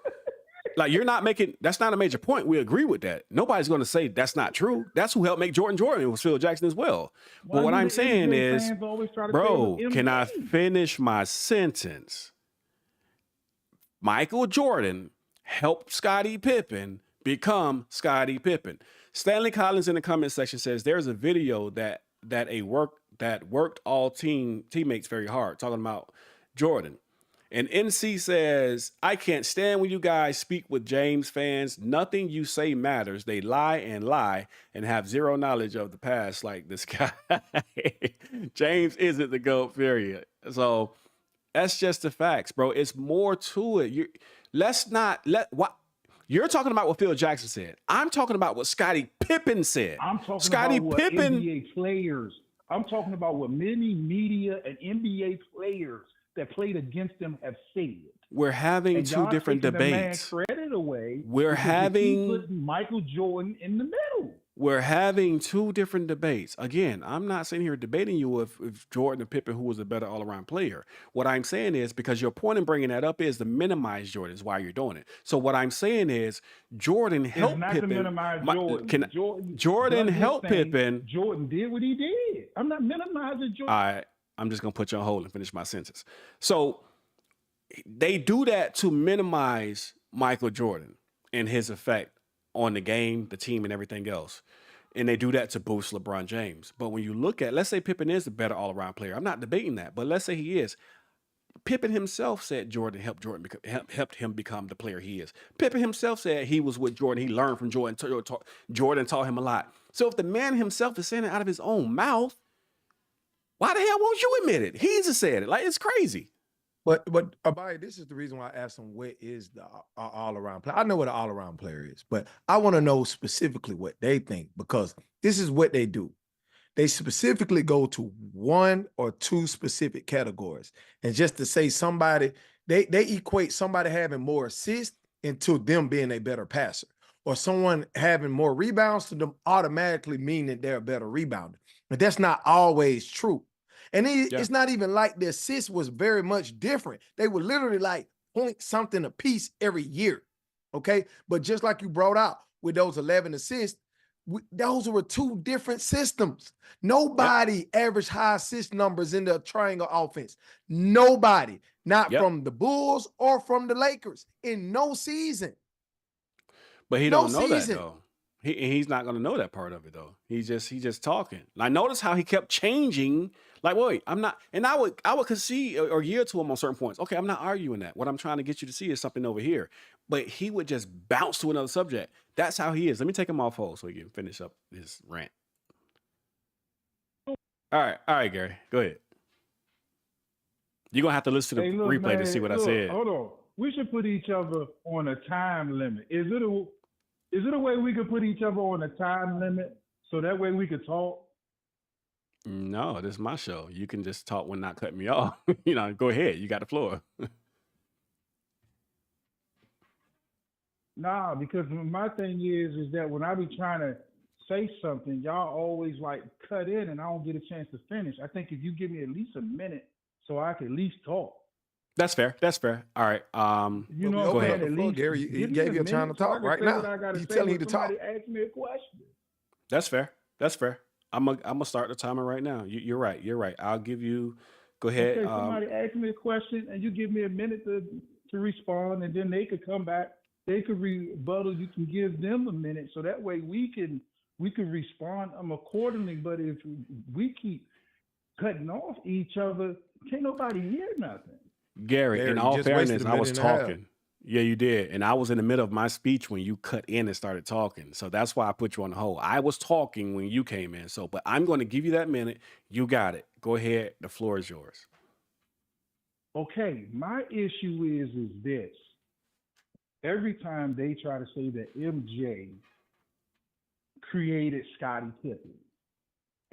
like you're not making. That's not a major point. We agree with that. Nobody's going to say that's not true. That's who helped make Jordan Jordan. It was Phil Jackson as well. But what I'm saying is, bro, can I finish my sentence? Michael Jordan helped Scottie Pippen become Scottie Pippen. Stanley Collins in the comment section says there's a video that worked all teammates very hard, talking about Jordan. And NC says, I can't stand when you guys speak with James fans. Nothing you say matters. They lie and have zero knowledge of the past like this guy. James isn't the GOAT, period. So that's just the facts, bro. It's more to it. You're talking about what Phil Jackson said. I'm talking about what Scottie Pippen said. I'm talking Scottie about what Pippen, NBA players. I'm talking about what many media and NBA players that played against them have said. We're having two different debates. The man credit away. We're having put Michael Jordan in the middle. We're having two different debates. Again, I'm not sitting here debating you if Jordan and Pippen, who was a better all-around player. What I'm saying is, because your point in bringing that up is to minimize Jordan, is why you're doing it. So what I'm saying is, Jordan helped not Pippen. To minimize Jordan. Jordan helped Pippen. Jordan did what he did. I'm not minimizing Jordan. All right, I'm just gonna put you on hold and finish my sentence. So they do that to minimize Michael Jordan and his effect on the game, the team, and everything else. And they do that to boost LeBron James. But when you look at, let's say Pippen is the better all-around player. I'm not debating that, but let's say he is. Pippen himself said Jordan helped him become the player he is. Pippen himself said he was with Jordan. He learned from Jordan. Jordan taught him a lot. So if the man himself is saying it out of his own mouth, why the hell won't you admit it? He's just said it. Like, it's crazy. But Abaya, this is the reason why I asked him what is the all-around player. I know what an all-around player is, but I want to know specifically what they think, because this is what they do. They specifically go to one or two specific categories. And just to say somebody, they equate somebody having more assists into them being a better passer, or someone having more rebounds to them automatically mean that they're a better rebounder. But that's not always true. And it's not even like the assist was very much different. They were literally like point something a piece every year, okay? But just like you brought out with those 11 assists, those were two different systems. Nobody averaged high assist numbers in the triangle offense. Nobody, not from the Bulls or from the Lakers in no season. But he don't know that, though. He's not going to know that part of it, though. He's just talking. Like, notice how he kept changing. Like, wait, I'm not, and I would concede or yield to him on certain points. Okay, I'm not arguing that. What I'm trying to get you to see is something over here. But he would just bounce to another subject. That's how he is. Let me take him off hold so he can finish up his rant. All right, Gary, go ahead. You're gonna have to listen to the replay to see what I said. Hold on. We should put each other on a time limit. Is it a way we could put each other on a time limit so that way we could talk? No, this is my show. You can just talk when not cutting me off. Go ahead. You got the floor. Nah, because my thing is that when I be trying to say something, y'all always like cut in and I don't get a chance to finish. I think if you give me at least a minute so I can at least talk. That's fair. All right. Go ahead. Gary, he gave you a time to talk right now. He's telling you to talk. Ask me a question. That's fair. I'm gonna start the timer right now. You're right. I'll give you a Go ahead. Okay, somebody asked me a question, and you give me a minute to respond, and then they could come back. They could rebuttal. You can give them a minute, so that way we can respond accordingly. But if we keep cutting off each other, can't nobody hear nothing. Gary, in all fairness, I was talking. Yeah, you did. And I was in the middle of my speech when you cut in and started talking. So that's why I put you on the hold. I was talking when you came in. So, but I'm going to give you that minute. You got it. Go ahead. The floor is yours. Okay, my issue is this. Every time they try to say that MJ created Scottie Pippen,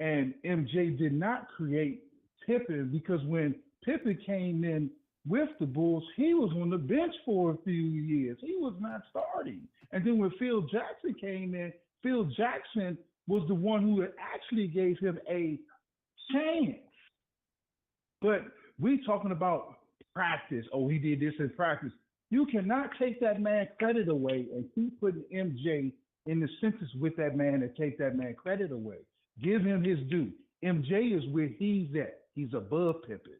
and MJ did not create Pippen, because when Pippen came in with the Bulls, he was on the bench for a few years. He was not starting. And then when Phil Jackson came in, Phil Jackson was the one who actually gave him a chance. But we talking about practice. Oh, he did this in practice. You cannot take that man credit away and keep putting MJ in the sentence with that man and take that man credit away. Give him his due. MJ is where he's at. He's above Pippen.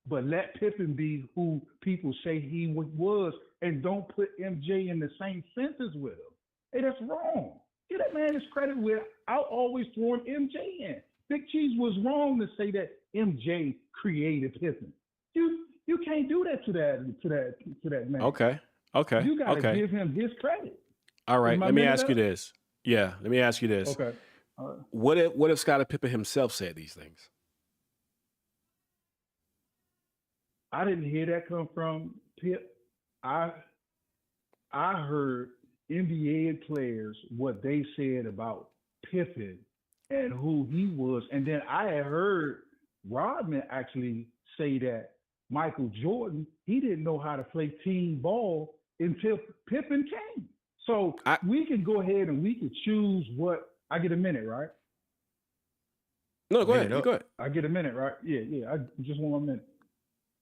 But let Pippen be who people say he was, and don't put MJ in the same sentence with him. Hey, that's wrong. Give that man his credit without always throwing MJ in. Big Cheese was wrong to say that MJ created Pippen. You can't do that to that man. Okay. You gotta give him his credit. All right. Let me ask you this. Yeah. Let me ask you this. Okay. All right. What if Scottie Pippen himself said these things? I didn't hear that come from Pip. I heard NBA players, what they said about Pippen and who he was. And then I had heard Rodman actually say that Michael Jordan, he didn't know how to play team ball until Pippen came. So we can go ahead and we can choose what. I get a minute, right? No, go ahead. Go ahead. I get a minute, right? Yeah. I just want a minute.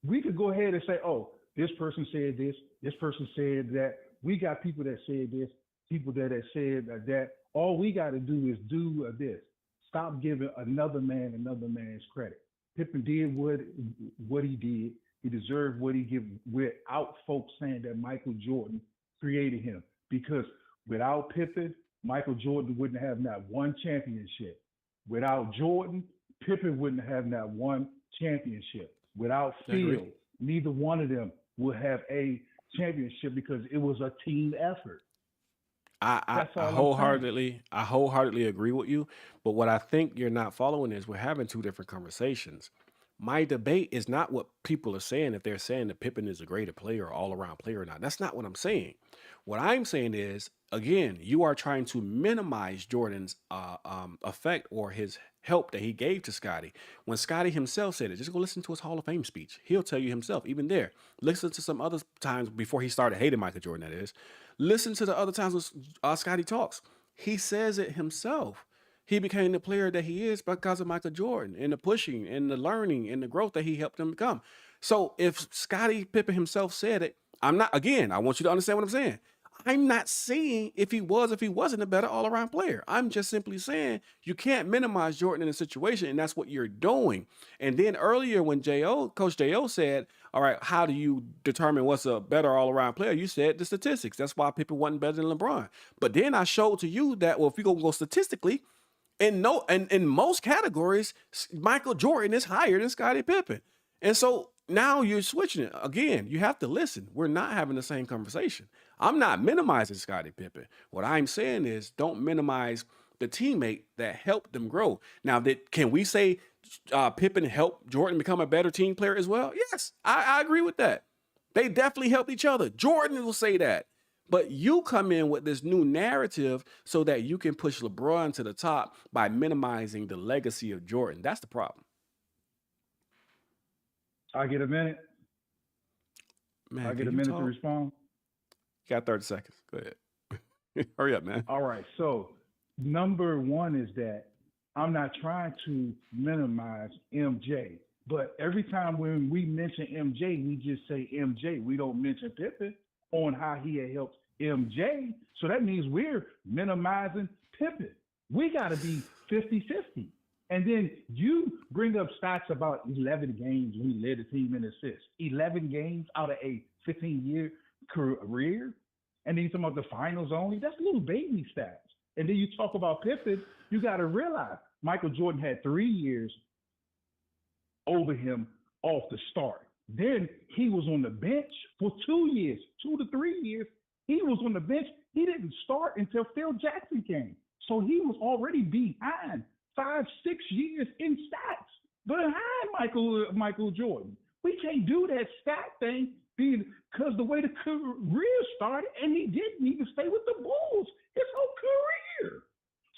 We could go ahead and say, oh, this person said this person said that. We got people that said this, people that have said that. All we got to do is do this. Stop giving another man's credit. Pippen did what he did. He deserved what he did without folks saying that Michael Jordan created him. Because without Pippen, Michael Jordan wouldn't have not one championship. Without Jordan, Pippen wouldn't have not one championship. Without Phil, neither one of them would have a championship because it was a team effort. I wholeheartedly agree with you. But what I think you're not following is we're having two different conversations. My debate is not what people are saying, if they're saying that Pippen is a greater player or all-around player or not. That's not what I'm saying. What I'm saying is, again, you are trying to minimize Jordan's effect or his help that he gave to Scottie. When Scottie himself said it, just go listen to his Hall of Fame speech. He'll tell you himself, even there. Listen to some other times before he started hating Michael Jordan, that is. Listen to the other times when Scottie talks. He says it himself. He became the player that he is because of Michael Jordan and the pushing and the learning and the growth that he helped him become. So if Scottie Pippen himself said it, I want you to understand what I'm saying. I'm not saying if he wasn't a better all-around player. I'm just simply saying you can't minimize Jordan in a situation, and that's what you're doing. And then earlier when Coach J.O. said, all right, how do you determine what's a better all-around player? You said the statistics. That's why Pippen wasn't better than LeBron. But then I showed to you that, well, if we go statistically, in most categories, Michael Jordan is higher than Scottie Pippen. And so now you're switching it. Again, you have to listen. We're not having the same conversation. I'm not minimizing Scottie Pippen. What I'm saying is don't minimize the teammate that helped them grow. Now, can we say Pippen helped Jordan become a better team player as well? Yes, I agree with that. They definitely helped each other. Jordan will say that. But you come in with this new narrative so that you can push LeBron to the top by minimizing the legacy of Jordan. That's the problem. I get a minute. Man, I get a minute to respond. You got 30 seconds. Go ahead. Hurry up, man. All right. So number one is that I'm not trying to minimize MJ. But every time when we mention MJ, we just say MJ. We don't mention Pippen on how he had helped MJ. So that means we're minimizing Pippen. We got to be 50-50. And then you bring up stats about 11 games we led the team in assists. 11 games out of a 15-year career. And then you talk about the finals only. That's little baby stats. And then you talk about Pippen. You got to realize Michael Jordan had 3 years over him off the start. Then he was on the bench for 2 years, 2 to 3 years. He was on the bench. He didn't start until Phil Jackson came. So he was already behind 5, 6 years in stats behind Michael Jordan. We can't do that stat thing because the way the career started, and he didn't even stay with the Bulls his whole career.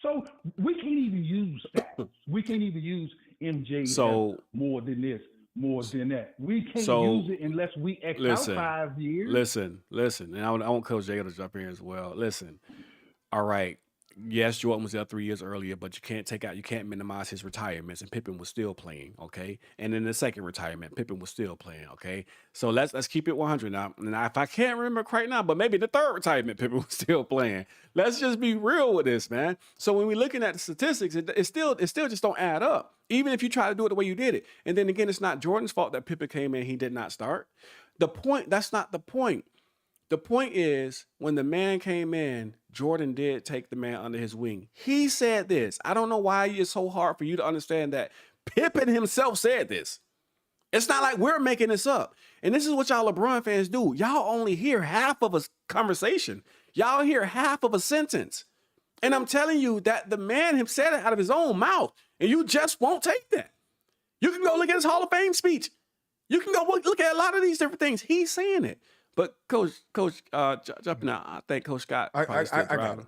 So we can't even use stats. We can't even use MJ more than this, more than that. We can't use it unless we X out 5 years. Listen. And I want Coach Jay to jump in as well. Listen. All right. Yes, Jordan was there 3 years earlier, but you can't minimize his retirements, and Pippen was still playing, okay? And in the second retirement, Pippen was still playing, okay? So let's keep it 100 now. Now, if I can't remember right now, but maybe the third retirement, Pippen was still playing. Let's just be real with this, man. So when we're looking at the statistics, it still just don't add up, even if you try to do it the way you did it. And then again, it's not Jordan's fault that Pippen came in, he did not start. That's not the point. The point is, when the man came in, Jordan did take the man under his wing. He said this. I don't know why it's so hard for you to understand that. Pippen himself said this. It's not like we're making this up. And this is what y'all LeBron fans do. Y'all only hear half of a conversation. Y'all hear half of a sentence. And I'm telling you that the man him said it out of his own mouth, and you just won't take that. You can go look at his Hall of Fame speech. You can go look at a lot of these different things. He's saying it. But Coach, jumping out, I think Coach Scott. I got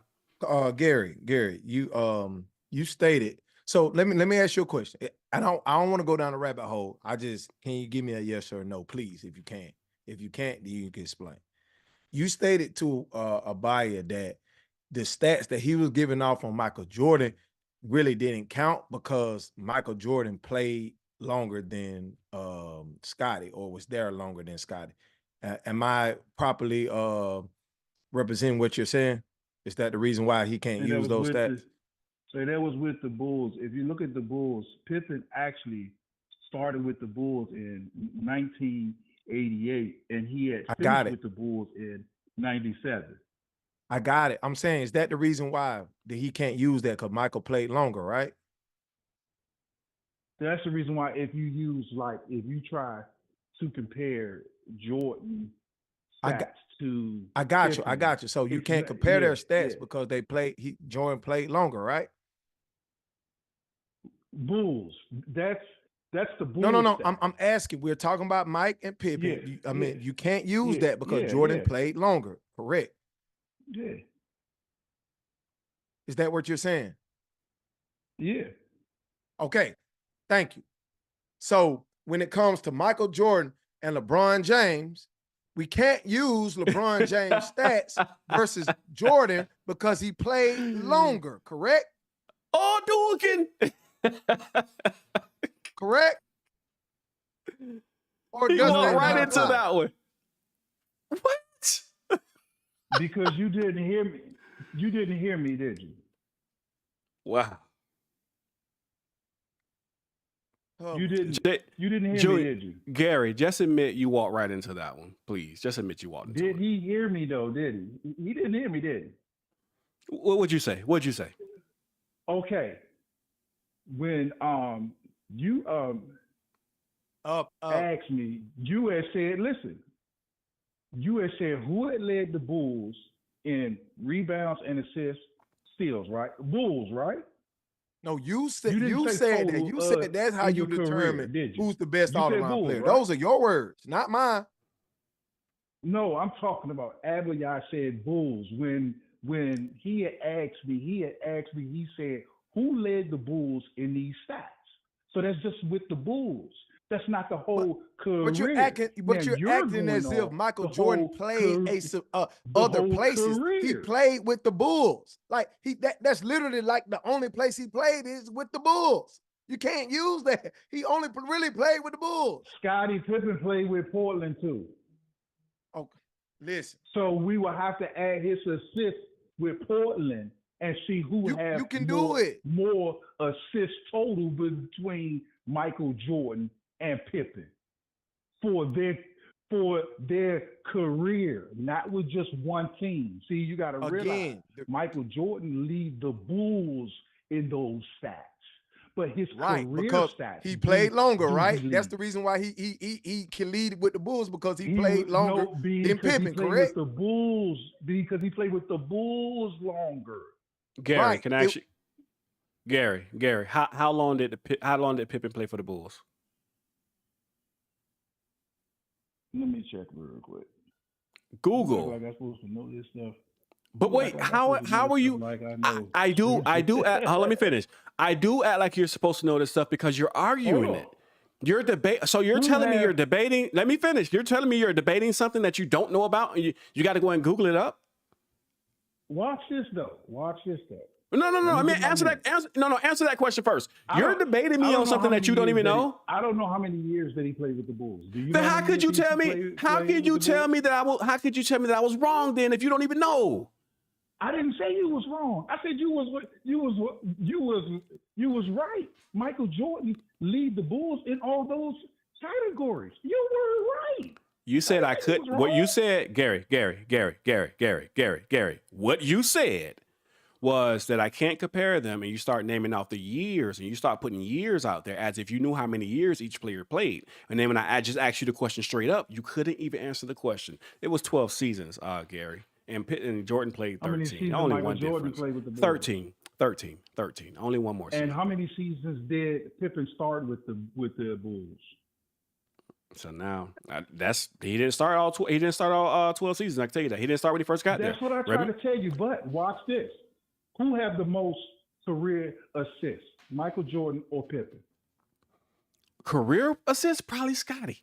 it. Gary, you stated. So let me ask you a question. I don't want to go down a rabbit hole. Can you give me a yes or no, please, if you can. If you can't, then you can explain. You stated to Abaya that the stats that he was giving off on Michael Jordan really didn't count because Michael Jordan played longer than Scottie, or was there longer than Scottie. Am I properly representing what you're saying? Is that the reason why he can't use those stats? So that was with the Bulls. If you look at the Bulls, Pippen actually started with the Bulls in 1988, and he had finished with the Bulls in 97. I got it. I'm saying, is that the reason why that he can't use that? Because Michael played longer, right? That's the reason why if you try to compare Jordan stats I got you. So you can't compare their stats because Jordan played longer, right? Bulls. That's the Bulls. No. I'm asking. We're talking about Mike and Pippen. You can't use that because Jordan played longer. Correct. Yeah. Is that what you're saying? Yeah. Okay. Thank you. So when it comes to Michael Jordan and LeBron James, we can't use LeBron James stats versus Jordan because he played longer, correct? Oh, Dugan. Correct? Or he walked right into that one. What? Because you didn't hear me. You didn't hear me, did you? Wow. You didn't hear me, did you? Gary, just admit you walked right into that one, please. Just admit you walked into it. Did he hear me though? Did he? He didn't hear me, did he? What would you say? What'd you say? Okay. When you asked me, you had said, listen, you had said who had led the Bulls in rebounds and assists, steals, right? Bulls, right? No, you said that. You said that's how you determine who's the best all-around player. Right? Those are your words, not mine. No, I'm talking about Abiyah said Bulls. When he had asked me, he said, who led the Bulls in these stats? So that's just with the Bulls. That's not the whole career. But you're acting as if Michael Jordan played other places. Career. He played with the Bulls. Like that's literally like the only place he played is with the Bulls. You can't use that. He only really played with the Bulls. Scottie Pippen played with Portland too. Okay, listen. So we will have to add his assist with Portland and see who has you can more, do it. more assists total between Michael Jordan and Pippen for their career, not with just one team. See, you got to realize Michael Jordan lead the Bulls in those stats, but his career stats. He played longer, right? That's the reason why he can lead with the Bulls, because he played longer than Pippen, correct? With the Bulls, because he played with the Bulls longer. Gary, can I actually? Gary, how long did Pippen play for the Bulls? Let me check real quick. Google. Like I'm supposed to know this stuff. But wait, how are you? Like I do. Let me finish. I do act like you're supposed to know this stuff because you're arguing it. You're debate. So you're telling me you're debating. Let me finish. You're telling me you're debating something that you don't know about, and you got to go and Google it up. Watch this though. No. I mean, answer that question first. You're debating me on something that you don't even know. I don't know how many years that he played with the Bulls. Do you? Then how could you tell me? How could you tell me that I was wrong then if you don't even know? I didn't say you was wrong. I said you was right. Michael Jordan lead the Bulls in all those categories. You were right. You said I could. What you said, Gary. What you said was that I can't compare them, and you start naming off the years, and you start putting years out there as if you knew how many years each player played. And then when I just asked you the question straight up, you couldn't even answer the question. It was 12 seasons, Gary. And Pippen and Jordan played 13. Only one difference. 13. Only one more season. And how many seasons did Pippen start with the Bulls? So now he didn't start all 12 seasons. I can tell you that he didn't start when he first got there. That's what I tried to tell you. But watch this: who have the most career assists, Michael Jordan or Pippen? Career assists, probably Scotty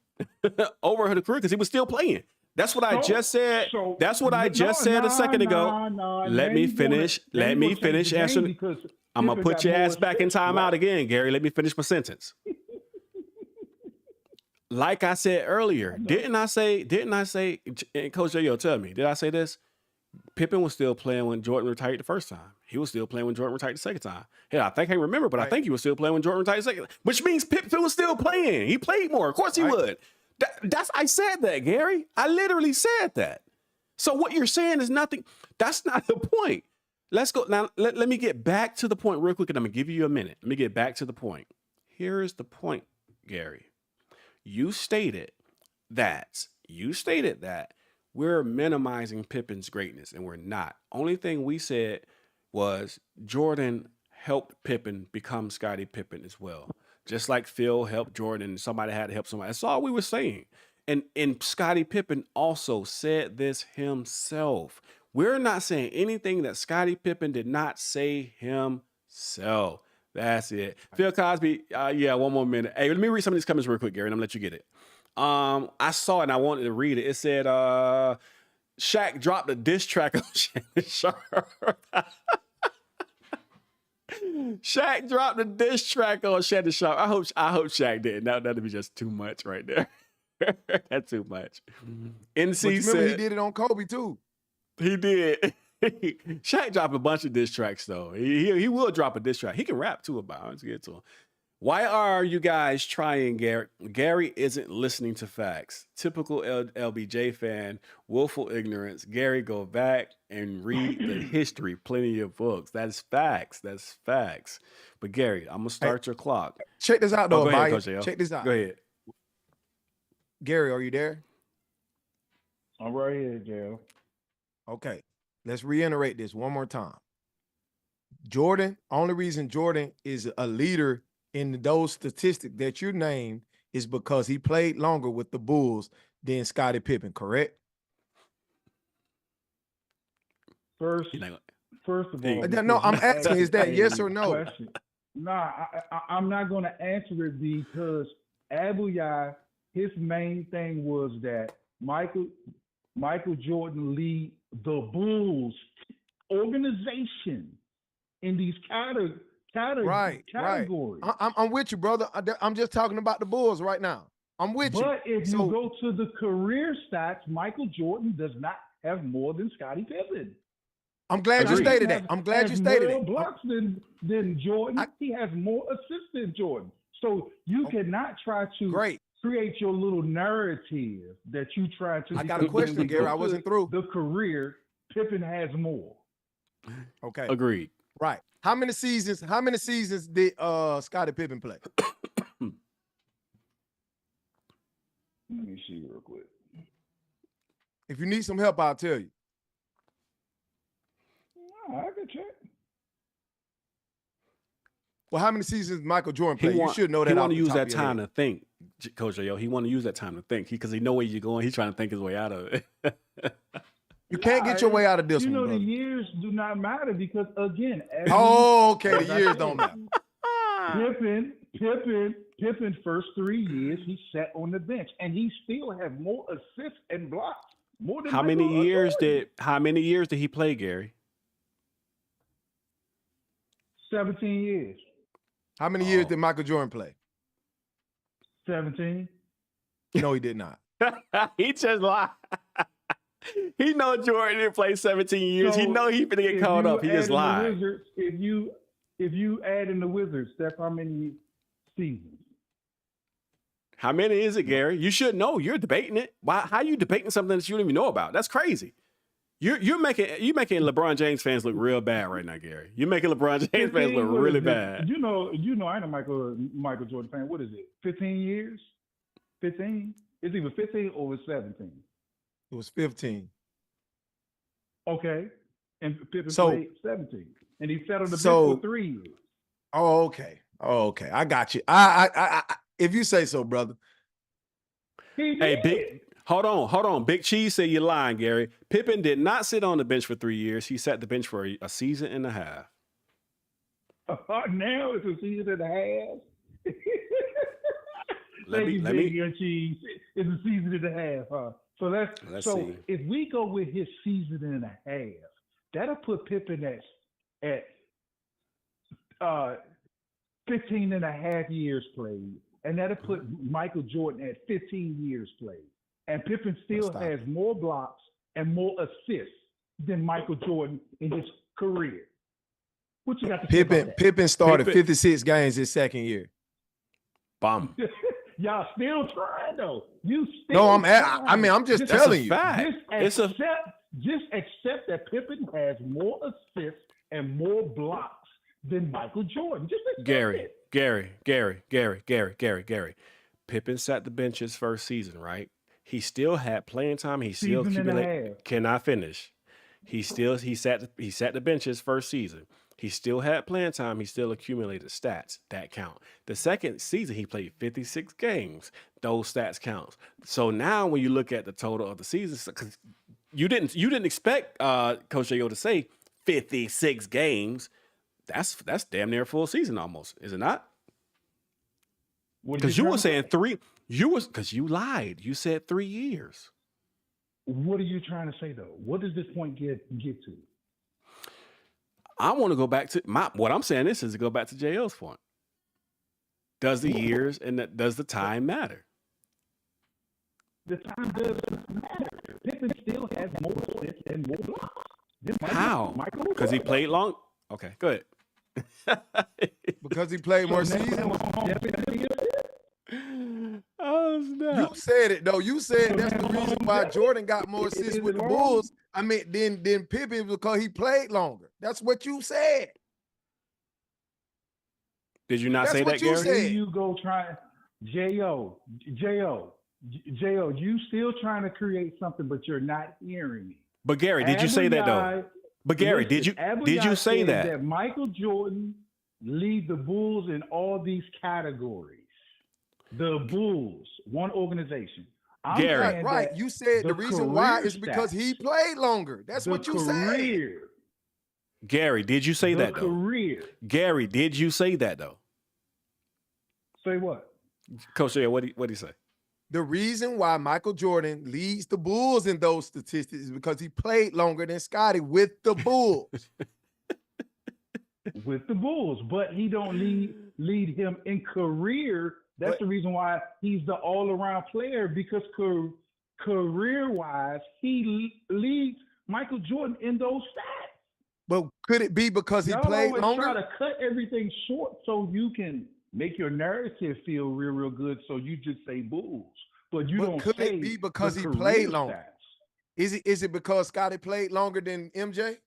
over the career because he was still playing. That's what I just said. That's what I just said a second ago. Let me finish. Let me finish answering. I'm gonna put your ass back in timeout again, Gary. Let me finish my sentence. Like I said earlier, didn't I say, and Coach J.O., tell me, did I say this? Pippen was still playing when Jordan retired the first time. He was still playing when Jordan retired the second time. Yeah, I think I remember, but I think he was still playing when Jordan retired the second, which means Pippen was still playing. He played more. Of course he would. I said that, Gary. I literally said that. So what you're saying is nothing. That's not the point. Let's go. Now, let me get back to the point real quick, and I'm going to give you a minute. Let me get back to the point. Here is the point, Gary. You stated that we're minimizing Pippen's greatness, and we're not. Only thing we said was Jordan helped Pippen become Scottie Pippen as well. Just like Phil helped Jordan, somebody had to help somebody. That's all we were saying. And Scottie Pippen also said this himself. We're not saying anything that Scottie Pippen did not say himself. That's it. Phil Cosby, one more minute. Hey, let me read some of these comments real quick, Gary, and I'm going to let you get it. I saw it and I wanted to read it. It said, Shaq dropped a diss track on Shannon Sharpe. Shaq dropped a diss track on Shannon Sharpe. I hope Shaq didn't. That'd be just too much right there. That's too much. NC said he did it on Kobe too. He did. Shaq dropped a bunch of diss tracks though. He will drop a diss track. He can rap too about it. Let's get to him. Why are you guys trying, Gary? Gary isn't listening to facts. Typical LBJ fan, willful ignorance. Gary, go back and read the history. Plenty of books. That's facts. That's facts. But Gary, I'm gonna start your clock. Check this out, though. Go ahead, Coach L. Check this out. Go ahead. Gary, are you there? I'm right here, Joe. Okay, let's reiterate this one more time. Jordan, only reason Jordan is a leader in those statistics that you named is because he played longer with the Bulls than Scottie Pippen, correct? First of all, no, I'm asking, is that yes or no? Question. Nah, I'm not going to answer it because Abuya, his main thing was that Michael Jordan lead the Bulls organization in these categories. Right. I'm with you, brother. I'm just talking about the Bulls right now. I'm with you. But if you go to the career stats, Michael Jordan does not have more than Scottie Pippen. I'm glad you stated that. I'm glad you stated it. More blocks than Jordan. He has more assists than Jordan. So you cannot try to create your little narrative that you try to. I got a question, Gary. I wasn't through. The career, Pippen has more. Okay. Agreed. Right. How many seasons did Scottie Pippen play? Let me see real quick. If you need some help, I'll tell you. I can check. Well, how many seasons did Michael Jordan play? You should know that. He want to use that time to think, Coach J.O. He want to use that time to think because he know where you're going. He's trying to think his way out of it. You can't get your way out of this one. The years do not matter because again. The years don't matter. Pippen's first 3 years he sat on the bench and he still have more assists and blocks. More than How many years did he play, Gary? 17 years. How many years did Michael Jordan play? 17. No, he did not. He just lied. He know Jordan didn't play 17 years. So he know he finna get caught up. He just lied. Wizards, if you add in the Wizards, that's how many seasons? How many is it, Gary? You should know. You're debating it. Why? How are you debating something that you don't even know about? That's crazy. You're making LeBron James fans look real bad right now, Gary. You're making LeBron James fans look really bad. You know, I ain't a Michael Jordan fan. What is it? 15 years? 15? It's either 15 or it's 17. It was 15. Okay. And Pippen played 17. And he sat on the bench for 3 years. Oh, okay. I got you. I if you say so, brother. Hold on. Big Cheese said you're lying, Gary. Pippen did not sit on the bench for 3 years. He sat the bench for a season and a half. Now it's a season and a half. Let me. Cheese. It's a season and a half, huh? So let's see. If we go with his season and a half, that'll put Pippen at 15 and a half years played, and that'll put Michael Jordan at 15 years played. And Pippen still has more blocks and more assists than Michael Jordan in his career. What you got to say about that? Pippen started 56 games his second year. Bomb. Y'all still trying though. I'm just telling you. Just accept that Pippen has more assists and more blocks than Michael Jordan. Just accept Gary. Pippen sat the bench his first season, right? He still had playing time. He still accumulated. Can I finish? He sat the bench his first season. He still had playing time. He still accumulated stats that count. The second season, he played 56 games. Those stats count. So now, when you look at the total of the seasons, because you didn't expect Coach J.O. to say 56 games. That's damn near a full season almost, is it not? Because you were saying three. Because you lied. You said 3 years. What are you trying to say though? What does this point get to? I want to go back to what I'm saying. This is to go back to JL's point. Does the years and does the time matter? The time doesn't matter. Pippen still has more assists and more blocks. How? Because he played long. Okay, go ahead. Because he played more seasons. Oh, snap. You said it though. You said that's the reason why Jordan got more assists with the Bulls. I mean, then Pippen because he played longer. That's what you said. Did you not say that, Gary? Said. You go try, J.O. You still trying to create something, but you're not hearing me. But Gary, did you say that though? But Gary, did you say that Michael Jordan lead the Bulls in all these categories? The Bulls, one organization. Gary, right? You said the reason why is because he played longer. That's what you said. Gary, did you say that though? Gary, did you say that though? Say what? Coach J, what did he say? The reason why Michael Jordan leads the Bulls in those statistics is because he played longer than Scottie with the Bulls. With the Bulls, but he don't lead him in career. That's the reason why he's the all-around player, because career-wise, he leads Michael Jordan in those stats. But could it be because he Y'all played always longer? try to cut everything short so you can make your narrative feel real good. So you just say Bulls, but you don't could say it be because the he career played longer? stats. Is it because Scottie played longer than MJ?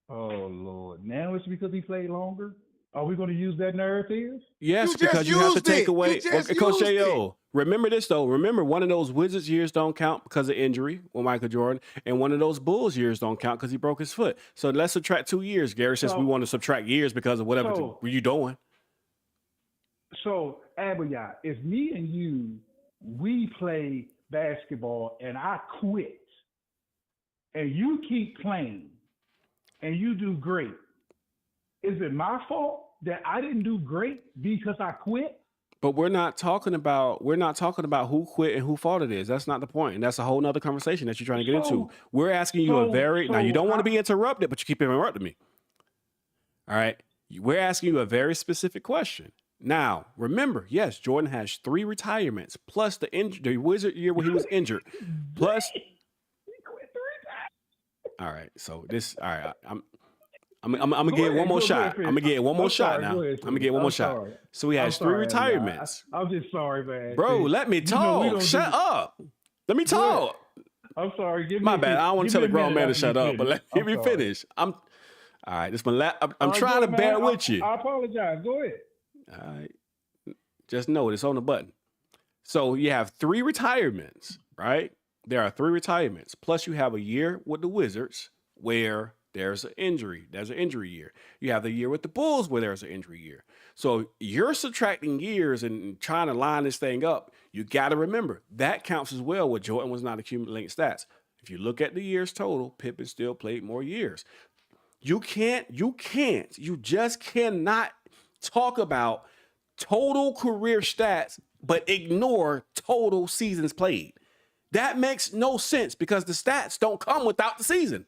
Oh Lord! Now it's because he played longer. Are we going to use that narrative? Yes, You because just you have to used take it. away. You just Coach used J.O., remember this, though. Remember, one of those Wizards years don't count because of injury with Michael Jordan, and one of those Bulls years don't count because he broke his foot. So let's subtract 2 years, Gary, since we want to subtract years because of whatever were you doing. So, Abigail, if me and you, we play basketball and I quit, and you keep playing, and you do great, is it my fault that I didn't do great because I quit? But we're not talking about who quit and who fault it is. That's not the point. And that's a whole nother conversation that you're trying to get into. We're asking you now you don't want to be interrupted, but you keep interrupting me. All right. We're asking you a very specific question. Now, remember, yes, Jordan has 3 retirements plus the Wizard year where he was injured. Plus he quit 3 times. all right. So I'm gonna get one more shot. I'm gonna get one more shot now. I'm gonna get one more shot. So he has 3 retirements. I'm just sorry, man. Bro, let me talk. Shut up. Let me talk. I'm sorry. My bad. I don't want to tell a grown man to shut up, but let me finish. I'm all right. This one. I'm trying to bear with you. I apologize. Go ahead. All right. Just know it's on the button. So you have 3 retirements, right? There are 3 retirements. Plus you have a year with the Wizards where there's an injury. There's an injury year. You have the year with the Bulls where there's an injury year. So you're subtracting years and trying to line this thing up. You got to remember that counts as well where Jordan was not accumulating stats. If you look at the years total, Pippen still played more years. You just cannot talk about total career stats, but ignore total seasons played. That makes no sense because the stats don't come without the season.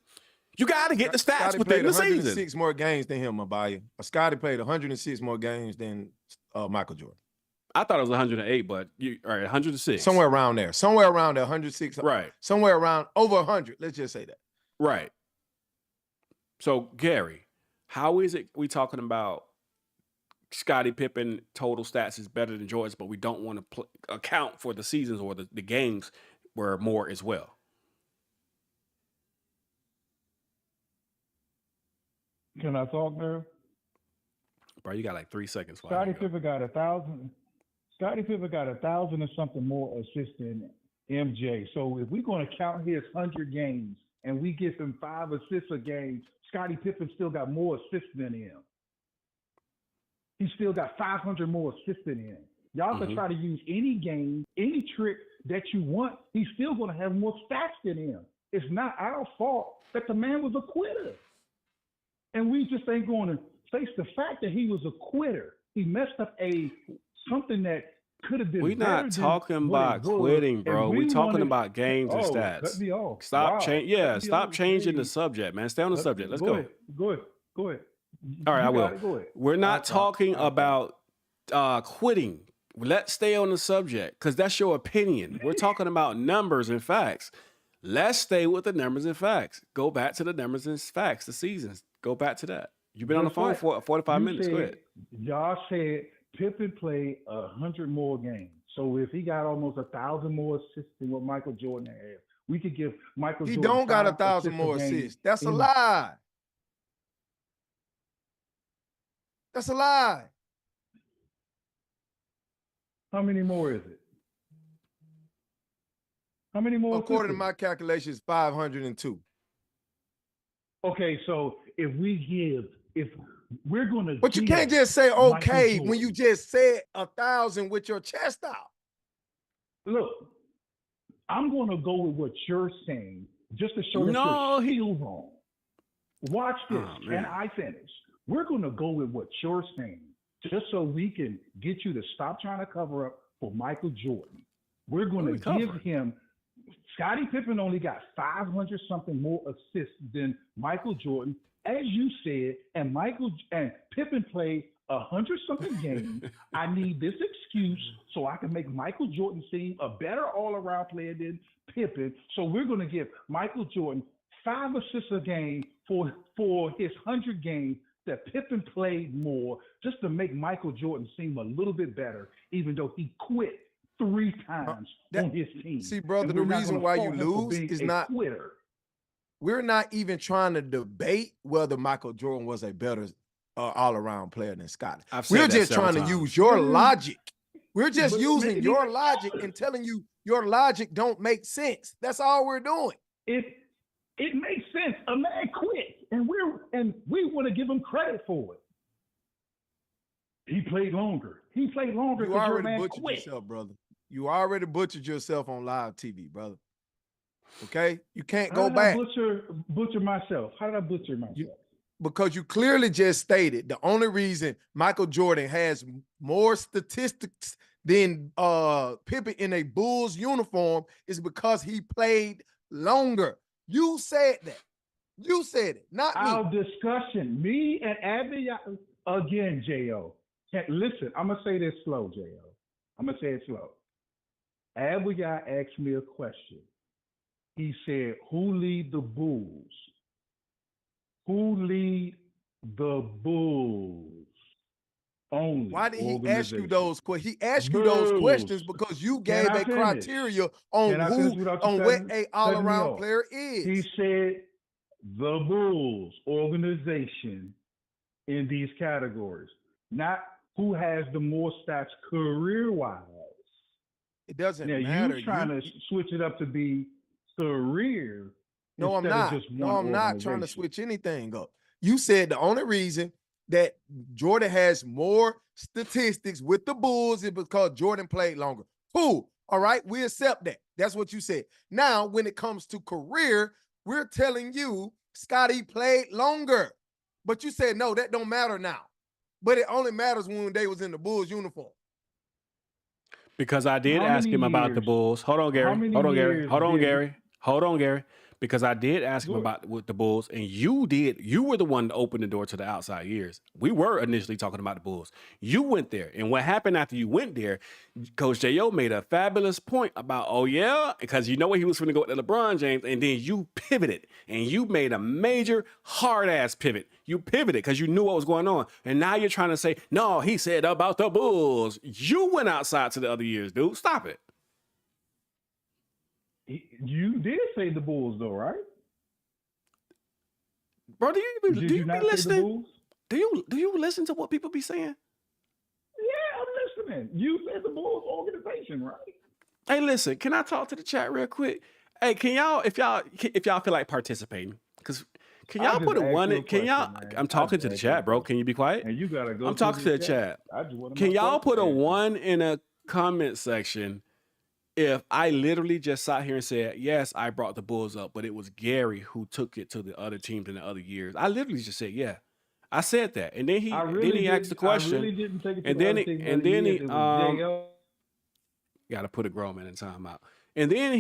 You got to get the stats Scottie within played the season. 106 more games than him, Abaya. Scottie played 106 more games than Michael Jordan. I thought it was 108, but all right, 106. Somewhere around there. Somewhere around there, 106. Right. Somewhere around over 100. Let's just say that. Right. So, Gary, how is it we talking about Scottie Pippen total stats is better than Jordan's, but we don't want to account for the seasons or the games where more as well? Can I talk now? Bro, you got like 3 seconds. Scottie Pippen got 1,000. Scottie Pippen got 1,000 and something more assists than MJ. So if we're going to count his 100 games and we give him 5 assists a game, Scottie Pippen still got more assists than him. He still got 500 more assists than him. Y'all can try to use any game, any trick that you want. He's still going to have more stats than him. It's not our fault that the man was a quitter. And we just ain't going to face the fact that he was a quitter. He messed up something that could have been. We're not talking about quitting, bro. We're talking about games and stats. Cut me off. Stop changing the subject, man. Stay on the subject. Let's go. Go ahead. All right, I will. We're not talking about quitting. Let's stay on the subject because that's your opinion. We're talking about numbers and facts. Let's stay with the numbers and facts. Go back to the numbers and facts, the seasons. Go back to that. You've been on the phone for 45 minutes. Go ahead. Y'all said Pippen played 100 more games. So if he got almost 1,000 more assists than what Michael Jordan had, we could give Michael Jordan. He don't got 1,000 more assists. That's a lie. That's a lie. How many more is it? How many more? According to my calculations, 502. Okay, so if we're going to, but you can't just say okay when you just said 1,000 with your chest out. Look, I'm going to go with what you're saying just to show that you're still wrong. Watch this, and I finish. We're going to go with what you're saying just so we can get you to stop trying to cover up for Michael Jordan. We're going to give him. Scottie Pippen only got 500 something more assists than Michael Jordan, as you said, and Pippen played 100 something games. I need this excuse so I can make Michael Jordan seem a better all-around player than Pippen. So we're going to give Michael Jordan 5 assists a game for his 100 games that Pippen played more just to make Michael Jordan seem a little bit better, even though he quit 3 times on his team. See, brother, And the we're not reason gonna why fault you him for lose being is a not quitter. we're not even trying to debate whether Michael Jordan was a better all-around player than Scott. I've said We're that just several trying to times. use your logic. We're just But using maybe- your logic and telling you your logic don't make sense. That's all we're doing. It makes sense. A man quit, and we want to give him credit for it. He played longer. He played longer You because your already man butchered quit. yourself, brother. You already butchered yourself on live TV, brother. Okay? You can't How go did back. I butcher myself? How did I butcher myself? Because you clearly just stated the only reason Michael Jordan has more statistics than Pippen in a Bulls uniform is because he played longer. You said that. You said it, not me. Our discussion, me and Abby, again, J.O. Listen, I'm going to say this slow, J.O. I'm going to say it slow. Abby asked me a question. He said, who lead the Bulls? Who lead the Bulls? Only. Why did he ask you those questions? He asked you Bulls. those questions because you gave I a finish? criteria on Can I finish without you what cutting a me all-around off? player is. He said the Bulls organization in these categories, not who has the more stats career-wise. It doesn't now, matter. You trying to switch it up to be career. No, I'm instead of not. just No, one I'm not trying to organization. switch anything up. You said the only reason that Jordan has more statistics with the Bulls is because Jordan played longer. Cool. All right. We accept that. That's what you said. Now, when it comes to career, we're telling you Scotty played longer. But you said, no, that don't matter now. But it only matters when they was in the Bulls uniform. Because I did How ask many him about the years? Bulls. Hold on, How Gary. many Hold on, Gary. years Hold on, did- Gary. Hold on, Gary. Because I did ask him Good. about with the Bulls, and you were the one to open the door to the outside years. We were initially talking about the Bulls. You went there, and what happened after you went there, Coach J.O. made a fabulous point about, oh yeah, because you know what he was going to go with LeBron James, and then you pivoted, and you made a major hard-ass pivot. You pivoted because you knew what was going on, and now you're trying to say, no, he said about the Bulls. You went outside to the other years, dude. Stop it. You did say the Bulls, though, right? Bro, do you Did be not say the listening? Bulls? Do you listen to what people be saying? Yeah, I'm listening. You said the Bulls organization, right? Hey, listen, can I talk to the chat real quick? Hey, can y'all, if y'all feel like participating, because can I y'all just put a asked one you in? a Can y'all? question, man. I'm I talking just to the asked you a chat, bro. question. Can you be quiet? And you gotta go. I'm talking to the chat. I just wanted Can my y'all question put a answered. one in a comment section if I literally just sat here and said, yes, I brought the Bulls up, but it was Gary who took it to the other teams in the other years? I literally just said, yeah. I said that. And then he asked the question. I really didn't take it to and the then other he, teams and the then years. he It was J.O. got to put a grown man in timeout. And then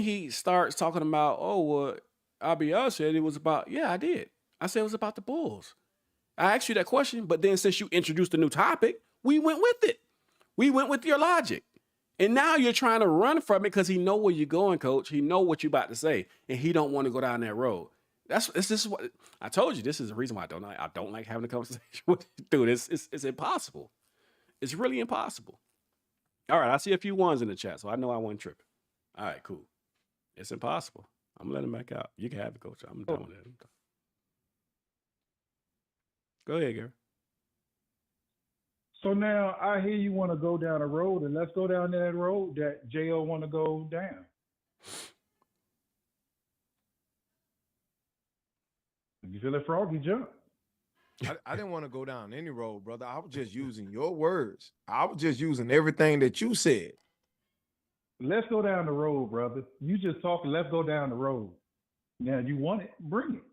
he starts talking about, oh, well, RBL said it was about, yeah, I did. I said it was about the Bulls. I asked you that question, but then since you introduced a new topic, we went with it. We went with your logic. And now you're trying to run from it because he know where you're going, coach. He know what you're about to say, and he don't want to go down that road. This is what I told you. This is the reason why I don't like having a conversation with you. Dude, it's impossible. It's really impossible. All right, I see a few ones in the chat, so I know I wasn't tripping. All right, cool. It's impossible. I'm letting him back out. You can have it, coach. I'm done with it. Go ahead, Gary. So now I hear you want to go down a road, and let's go down that road that J.O. want to go down. If you feel it, Froggy, jump. I didn't want to go down any road, brother. I was just using your words. I was just using everything that you said. Let's go down the road, brother. You just talking. Let's go down the road. Now you want it, bring it.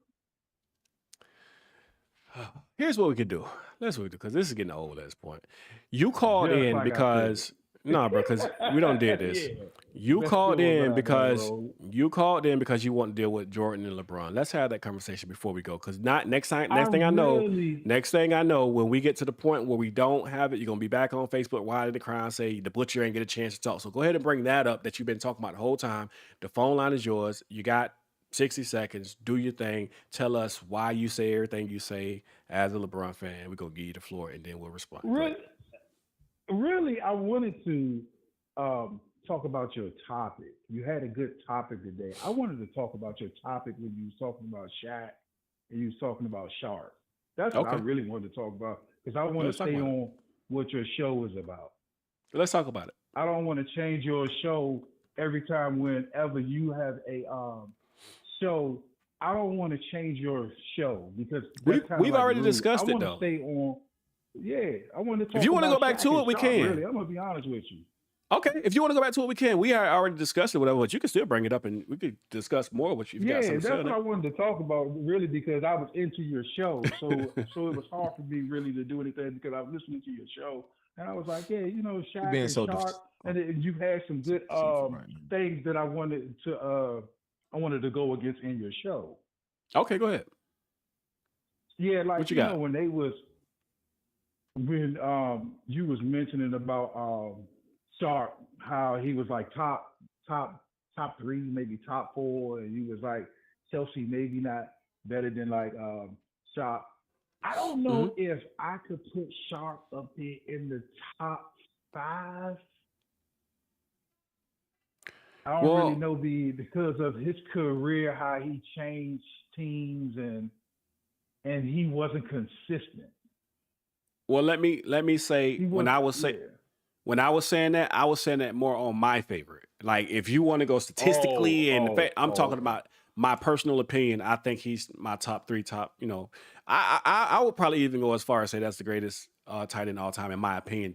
Here's what we could do. That's what we do, because this is getting old at this point. You called Just in like I because bro, because we don't did this. Yeah. You Let's called go in down because that road. you want to deal with Jordan and LeBron. Let's have that conversation before we go. Because next thing I know, when we get to the point where we don't have it, you're gonna be back on Facebook, wilding the crowd, say the butcher ain't get a chance to talk. So go ahead and bring that up that you've been talking about the whole time. The phone line is yours. You got 60 seconds. Do your thing. Tell us why you say everything you say as a LeBron fan. We're going to give you the floor, and then we'll respond. Go ahead. Really, I wanted to talk about your topic. You had a good topic today. I wanted to talk about your topic when you was talking about Shaq and you was talking about Sharpe. That's what I Okay. really wanted to talk about because I want Let's to talk stay about it. on what your show is about. Let's talk about it. I don't want to change your show every time whenever you have a show. I don't want to change your show because that's kind of We've like already rude. discussed I it, want to though. stay on. Yeah, I want to talk. If you want to about go back Shaq to and it, we Sharpe, can. Really, I'm gonna be honest with you. Okay. If you want to go back to it, we can. We already discussed it, whatever, but you can still bring it up, and we could discuss more with you if you got Yeah, something that's to say what on I it. wanted to talk about, really, because I was into your show. So it was hard for me really to do anything because I was listening to your show, and I was like, yeah, you know, You're Shaq being and so Sharpe, and you had some good things that I wanted to go against in your show. Okay, go ahead. Yeah, like What you you got? know when you was mentioning about Sharpe, how he was like top three, maybe top four, and he was like Chelsea maybe not better than like Sharpe. I don't know if I could put Sharpe up there in the top 5. I don't really know because of his career, how he changed teams and he wasn't consistent. Well, let me say when I was saying that, I was saying that more on my favorite. Like if you want to go statistically I'm talking about my personal opinion. I think he's my top 3. You know, I would probably even go as far as say that's the greatest tight end all time in my opinion.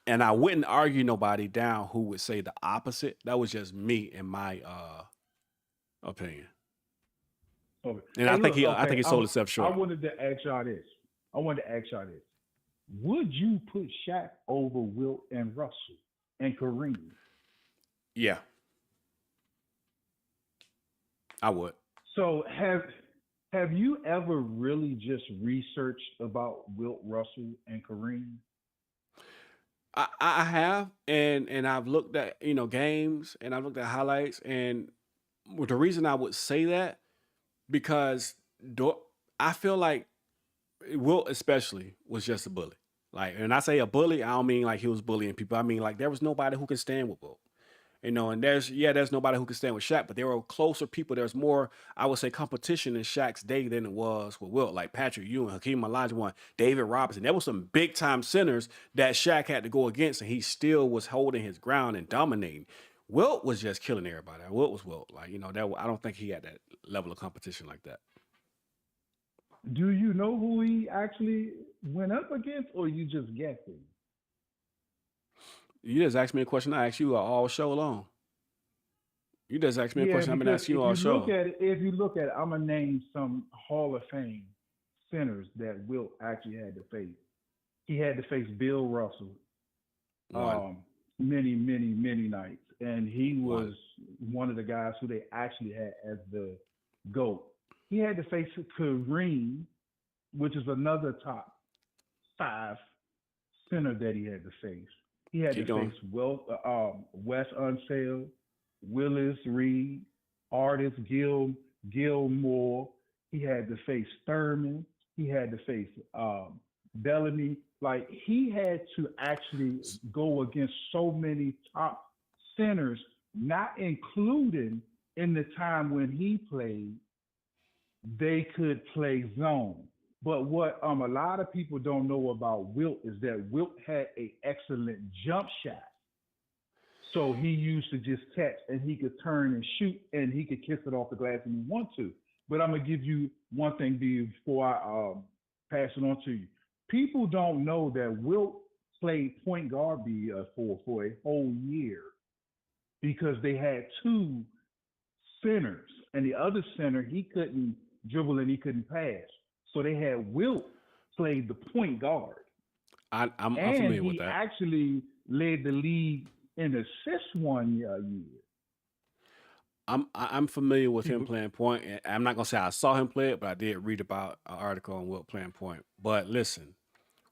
And I wouldn't argue nobody down who would say the opposite. That was just me and my opinion. Okay. And I think he sold himself short. I wanted to ask y'all this. Would you put Shaq over Wilt and Russell and Kareem? Yeah. I would. So have you ever really just researched about Wilt, Russell, and Kareem? I have, and I've looked at games, and I've looked at highlights, and the reason I would say that because I feel like Wilt especially was just a bully. Like, and I say a bully, I don't mean like he was bullying people. I mean like there was nobody who could stand with Wilt. And there's nobody who could stand with Shaq, but there were closer people. There's more, I would say, competition in Shaq's day than it was with Wilt. Like Patrick Ewing, Hakeem Olajuwon, David Robinson. There were some big time centers that Shaq had to go against, and he still was holding his ground and dominating. Wilt was just killing everybody. Wilt was Wilt. Like, I don't think he had that level of competition like that. Do you know who he actually went up against, or you just guessing? You just asked me a question I asked you all show long. You just asked me a question I've been asking you all show. If you look at it, I'm going to name some Hall of Fame centers that Wilt actually had to face. He had to face Bill Russell many, many, many nights. And he was one of the guys who they actually had as the GOAT. He had to face Kareem, which is another top 5 center that he had to face. He had to face Wes Unseld, Willis Reed, Artis Gilmore. He had to face Thurman. He had to face Bellamy. Like, he had to actually go against so many top centers, not including in the time when he played, they could play zone. But what a lot of people don't know about Wilt is that Wilt had an excellent jump shot. So he used to just catch, and he could turn and shoot, and he could kiss it off the glass when he want to. But I'm going to give you one thing before I pass it on to you. People don't know that Wilt played point guard for a whole year because they had 2 centers, and the other center, he couldn't dribble and he couldn't pass. So they had Wilt played the point guard. I'm familiar with that. And he actually led the league in assists one year. I'm familiar with him playing point. I'm not gonna say I saw him play it, but I did read about an article on Wilt playing point. But listen,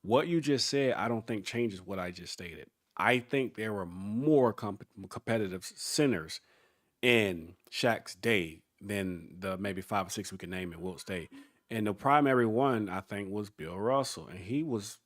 what you just said, I don't think changes what I just stated. I think there were more competitive centers in Shaq's day than the maybe 5 or 6 we can name in Wilt State. And the primary one, I think, was Bill Russell. And he was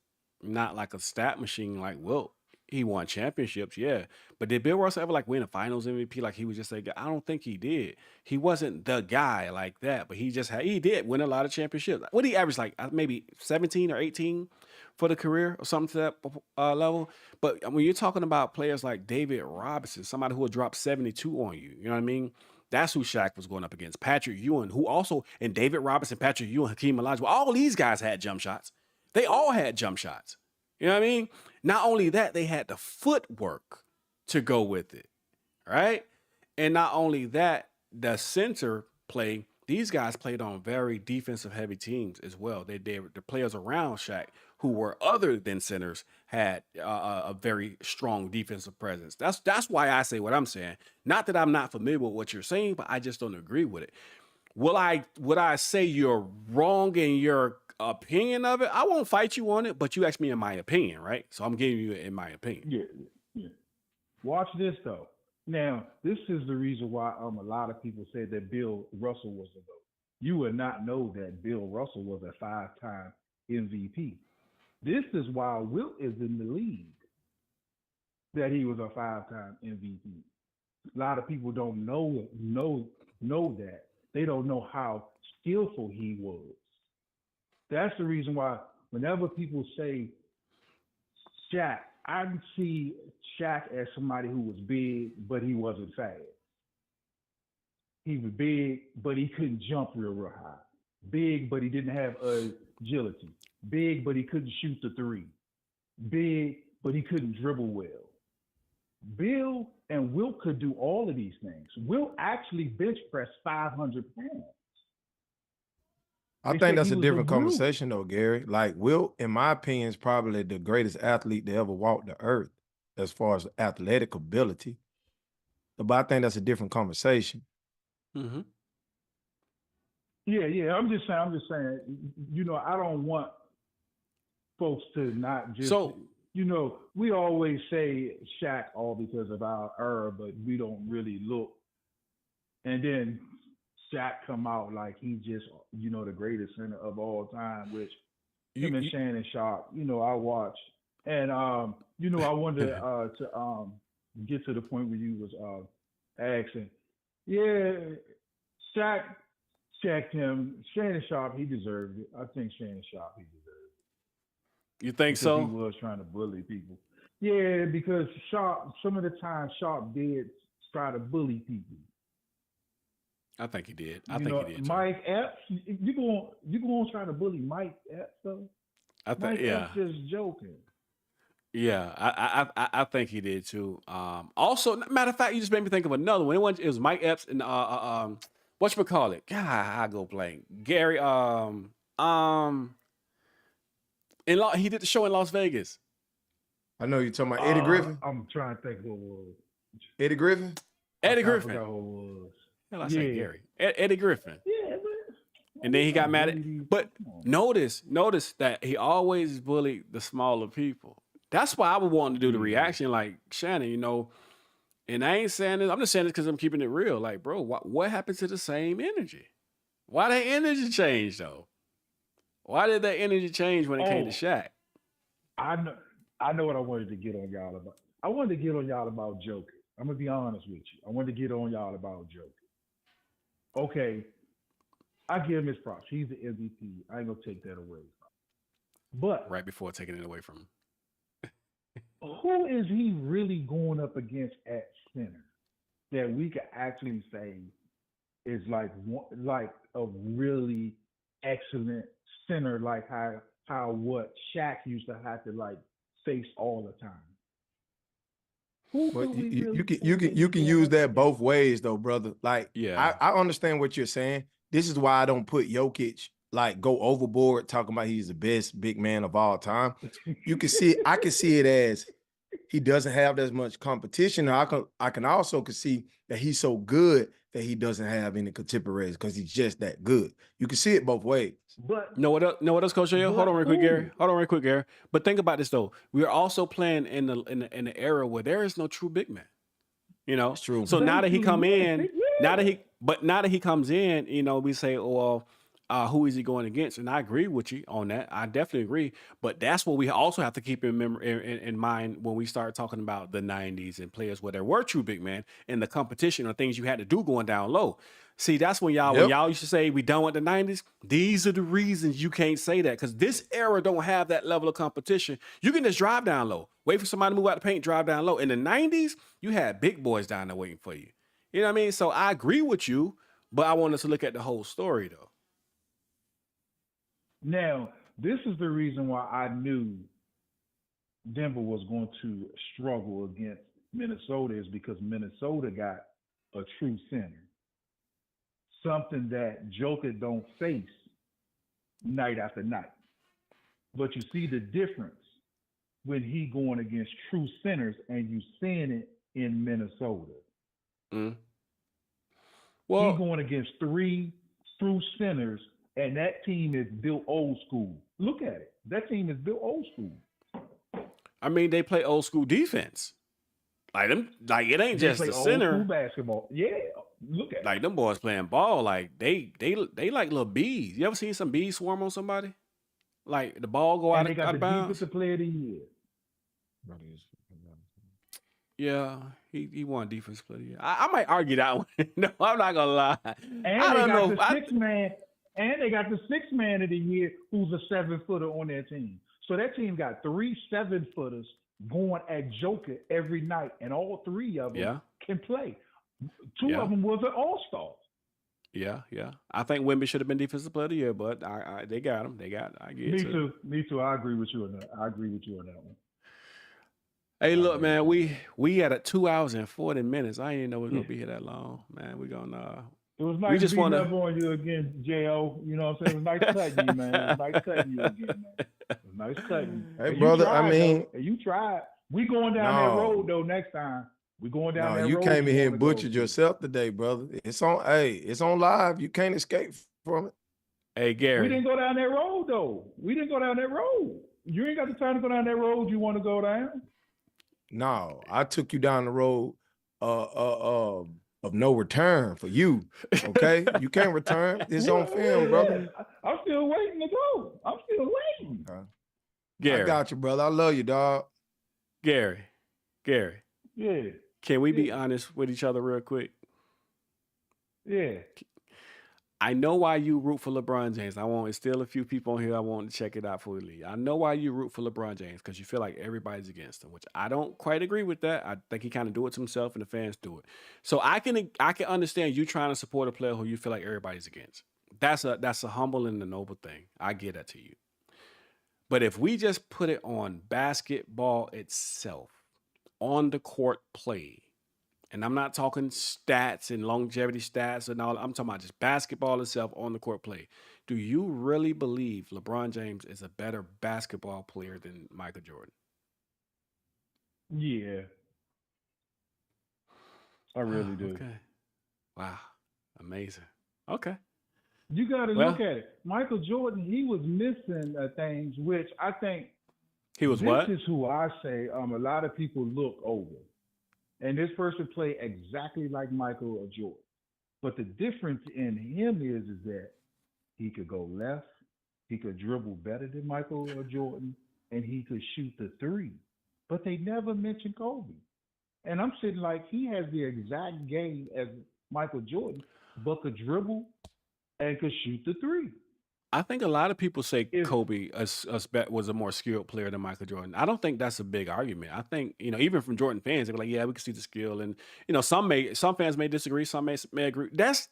not like a stat machine like Wilt. He won championships, yeah. But did Bill Russell ever like win a finals MVP? Like he was just like, I don't think he did. He wasn't the guy like that, but he did win a lot of championships. What did he average, like maybe 17 or 18 for the career or something to that level? But when you're talking about players like David Robinson, somebody who will drop 72 on you, you know what I mean? That's who Shaq was going up against. Patrick Ewing, who also, and David Robinson, Patrick Ewing, Hakeem Olajuwon, all these guys had jump shots. They all had jump shots. You know what I mean? Not only that, they had the footwork to go with it, right? And not only that, the center play, these guys played on very defensive heavy teams as well. The players around Shaq who were other than centers had a very strong defensive presence. That's why I say what I'm saying. Not that I'm not familiar with what you're saying, but I just don't agree with it. Would I say you're wrong in your opinion of it? I won't fight you on it, but you asked me in my opinion, right? So I'm giving you in my opinion. Yeah. Watch this though. Now, this is the reason why a lot of people say that Bill Russell was the GOAT. You would not know that Bill Russell was a 5-time MVP. This is why Wilt is in the league, that he was a 5-time MVP. A lot of people don't know that. They don't know how skillful he was. That's the reason why whenever people say Shaq, I see Shaq as somebody who was big, but he wasn't fast. He was big, but he couldn't jump real high. Big, but he didn't have agility. Big, but he couldn't shoot the three. Big, but he couldn't dribble well. Bill and Wilt could do all of these things. Wilt actually bench pressed 500 pounds. I think that's a different conversation though, Gary. Like Wilt, in my opinion, is probably the greatest athlete to ever walk the earth as far as athletic ability. But I think that's a different conversation. Mm-hmm. Yeah. I'm just saying, I don't want folks to not just, we always say Shaq all because of our era, but we don't really look. And then Shaq come out like he's just, the greatest center of all time, which him and Shannon Sharpe, I watched. And, I wanted to get to the point where you was asking, Shaq checked him. Shannon Sharpe, he deserved it. I think Shannon Sharpe, he deserved it. You think because so? He was trying to bully people. Yeah, because Sharpe, some of the time Sharpe did try to bully people. I think he did. I think he did. Mike Epps, you gonna try to bully Mike Epps though? Mike Epps just joking. Yeah, I think he did too. Also, matter of fact, you just made me think of another one. It was Mike Epps and whatchamacallit? God, I go blank. Gary, he did the show in Las Vegas. I know you're talking about Eddie Griffin. I'm trying to think who it was. Eddie Griffin? Eddie Griffin. I forgot who it was. Hell, I say Gary. Eddie Griffin. Yeah, man. And then he got mad at, but notice that he always bullied the smaller people. That's why I would want to do the reaction like Shannon, and I ain't saying this, I'm just saying this because I'm keeping it real. Like, bro, what happened to the same energy? Why that energy change though? Why did that energy change when it came to Shaq? I know what I wanted to get on y'all about. I wanted to get on y'all about Joker. I'm gonna be honest with you. I wanted to get on y'all about Joker. Okay, I give him his props. He's the MVP. I ain't gonna take that away from him. But right before taking it away from him, who is he really going up against at center that we could actually say is like a really excellent center, like how what Shaq used to have to like face all the time? But you can use that both ways though, brother. Like, I understand what you're saying. This is why I don't put Jokic like go overboard talking about he's the best big man of all time. You can see I can see it as he doesn't have as much competition. I can also see that he's so good that he doesn't have any contemporaries because he's just that good. You can see it both ways. But what else, Coach J? Hold on real quick, Gary. But think about this though. We are also playing in the era where there is no true big man. It's true. So now that he come in, now that But now that he comes in, we say, oh, well, who is he going against? And I agree with you on that. I definitely agree. But that's what we also have to keep in mind when we start talking about the 90s and players where there were true big men and the competition or things you had to do going down low. See, that's when y'all used to say we done with the 90s. These are the reasons you can't say that, because this era don't have that level of competition. You can just drive down low, wait for somebody to move out the paint, drive down low. In the 90s, you had big boys down there waiting for you. You know what I mean? So I agree with you, but I want us to look at the whole story, though. Now, this is the reason why I knew Denver was going to struggle against Minnesota, is because Minnesota got a true center. Something that Joker don't face night after night. But you see the difference when he going against true centers, and you seeing it in Minnesota. Well, he going against 3 true centers, and that team is built old school. Look at it. That team is built old school. I mean, they play old school defense. Like it ain't just the center. Old school basketball. Yeah. Look at like them boys playing ball. Like they like little bees. You ever seen some bees swarm on somebody? Like the ball go out of bounds. They got the defensive player of the year. Yeah, he won defensive player of the year. I might argue that one. No, I'm not gonna lie. And I don't know. And they got the 6th man of the year, who's a 7-footer on their team. So that team got 3 7-footers going at Joker every night, and all 3 of them can play. 2 of them was an all-star. Yeah. I think Wemby should have been defensive player of the year, but they got him. I get it. Me too. I agree with you on that. One. Hey, look, man, we at 2 hours and 40 minutes. I didn't know we were gonna be here that long, man. We're gonna. It was nice beating up on you again, J.O. You know what I'm saying? It was nice cutting you, man. It was nice cutting you again, man. It was nice cutting you. Hey, brother, you tried. We going down that road, though, next time. We going down that road. You came in here and butchered yourself today, brother. It's on live. You can't escape from it. Hey, Gary. We didn't go down that road, though. You ain't got the time to go down that road you want to go down. No, I took you down the road of no return for you. Okay? You can't return. It's on film, brother. I'm still waiting to go. I'm still waiting. Gary. I got you, brother. I love you, dog. Gary. Yeah. Can we be honest with each other real quick? Yeah. I know why you root for LeBron James. It's still a few people on here I want to check it out for we leave. I know why you root for LeBron James, because you feel like everybody's against him, which I don't quite agree with that. I think he kind of do it to himself, and the fans do it. So I can understand you trying to support a player who you feel like everybody's against. That's a humble and a noble thing. I get that to you. But if we just put it on basketball itself, on the court play, and I'm not talking stats and longevity stats and all. I'm talking about just basketball itself on the court play. Do you really believe LeBron James is a better basketball player than Michael Jordan? Yeah. I really do. Okay. Wow. Amazing. Okay. You got to look at it. Michael Jordan, he was missing things, which I think he was what? This is who I say a lot of people look over. And this person played exactly like Michael or Jordan. But the difference in him is that he could go left, he could dribble better than Michael or Jordan, and he could shoot the 3. But they never mentioned Kobe. And I'm sitting like, he has the exact game as Michael Jordan, but could dribble and could shoot the 3. I think a lot of people say Kobe was a more skilled player than Michael Jordan. I don't think that's a big argument. I think, even from Jordan fans, they're like, yeah, we can see the skill. And, some fans may disagree, some may agree. That's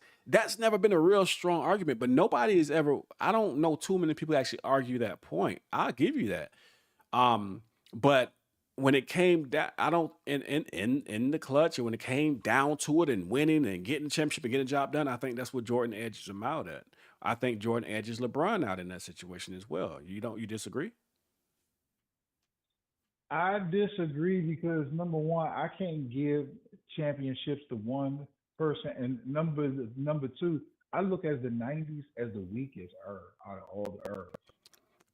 never been a real strong argument, but nobody has ever, I don't know too many people actually argue that point. I'll give you that. But when it came down, in the clutch, and when it came down to it and winning and getting the championship and getting the job done, I think that's what Jordan edges him out at. I think Jordan edges LeBron out in that situation as well. You disagree? I disagree because, number one, I can't give championships to one person. And number two, I look at the 90s as the weakest era out of all the eras.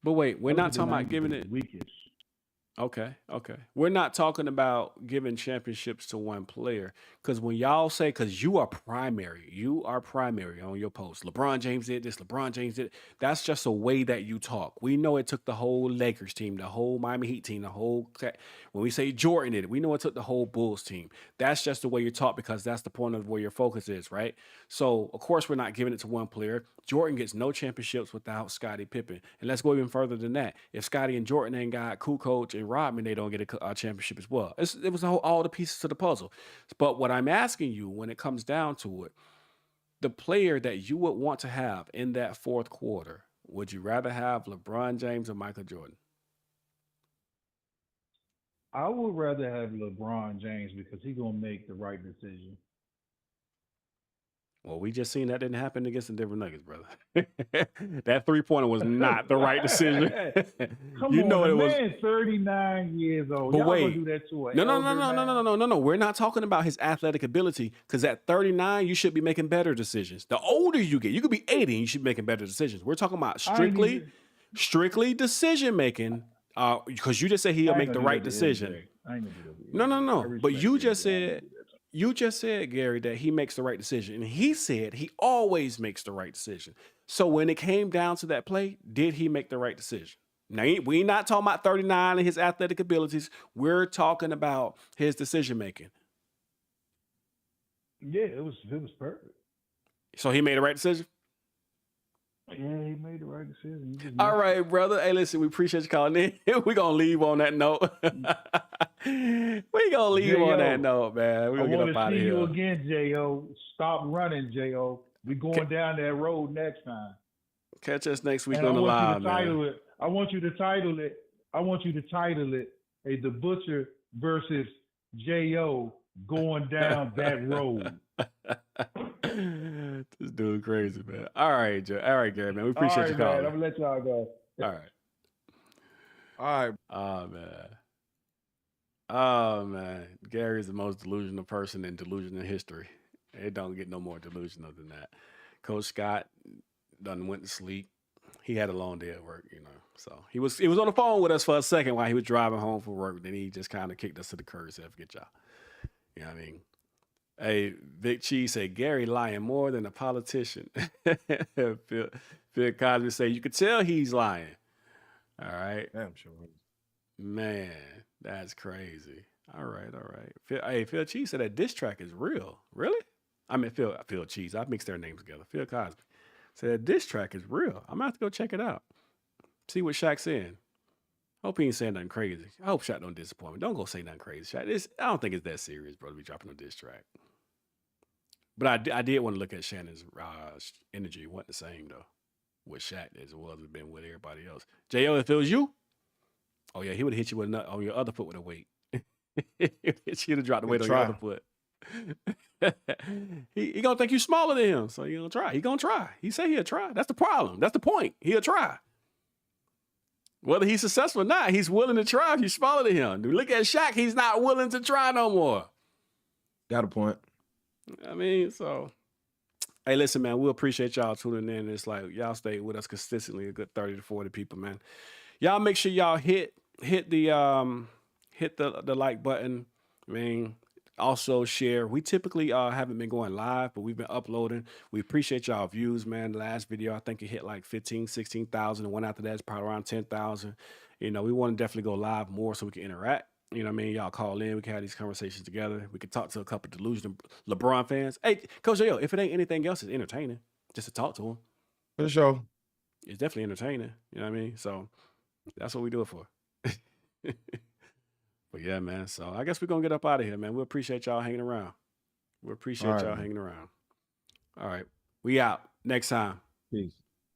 But wait, we're not talking about giving it. Weakest. Okay. We're not talking about giving championships to one player. Because when y'all say, because you are primary on your post. LeBron James did this, LeBron James did it. That's just a way that you talk. We know it took the whole Lakers team, the whole Miami Heat team, when we say Jordan did it, we know it took the whole Bulls team. That's just the way you talk because that's the point of where your focus is, right? So, of course, we're not giving it to one player. Jordan gets no championships without Scottie Pippen. And let's go even further than that. If Scottie and Jordan ain't got Kukoc and Rodman, they don't get a championship as well. It was all the pieces to the puzzle. But what I'm asking you, when it comes down to it, the player that you would want to have in that fourth quarter, would you rather have LeBron James or Michael Jordan? I would rather have LeBron James because he's gonna make the right decision. Well, we just seen that didn't happen against the Denver Nuggets, brother. That 3-pointer was not the right decision. Come You on, know the it was. man 39 years old. But Y'all gonna wait, do that to an no. elder man? We're not talking about his athletic ability because at 39, you should be making better decisions. The older you get, you could be 80 and you should be making better decisions. We're talking about I ain't even. strictly decision making. Because you just said he'll I ain't make the gonna do right that to decision. MJ. I ain't gonna do that to MJ. No. I But respect you MJ. just I ain't gonna said do that to him. you just said, Gary, that he makes the right decision. And he said he always makes the right decision. So when it came down to that play, did he make the right decision? Now, we're not talking about 39 and his athletic abilities. We're talking about his decision making. Yeah, it was perfect. So he made the right decision? Yeah, he made the right decision. He just All messed right, up. brother. Hey, listen, we appreciate you calling in. We're going to leave on that note. We're going to leave on that J.O., note, man. We're I going to get want up to out see of you here. again, J.O. Stop running, J.O. We going down that road next time. Catch us next week And I on the want you live, to man. title it. I want you to title it The Butcher versus J.O. going down that road. This dude crazy, man. All right, Joe. All right, Gary, man. We All appreciate right, you man. calling. I'm going to let y'all go. All right. All right. Oh, man. Gary's the most delusional person in delusional history. It don't get no more delusional than that. Coach Scott done went to sleep. He had a long day at work, you know. So he was on the phone with us for a second while he was driving home from work. Then he just kind of kicked us to the curb and said, forget y'all. You know what I mean? Hey, Vic Cheese said, Gary lying more than a politician. Phil Cosby said, you could tell he's lying. All right. Damn sure. Man, that's crazy. All right. Phil Cheese said that diss track is real. Really? I mean, Phil Cheese. I mixed their names together. Phil Cosby said that diss track is real. I'm going to have to go check it out. See what Shaq's saying. Hope he ain't saying nothing crazy. I hope Shaq don't disappoint me. Don't go say nothing crazy, Shaq. I don't think it's that serious, bro, to be dropping a diss track. But I did want to look at Shannon's energy. It wasn't the same, though, with Shaq as it was been with everybody else. J.O., if it was you, oh, yeah, he would have hit you with on your other foot with a weight. He'd have dropped the weight on your other foot. he going to think you smaller than him, so you're going to try. He going to try. He said he'll try. That's the problem. That's the point. He'll try. Whether he's successful or not, he's willing to try if you're smaller than him. Dude, look at Shaq. He's not willing to try no more. Got a point. I mean, so, hey, listen, man, we appreciate y'all tuning in. It's like y'all stay with us consistently, a good 30 to 40 people, man. Y'all make sure y'all hit the like button. I mean, also share. We typically haven't been going live, but we've been uploading. We appreciate y'all views, man. The last video, I think it hit like 15, 16,000. The one after that is probably around 10,000. You know, we want to definitely go live more so we can interact. You know what I mean? Y'all call in. We can have these conversations together. We can talk to a couple of delusional LeBron fans. Hey, Coach J.O., if it ain't anything else, it's entertaining just to talk to them. For sure. It's definitely entertaining. You know what I mean? So that's what we do it for. But yeah, man. So I guess we're going to get up out of here, man. We appreciate y'all hanging around. We appreciate y'all hanging around. All right. We out. Next time. Peace.